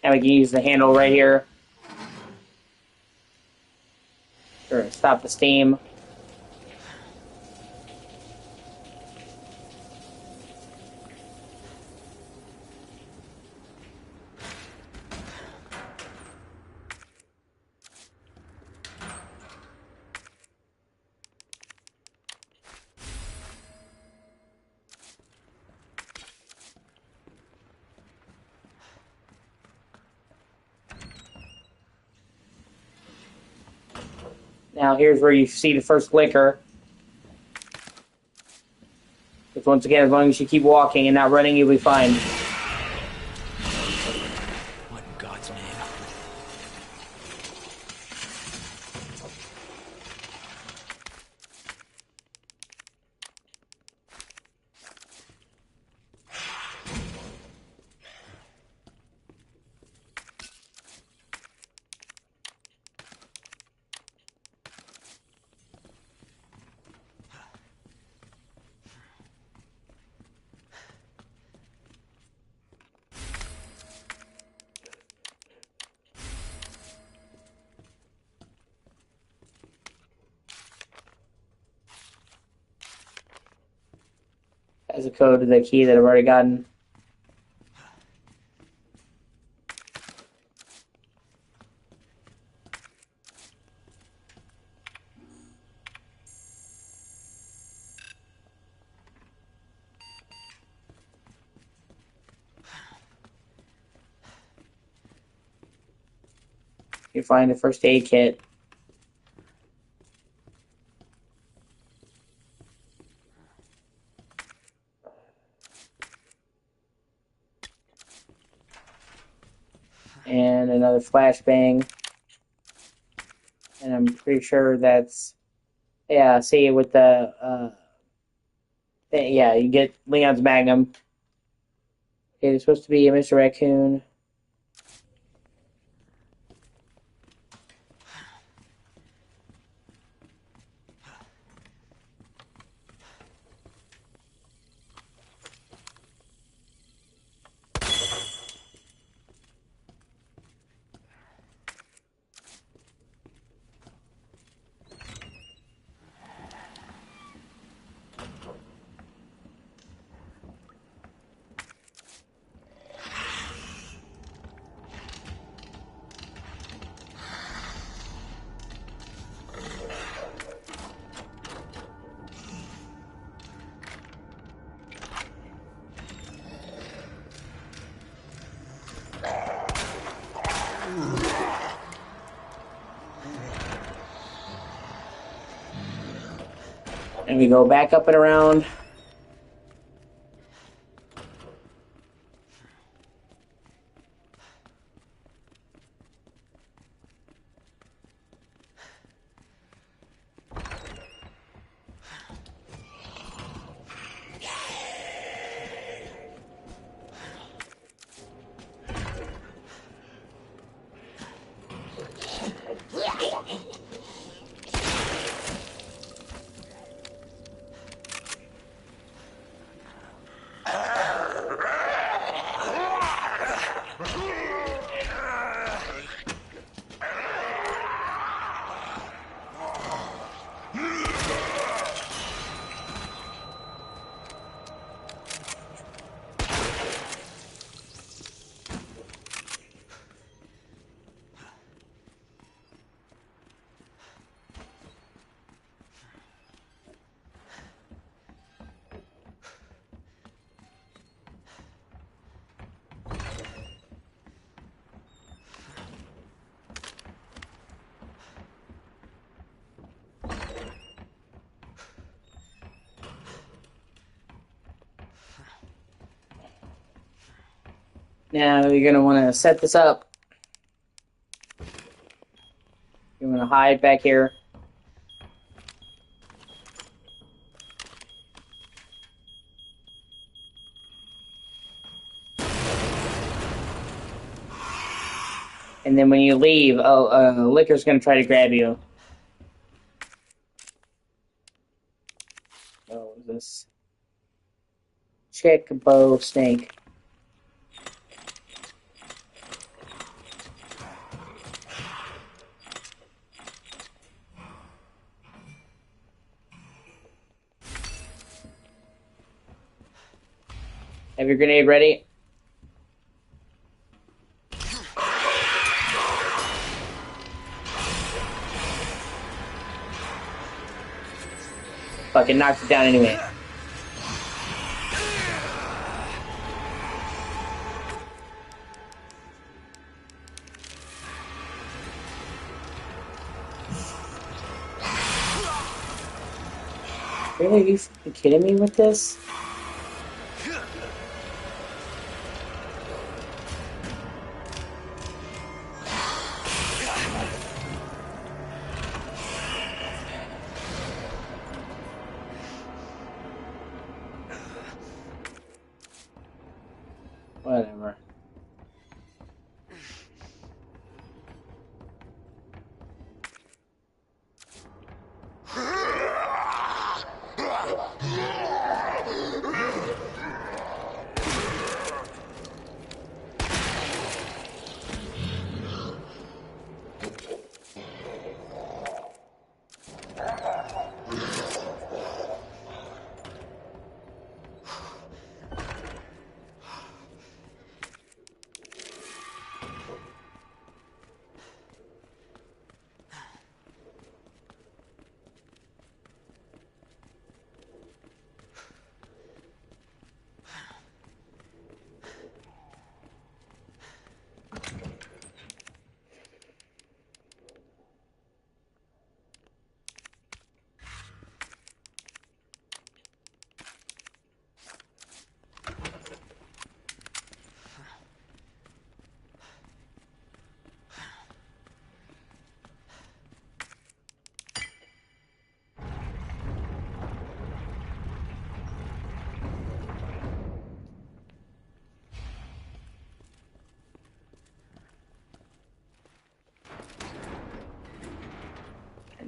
Speaker 1: And we can use the handle right here. Sure, stop the steam. Now here's where you see the first flicker. Because once again, as long as you keep walking and not running, you'll be fine.
Speaker 2: What in God's name?
Speaker 1: As a code to the key that I've already gotten. You find the first aid kit. And another flashbang. And I'm pretty sure that's... Yeah, see, with the... yeah, you get Leon's Magnum. Okay, there's supposed to be a Mr. Raccoon. And we go back up and around. Now you're gonna want to set this up. You're gonna hide back here. And then when you leave, Licker's gonna try to grab you. Oh, what is this? Chick, bow, snake. Have your grenade ready? Fucking knocks it down anyway. Really? Are you fucking kidding me with this? Whatever.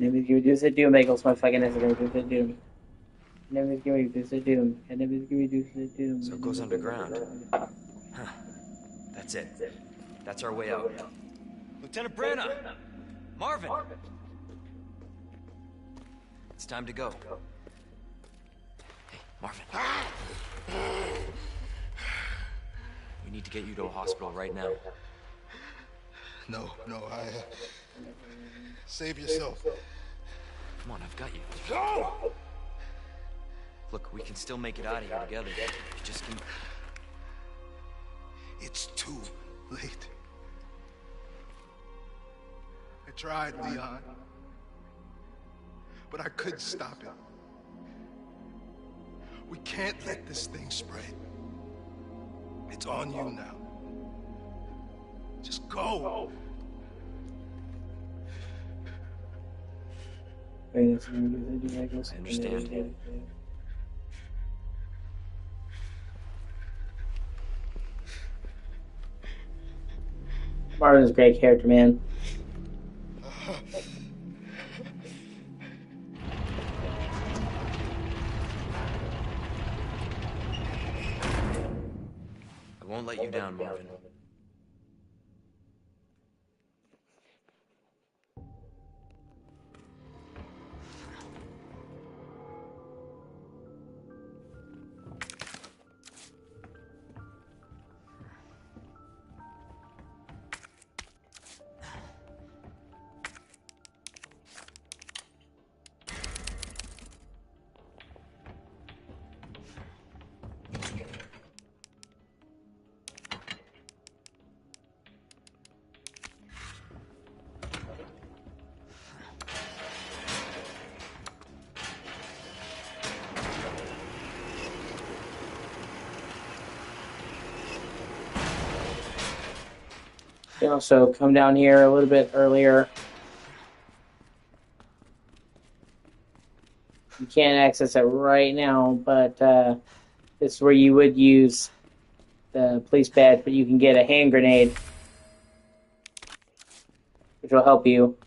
Speaker 1: Enemies give reduce the doom equals my fucking ass gonna reduce the doom. Enemies give reduce the doom. Enemies give reduce the doom.
Speaker 5: So it goes underground. Huh. That's it. That's our way out. Lieutenant Branagh! Marvin! It's time to go. Hey, Marvin. We need to get you to a hospital right now.
Speaker 4: No, save yourself.
Speaker 5: Come on, I've got you.
Speaker 4: No!
Speaker 5: Look, we can still make it out of here together. You just can...
Speaker 4: It's too late. I tried, Leon. But I couldn't stop it. We can't let this thing spread. It's on you now. Just go.
Speaker 5: I understand.
Speaker 1: Marvin's a great character, man.
Speaker 5: I won't let you down, Marvin.
Speaker 1: You also come down here a little bit earlier. You can't access it right now, but this is where you would use the police badge, but you can get a hand grenade, which will help you.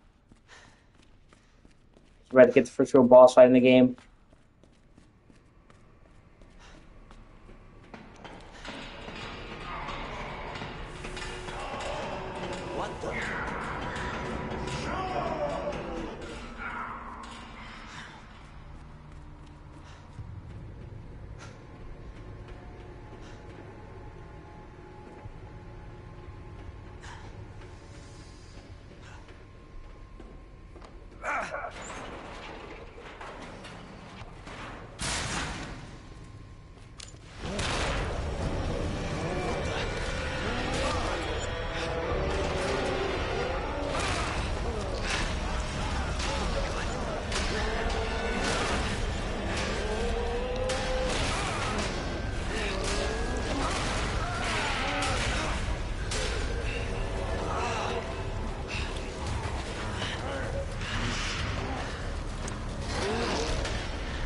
Speaker 1: You're about to get the first real boss fight in the game.
Speaker 5: What the?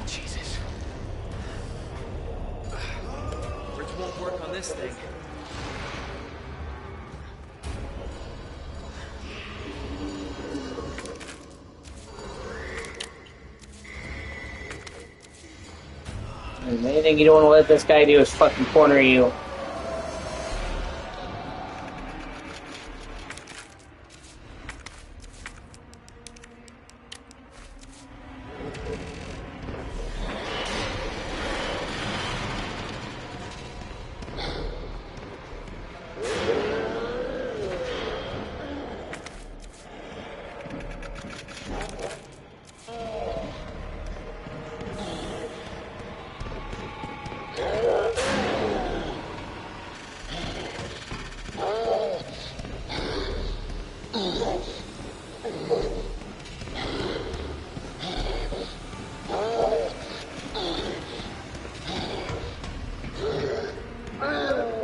Speaker 5: Jesus. Bridge won't work on this thing.
Speaker 1: And the main thing you don't want to let this guy do is fucking corner you.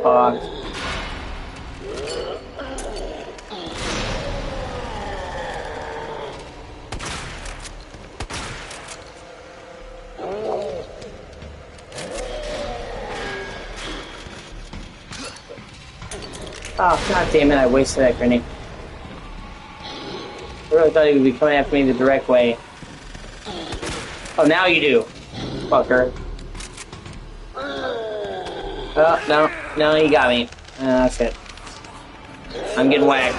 Speaker 1: Fuck. Oh, god damn it, I wasted that grenade. I really thought he would be coming after me the direct way. Oh, now you do. Fucker. Oh, no, he got me. That's it. I'm getting whacked.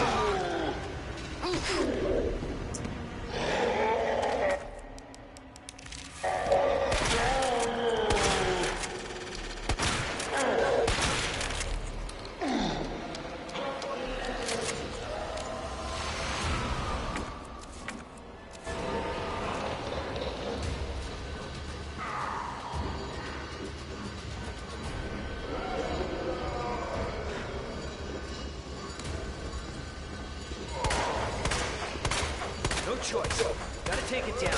Speaker 5: No choice. Gotta take it down.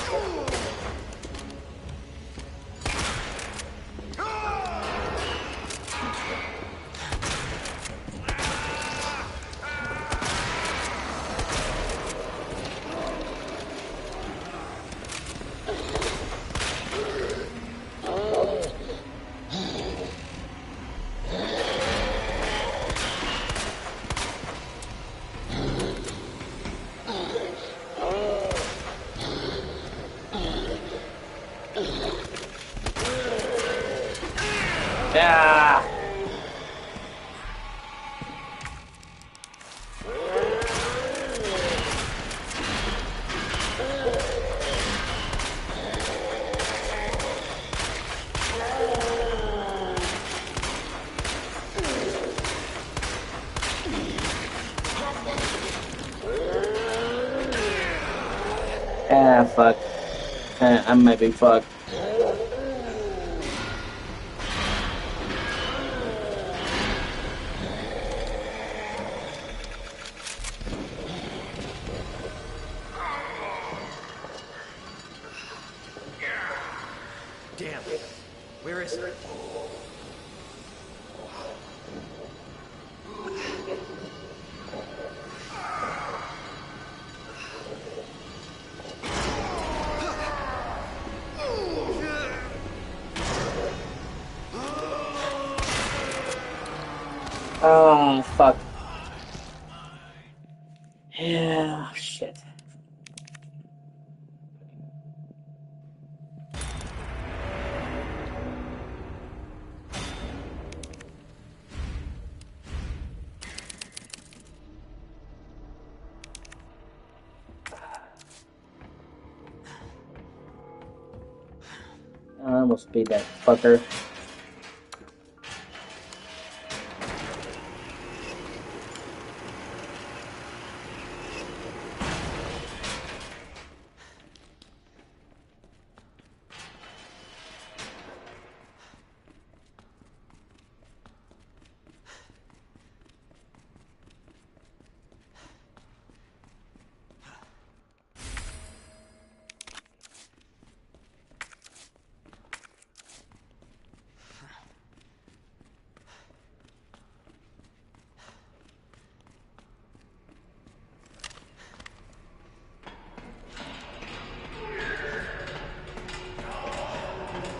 Speaker 1: Ah! Ah, fuck. I might be fucked.
Speaker 5: Damn. Where is it?
Speaker 1: Oh, fuck. Yeah, shit. I almost beat that fucker.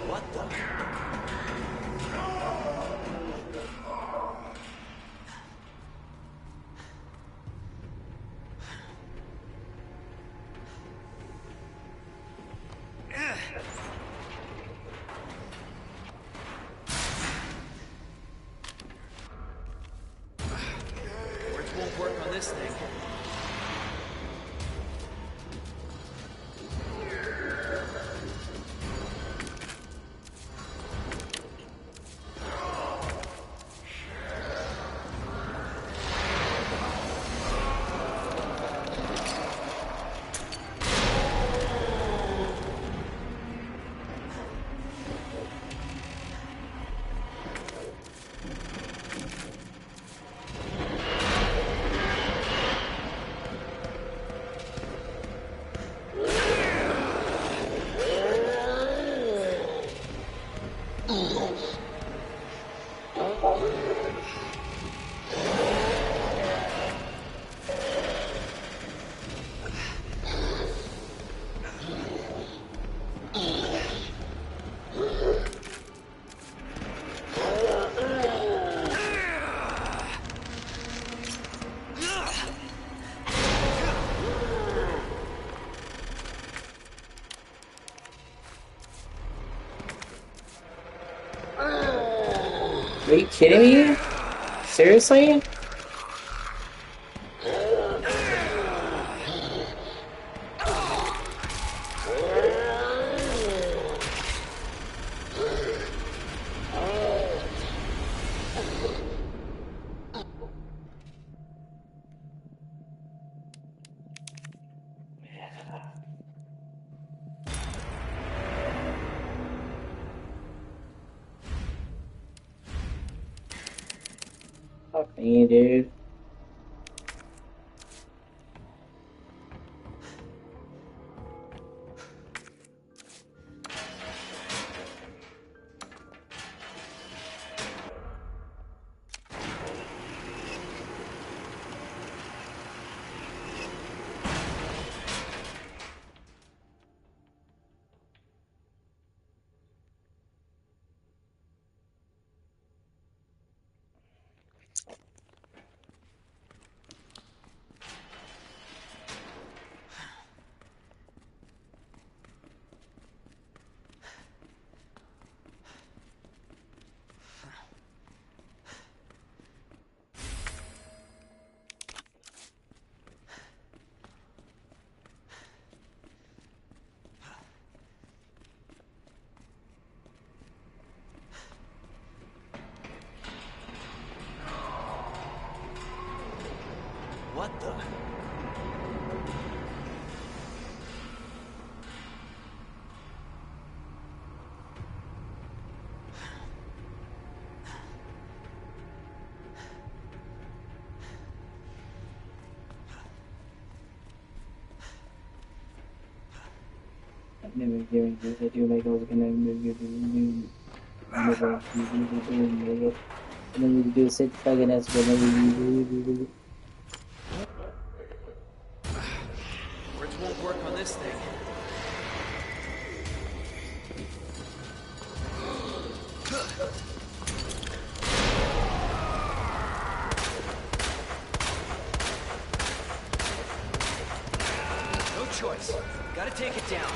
Speaker 5: What the? Words won't work on this thing.
Speaker 1: Are you kidding me? Seriously? Fuck me, dude.
Speaker 5: What the?
Speaker 1: Never giving this, I do make all the kind of movie. Never do sit fucking ass, but never.
Speaker 5: Words won't work on this thing. Gotta take it down.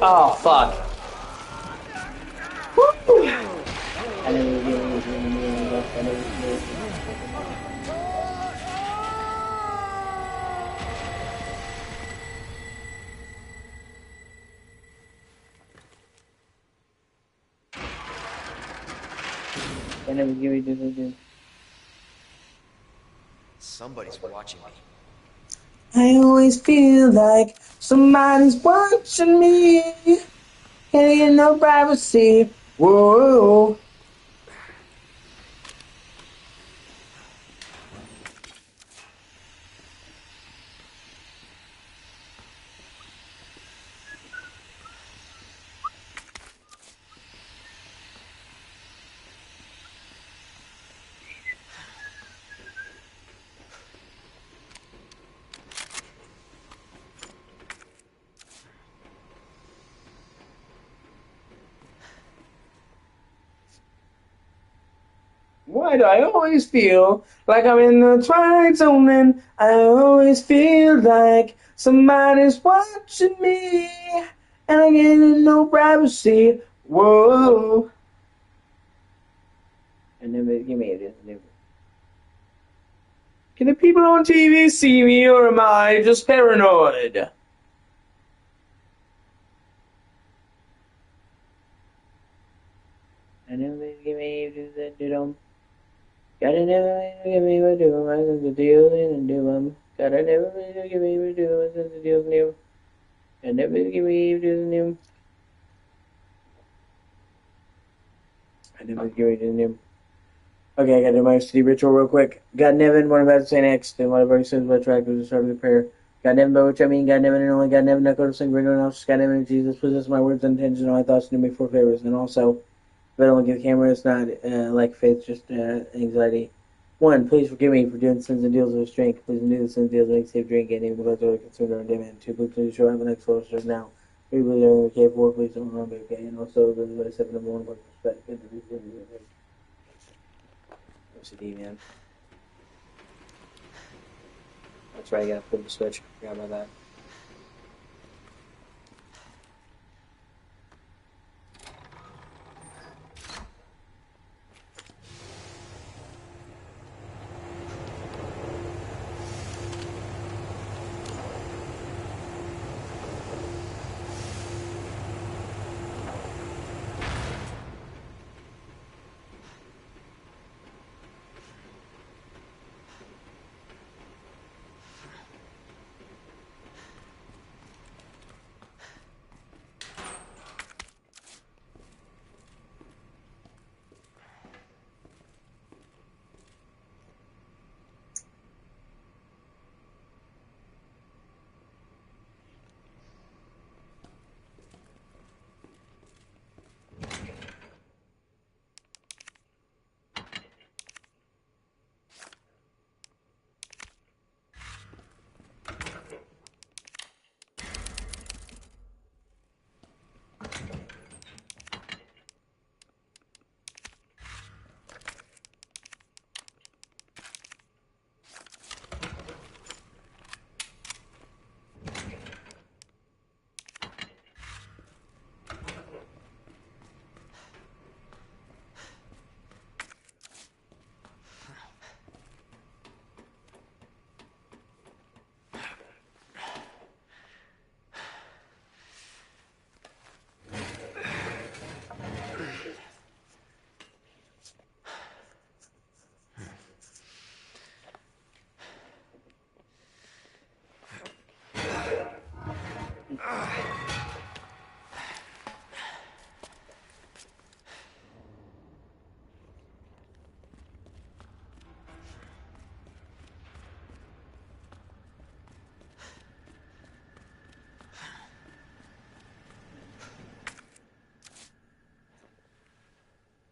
Speaker 1: Oh, fuck. Woo! I never
Speaker 5: Somebody's watching me.
Speaker 1: I always feel like somebody's watching me. Can't get no privacy. Whoa. Why do I always feel like I'm in the twilight zone and I always feel like somebody's watching me and I get no privacy. Whoa. And then give me it. Can the people on TV see me or am I just paranoid? And then give me it. Gotta never give me what do what's the deal and do gotta never give me what do what's the deal new. And never give me the new. I never give me the new. Okay, I gotta do my city ritual real quick. God Nevin, one about to say next, and whatever he says about track was the start of the prayer. God Nevin, by which I mean God Nevin and only God Nevin, not go to sing for anyone else. God Nevin and Jesus, possess my words and intentions and all my thoughts and do me four favors. And also, if I don't look at the camera, it's not like faith, just anxiety. 1. Please forgive me for doing sins and deals with drink. Please do the sins and deals with safe drink and even the best way concerned or demand. 2. Please show I have an next closer now. 3. Please are okay. 4. Please don't harm me, okay? And also, the way 7 number 1 respect. O.C.G, man. That's right, I gotta flip the switch. Forgot about that.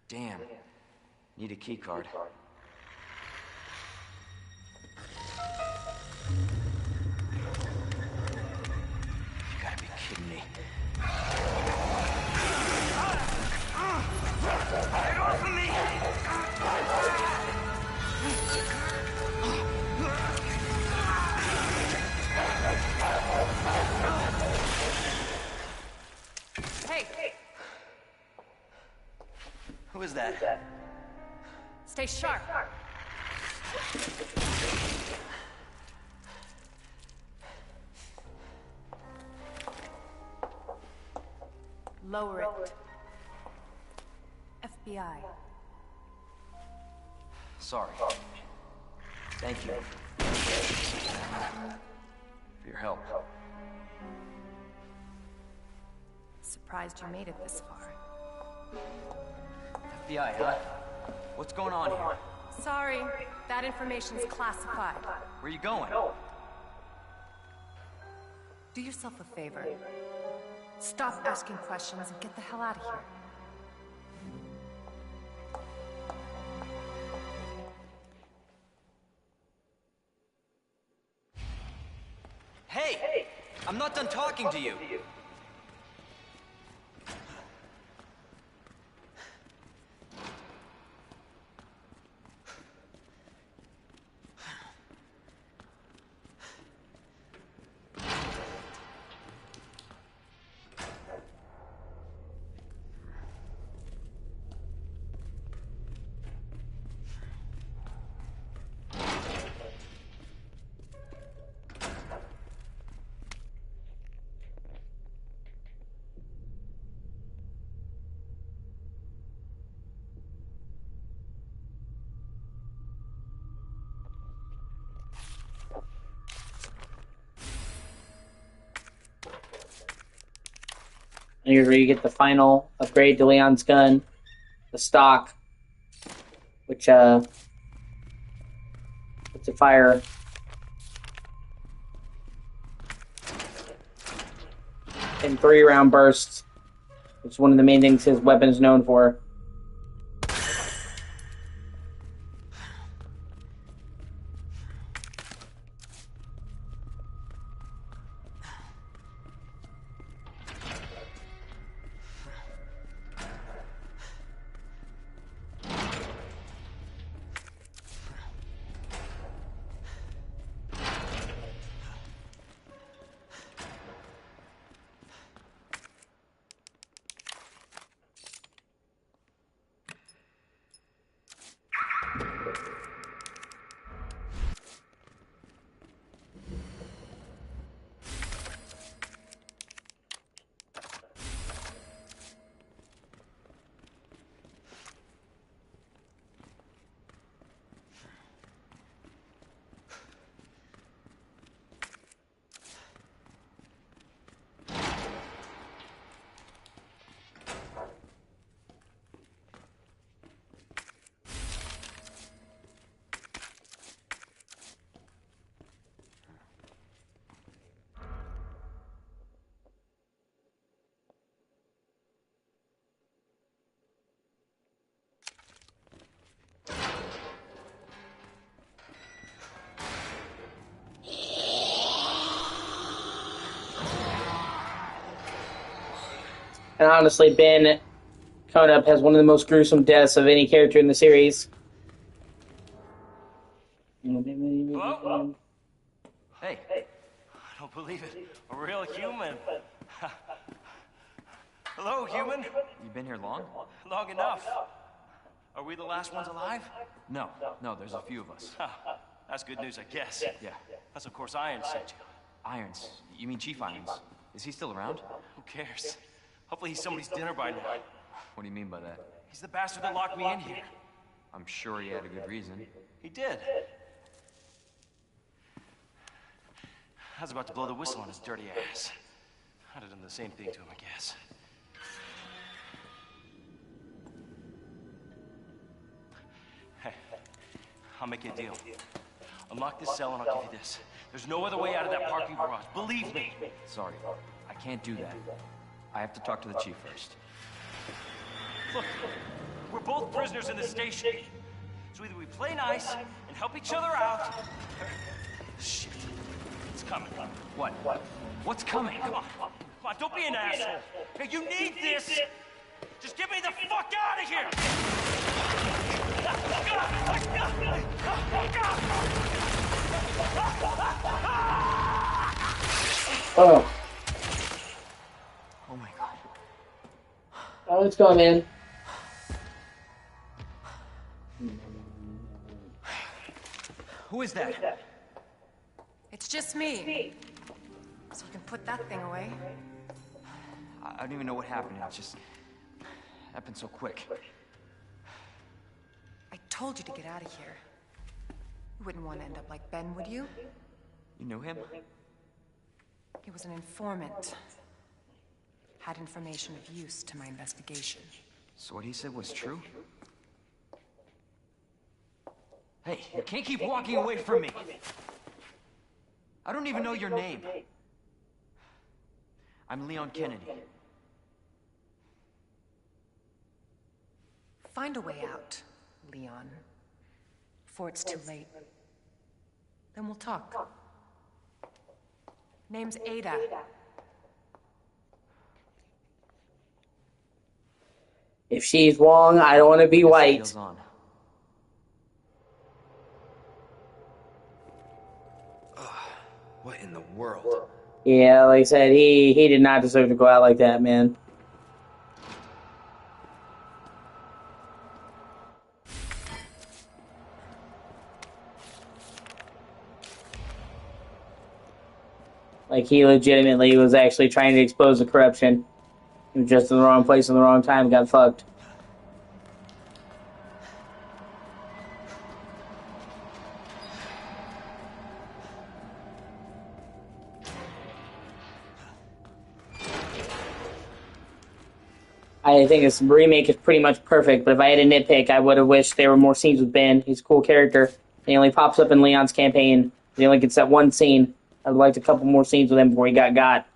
Speaker 5: Damn. Need a key card. You gotta be kidding me. Get off of me!
Speaker 7: Hey!
Speaker 5: Who is that?
Speaker 7: Stay sharp. Lower it. FBI.
Speaker 5: Sorry. Thank you. For your help.
Speaker 7: Surprised you made it this far.
Speaker 5: FBI, huh? What's going on here?
Speaker 7: Sorry, that information's classified.
Speaker 5: Where are you going?
Speaker 7: Do yourself a favor. Stop asking questions and get the hell out of here.
Speaker 5: Hey! I'm not done talking to you.
Speaker 1: And here's where you get the final upgrade to Leon's gun, the stock, which puts a fire. In 3-round bursts, which is one of the main things his weapon is known for. And honestly, Ben coming up has one of the most gruesome deaths of any character in the series.
Speaker 5: Hello? Hey. I don't believe it. A real human. Hello, human. You been here long? Long enough. Are we the last ones alive? No, there's a few of us. That's good news, I guess. Yeah. That's of course Irons sent you. Irons? You mean Chief Irons? Is he still around? Who cares? Hopefully he's somebody's dinner by now. What do you mean by that? He's the bastard that locked me in here. I'm sure he had a good reason. He did. I was about to blow the whistle on his dirty ass. I'd have done the same thing to him, I guess. Hey, I'll make you a deal. Unlock this cell and I'll give you this. There's no other way out of that parking garage. Believe me. Sorry, I can't do that. I have to talk to the chief first. Look, we're both prisoners in the station. So either we play nice and help each other out. Shit. It's coming. What? What's coming? Come on. Come on, don't be an asshole. Hey, you need this. Just get me the fuck out of here.
Speaker 1: Oh.
Speaker 5: Oh my god.
Speaker 1: Oh, it's going, man.
Speaker 5: Who is that?
Speaker 7: It's just me. So you can put that thing away.
Speaker 5: I don't even know what happened. It just happened so quick.
Speaker 7: I told you to get out of here. You wouldn't want to end up like Ben, would you?
Speaker 5: You knew him?
Speaker 7: He was an informant. Had information of use to my investigation.
Speaker 5: So what he said was true? Hey, you can't keep walking away from me. I don't even know your name. I'm Leon Kennedy.
Speaker 7: Find a way out, Leon. Before it's too late. Then we'll talk. Name's Ada.
Speaker 1: If she's Wong, I don't want to be white.
Speaker 5: Deal's on. What in the world?
Speaker 1: Yeah, like I said, he did not deserve to go out like that, man. Like, he legitimately was actually trying to expose the corruption. He was just in the wrong place in the wrong time, got fucked. I think this remake is pretty much perfect, but if I had a nitpick, I would have wished there were more scenes with Ben. He's a cool character. He only pops up in Leon's campaign. He only gets that one scene. I would like a couple more scenes with him before he got.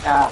Speaker 1: Ah.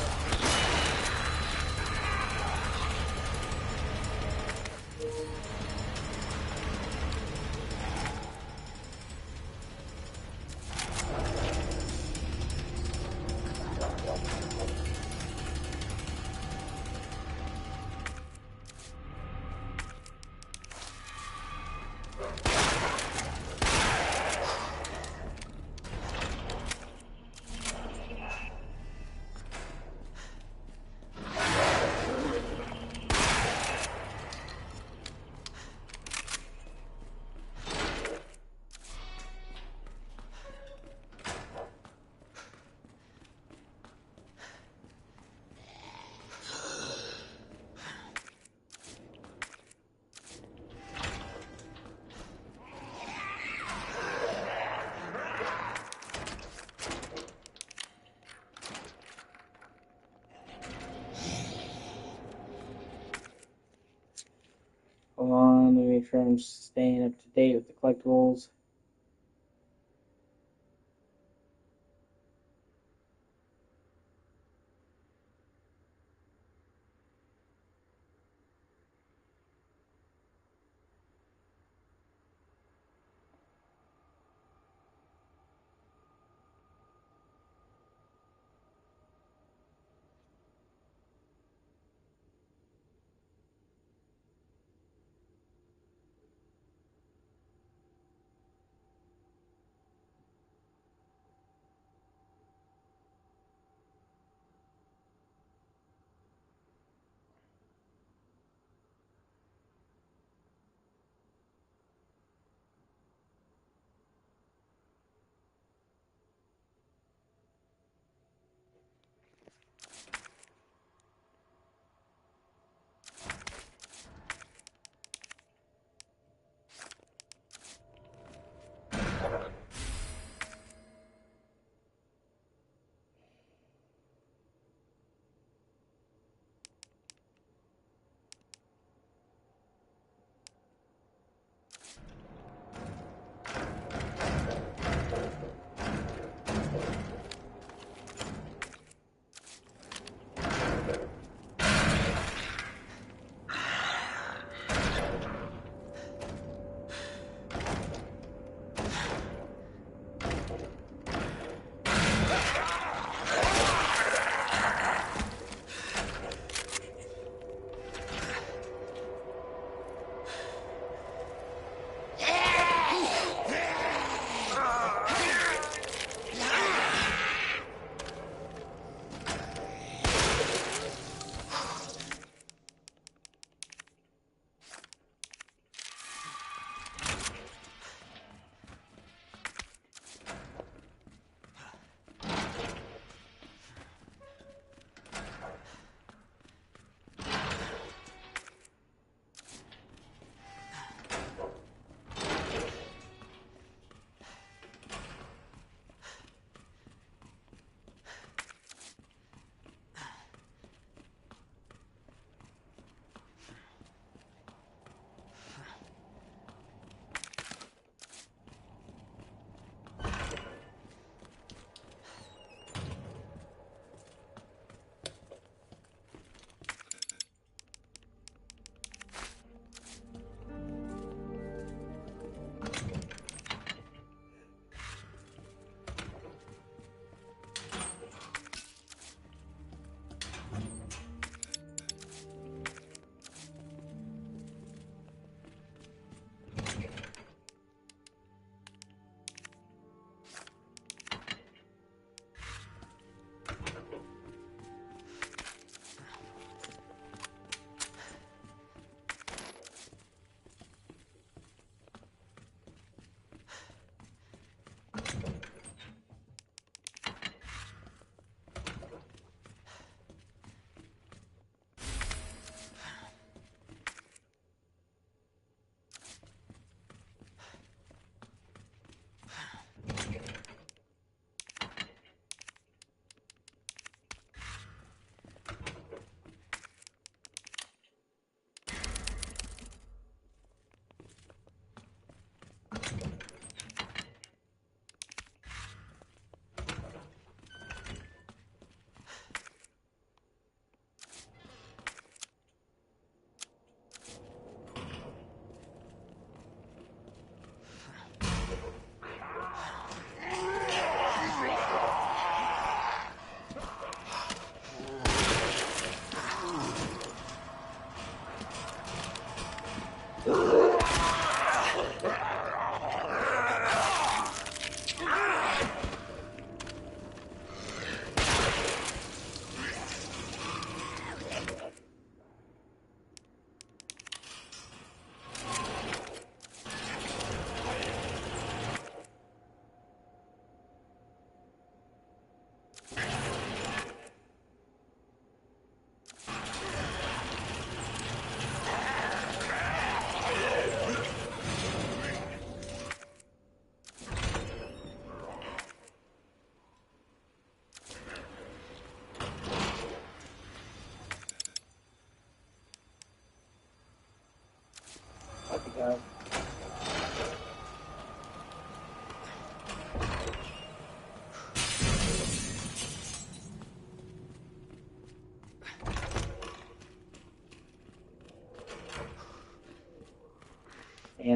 Speaker 1: Hold on, let me make sure I'm staying up to date with the collectibles.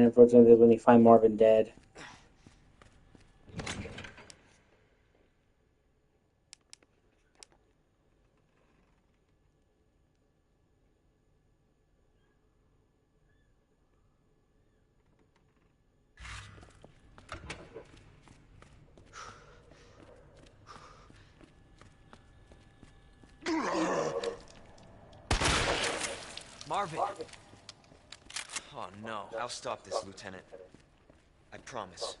Speaker 1: unfortunately, when you find Marvin dead.
Speaker 8: Marvin! Oh no, I'll stop this, Lieutenant. I promise.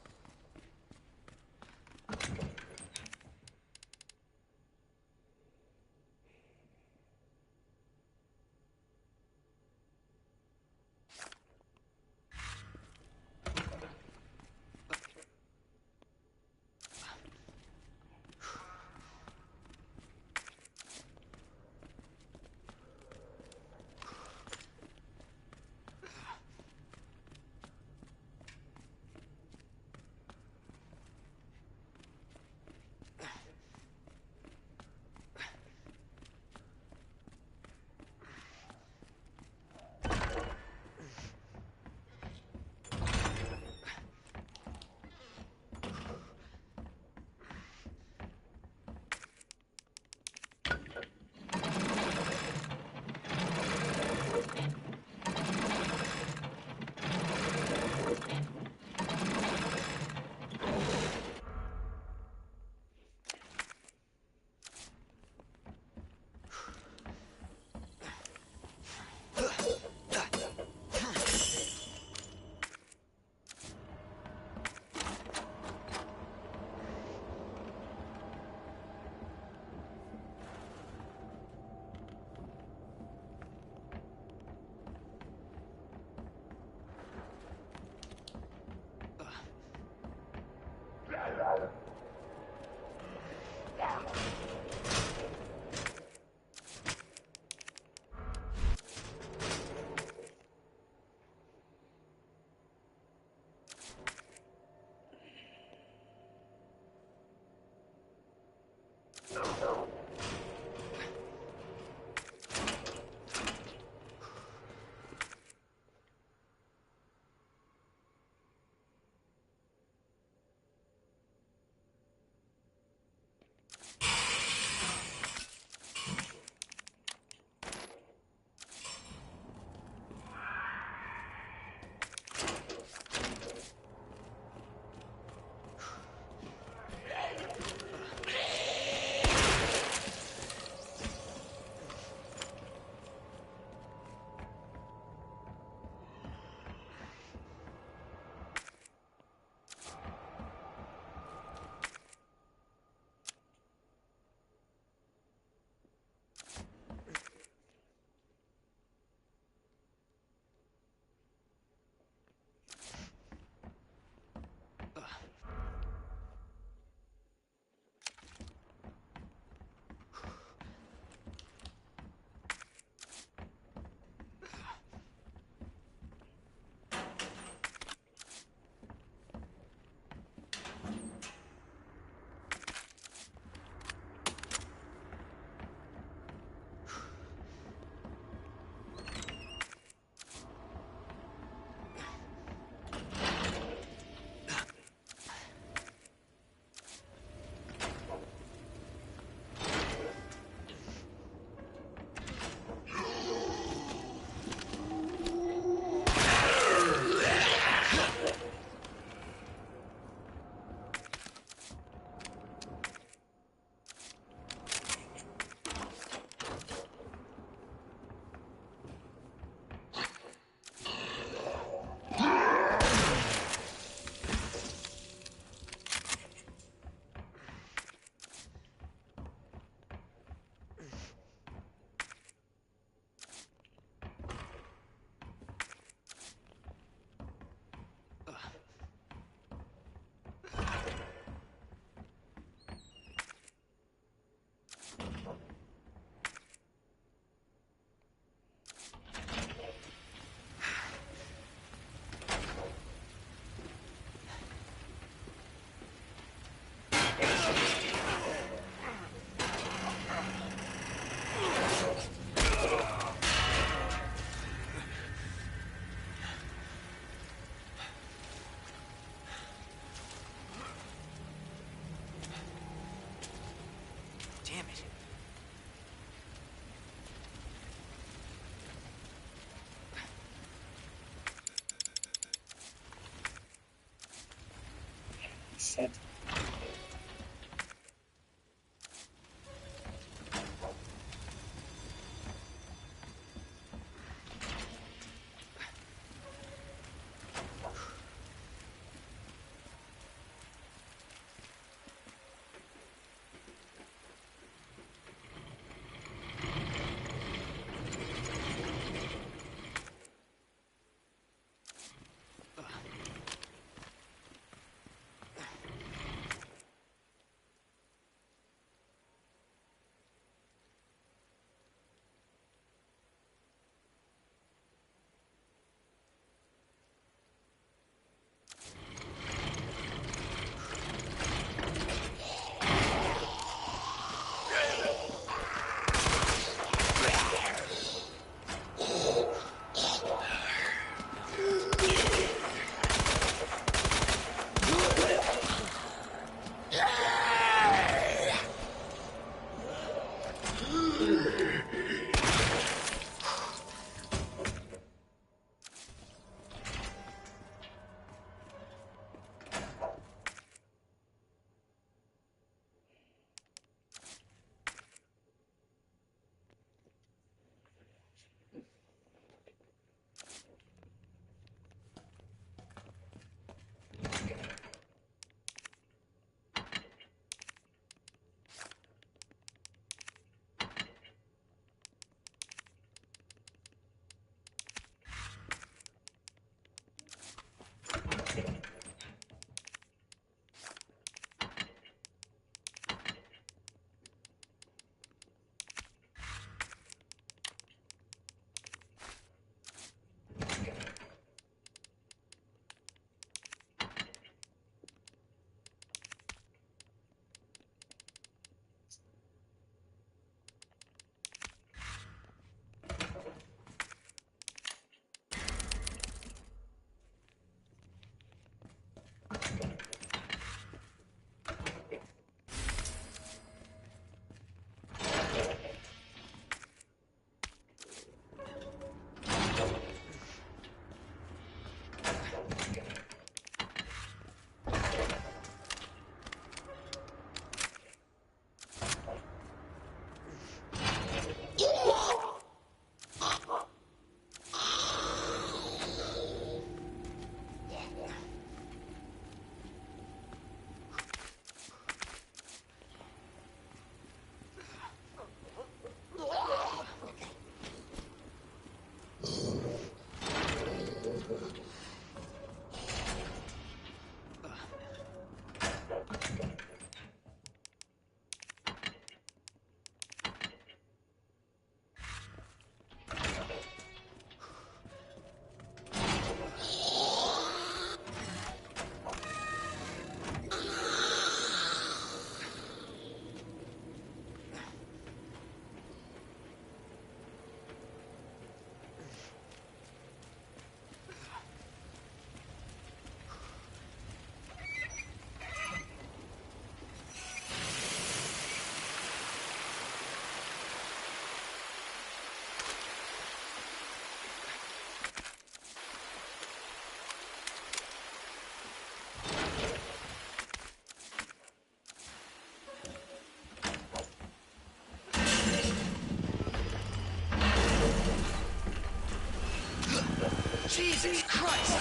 Speaker 8: Jesus Christ!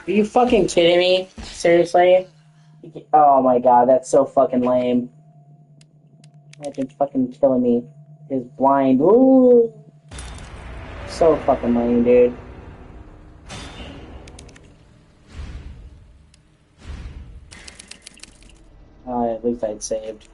Speaker 1: Are you fucking kidding me? Seriously? Oh my god, that's so fucking lame. Imagine fucking killing me. His blind. Ooh. So fucking lame, dude. Oh, at least I'd saved.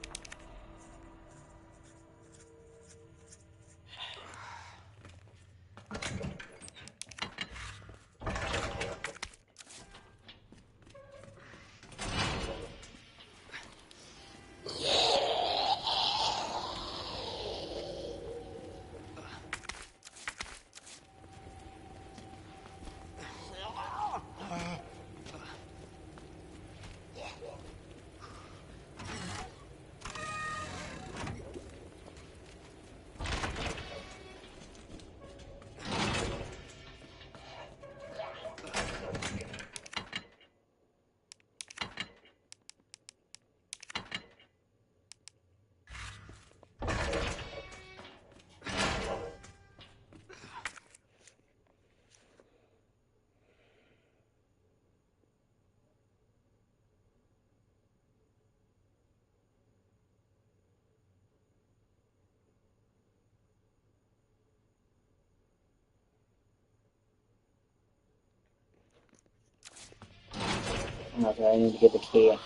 Speaker 1: Okay, I need to get the key.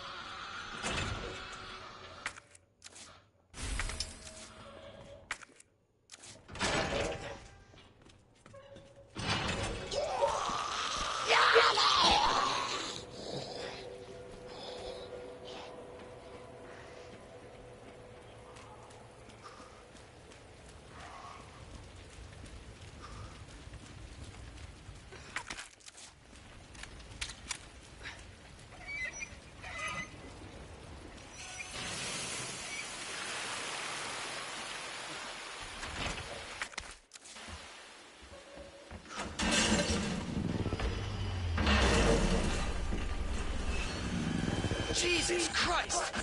Speaker 8: Jesus Christ!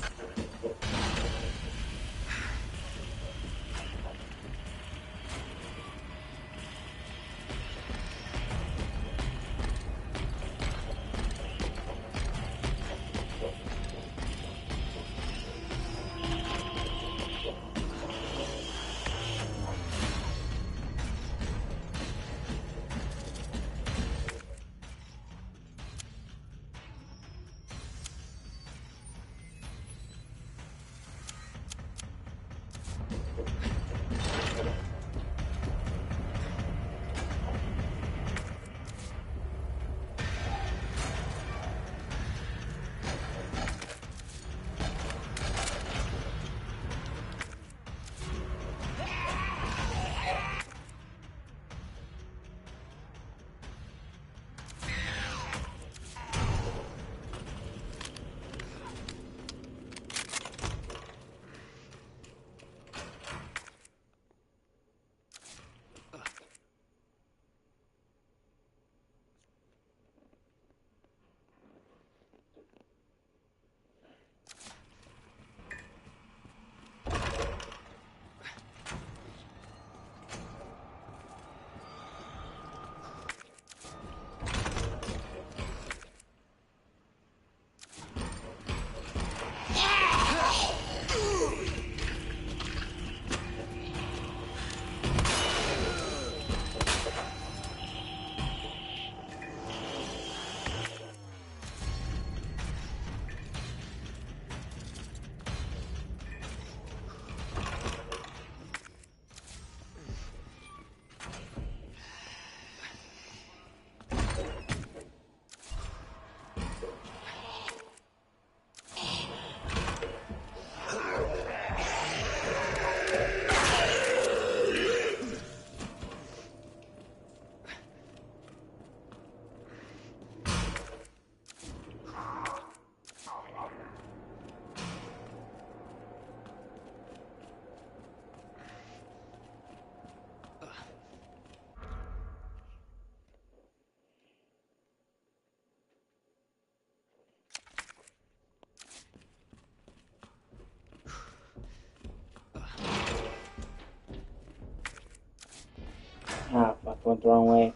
Speaker 1: Ah, fuck, went the wrong way.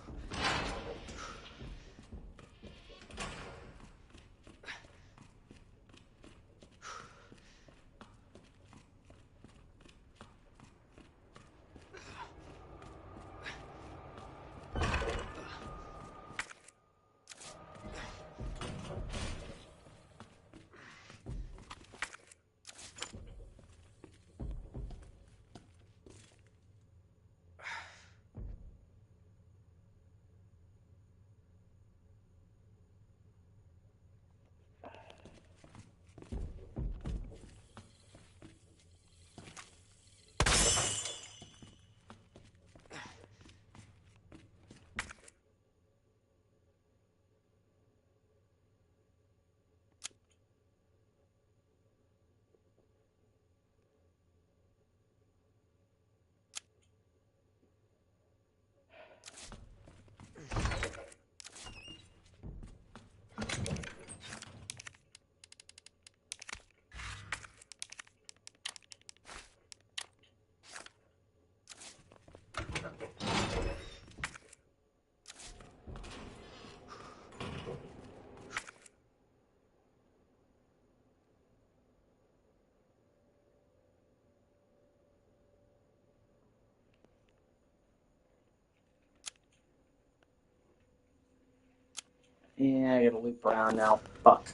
Speaker 1: Yeah, I gotta loop around now. Fuck.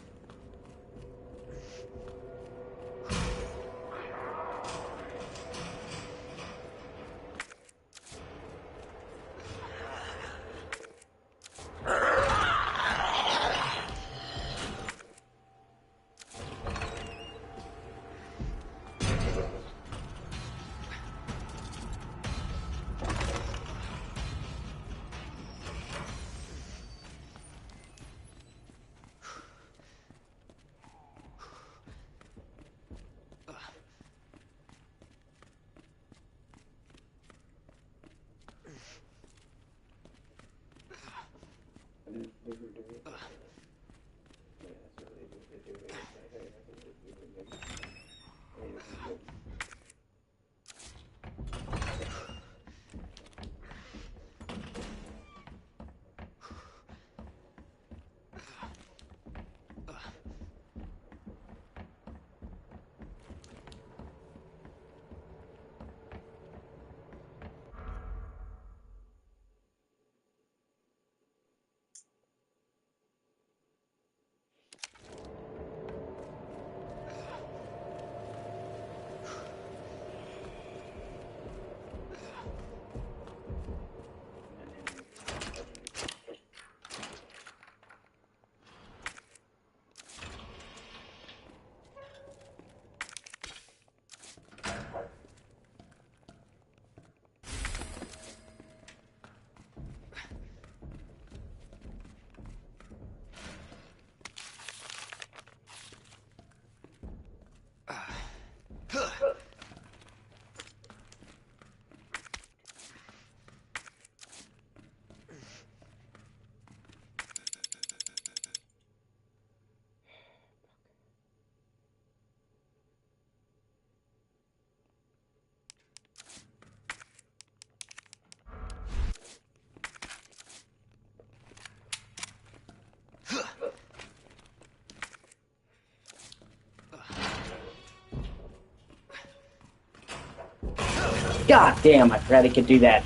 Speaker 1: God damn, I forgot I could do that.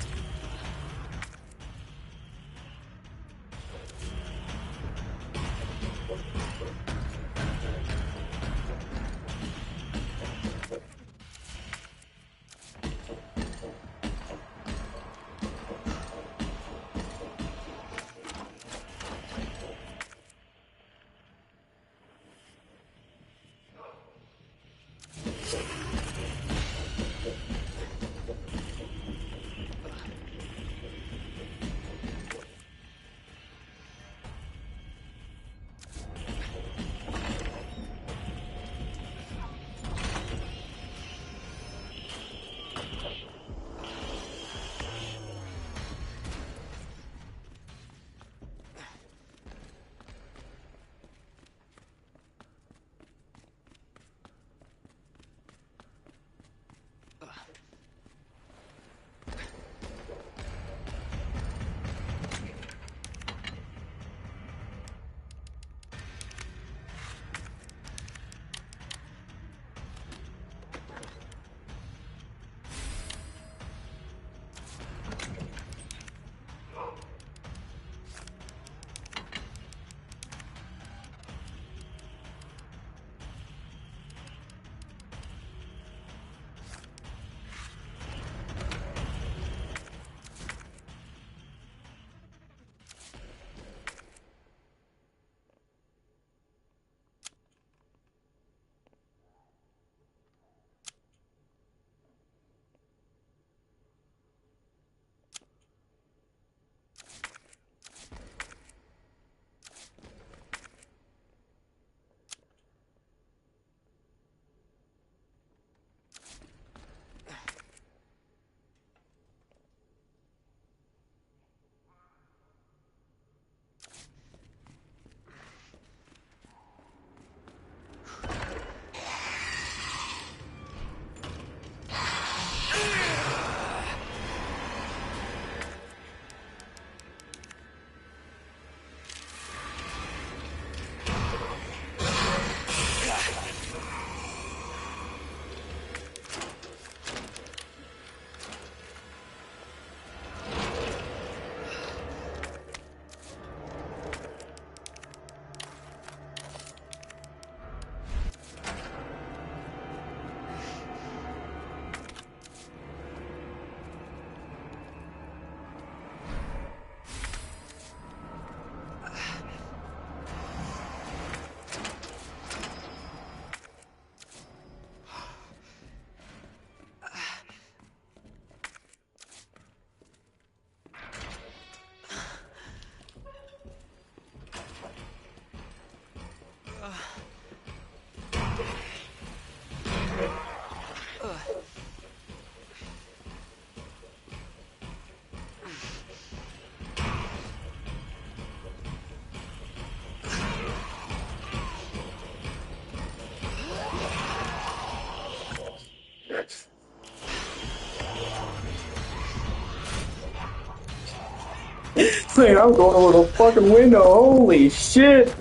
Speaker 1: Like, I'm going over the fucking window. Holy shit.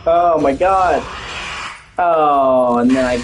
Speaker 1: Oh my god. Oh, and then I...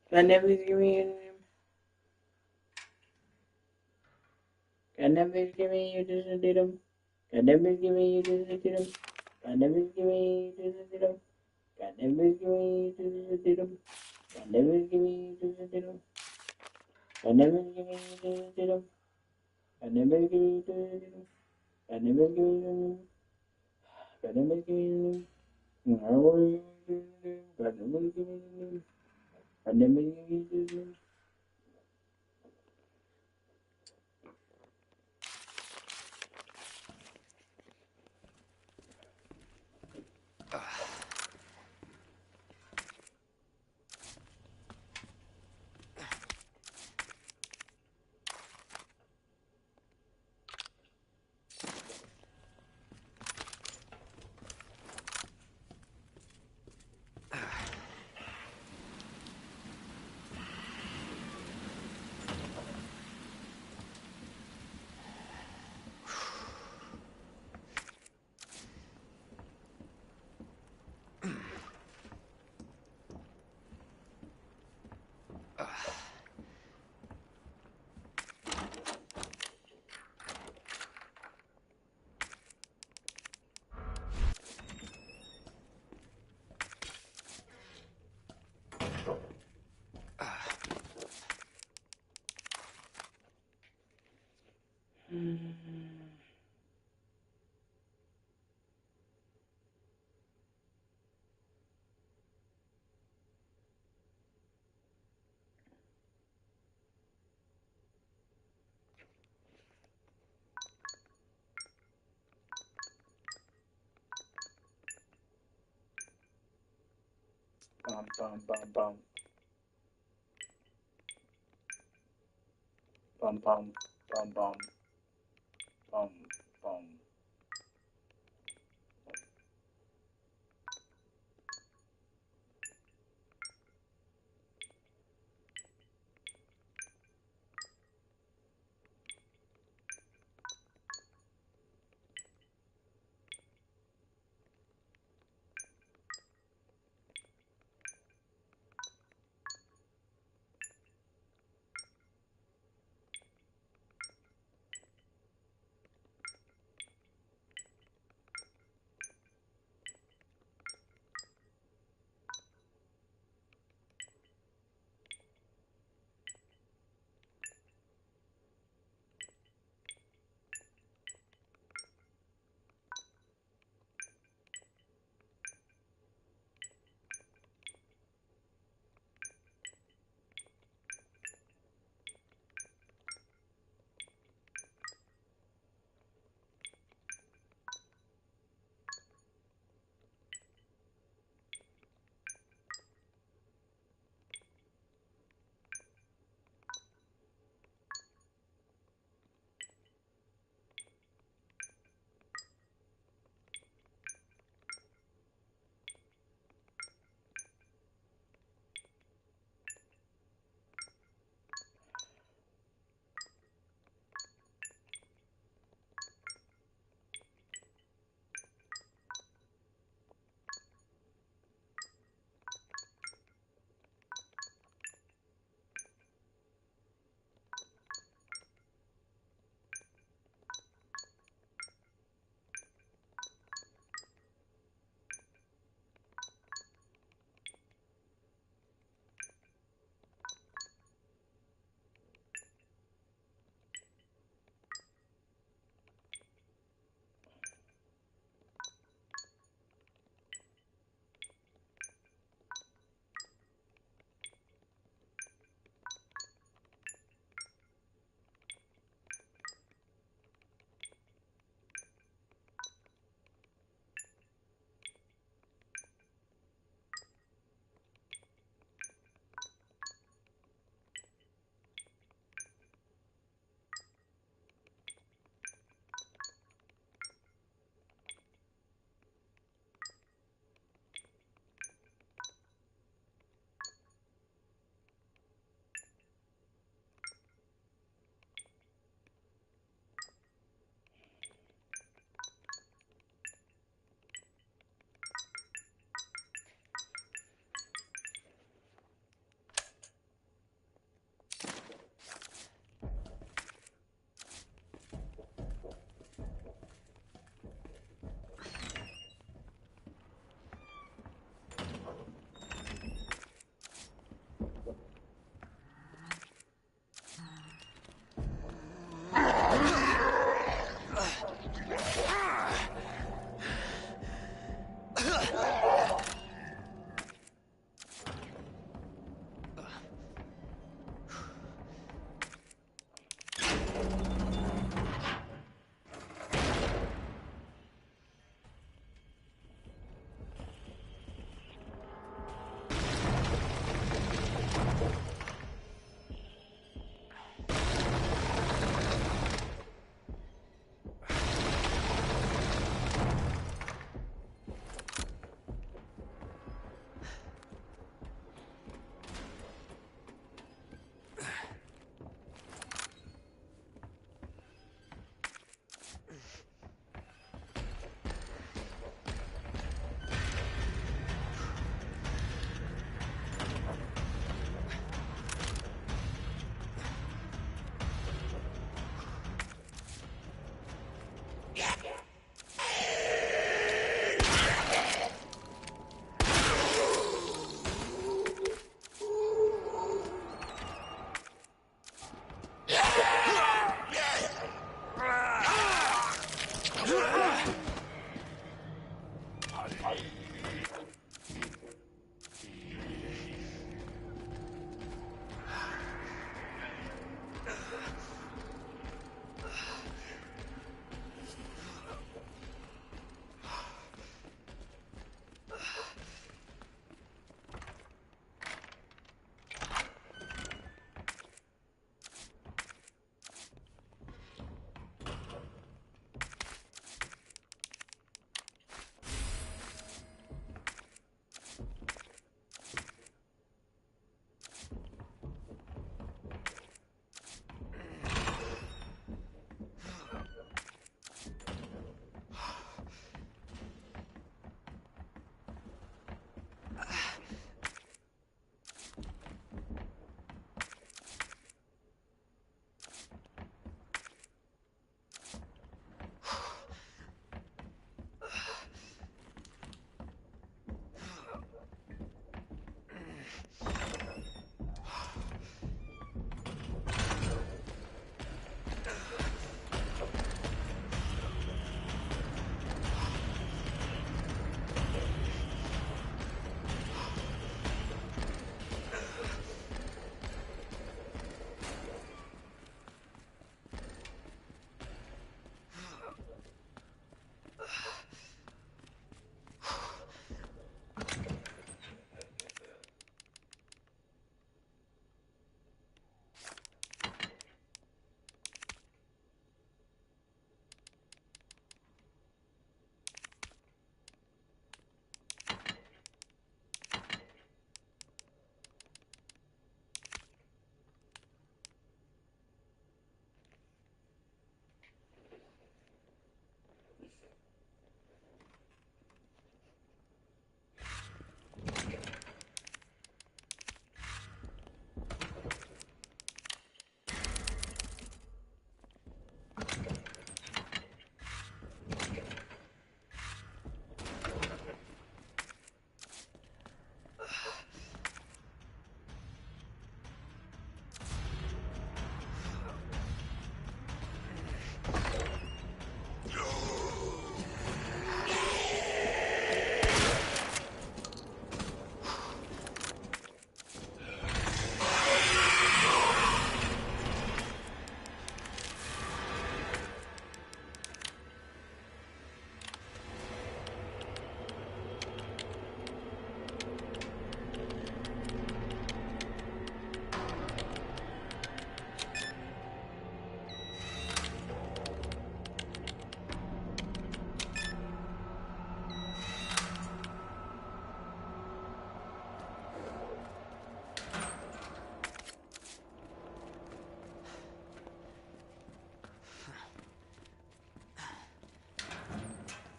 Speaker 1: I never give me... I never give me you just did them. I never give me you just did them. I never give me you just did them. I never give me you just did them. I never give me you just did them. I never give me you just did them. I never give you just did them. I never give you. I never give you. I never give you. I never give you just. Bum bum bum bum. Bum bum bum bum bum bum.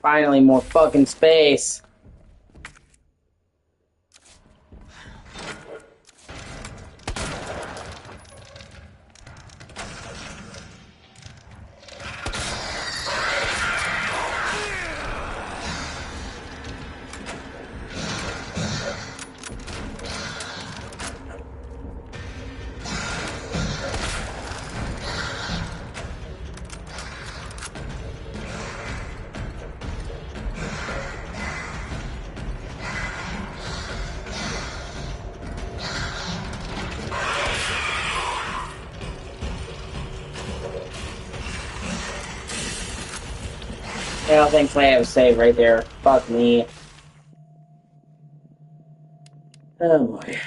Speaker 1: Finally, more fucking space. Yeah, thankfully I have a save right there. Fuck me. Oh boy.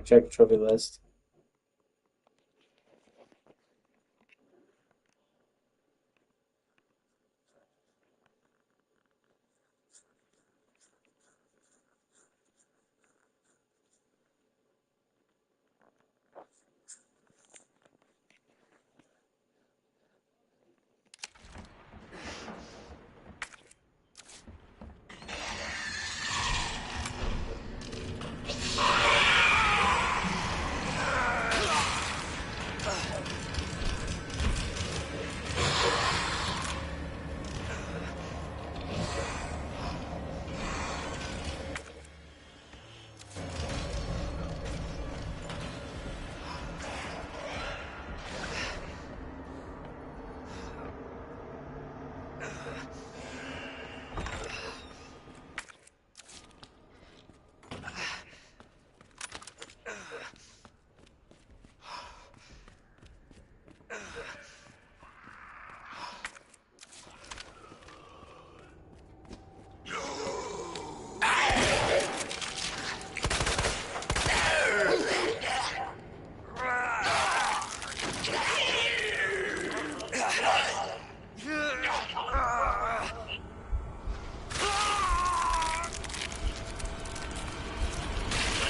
Speaker 1: Check the trophy list.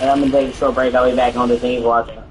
Speaker 1: And I'm gonna take a short break. I'll be back on the thing watching.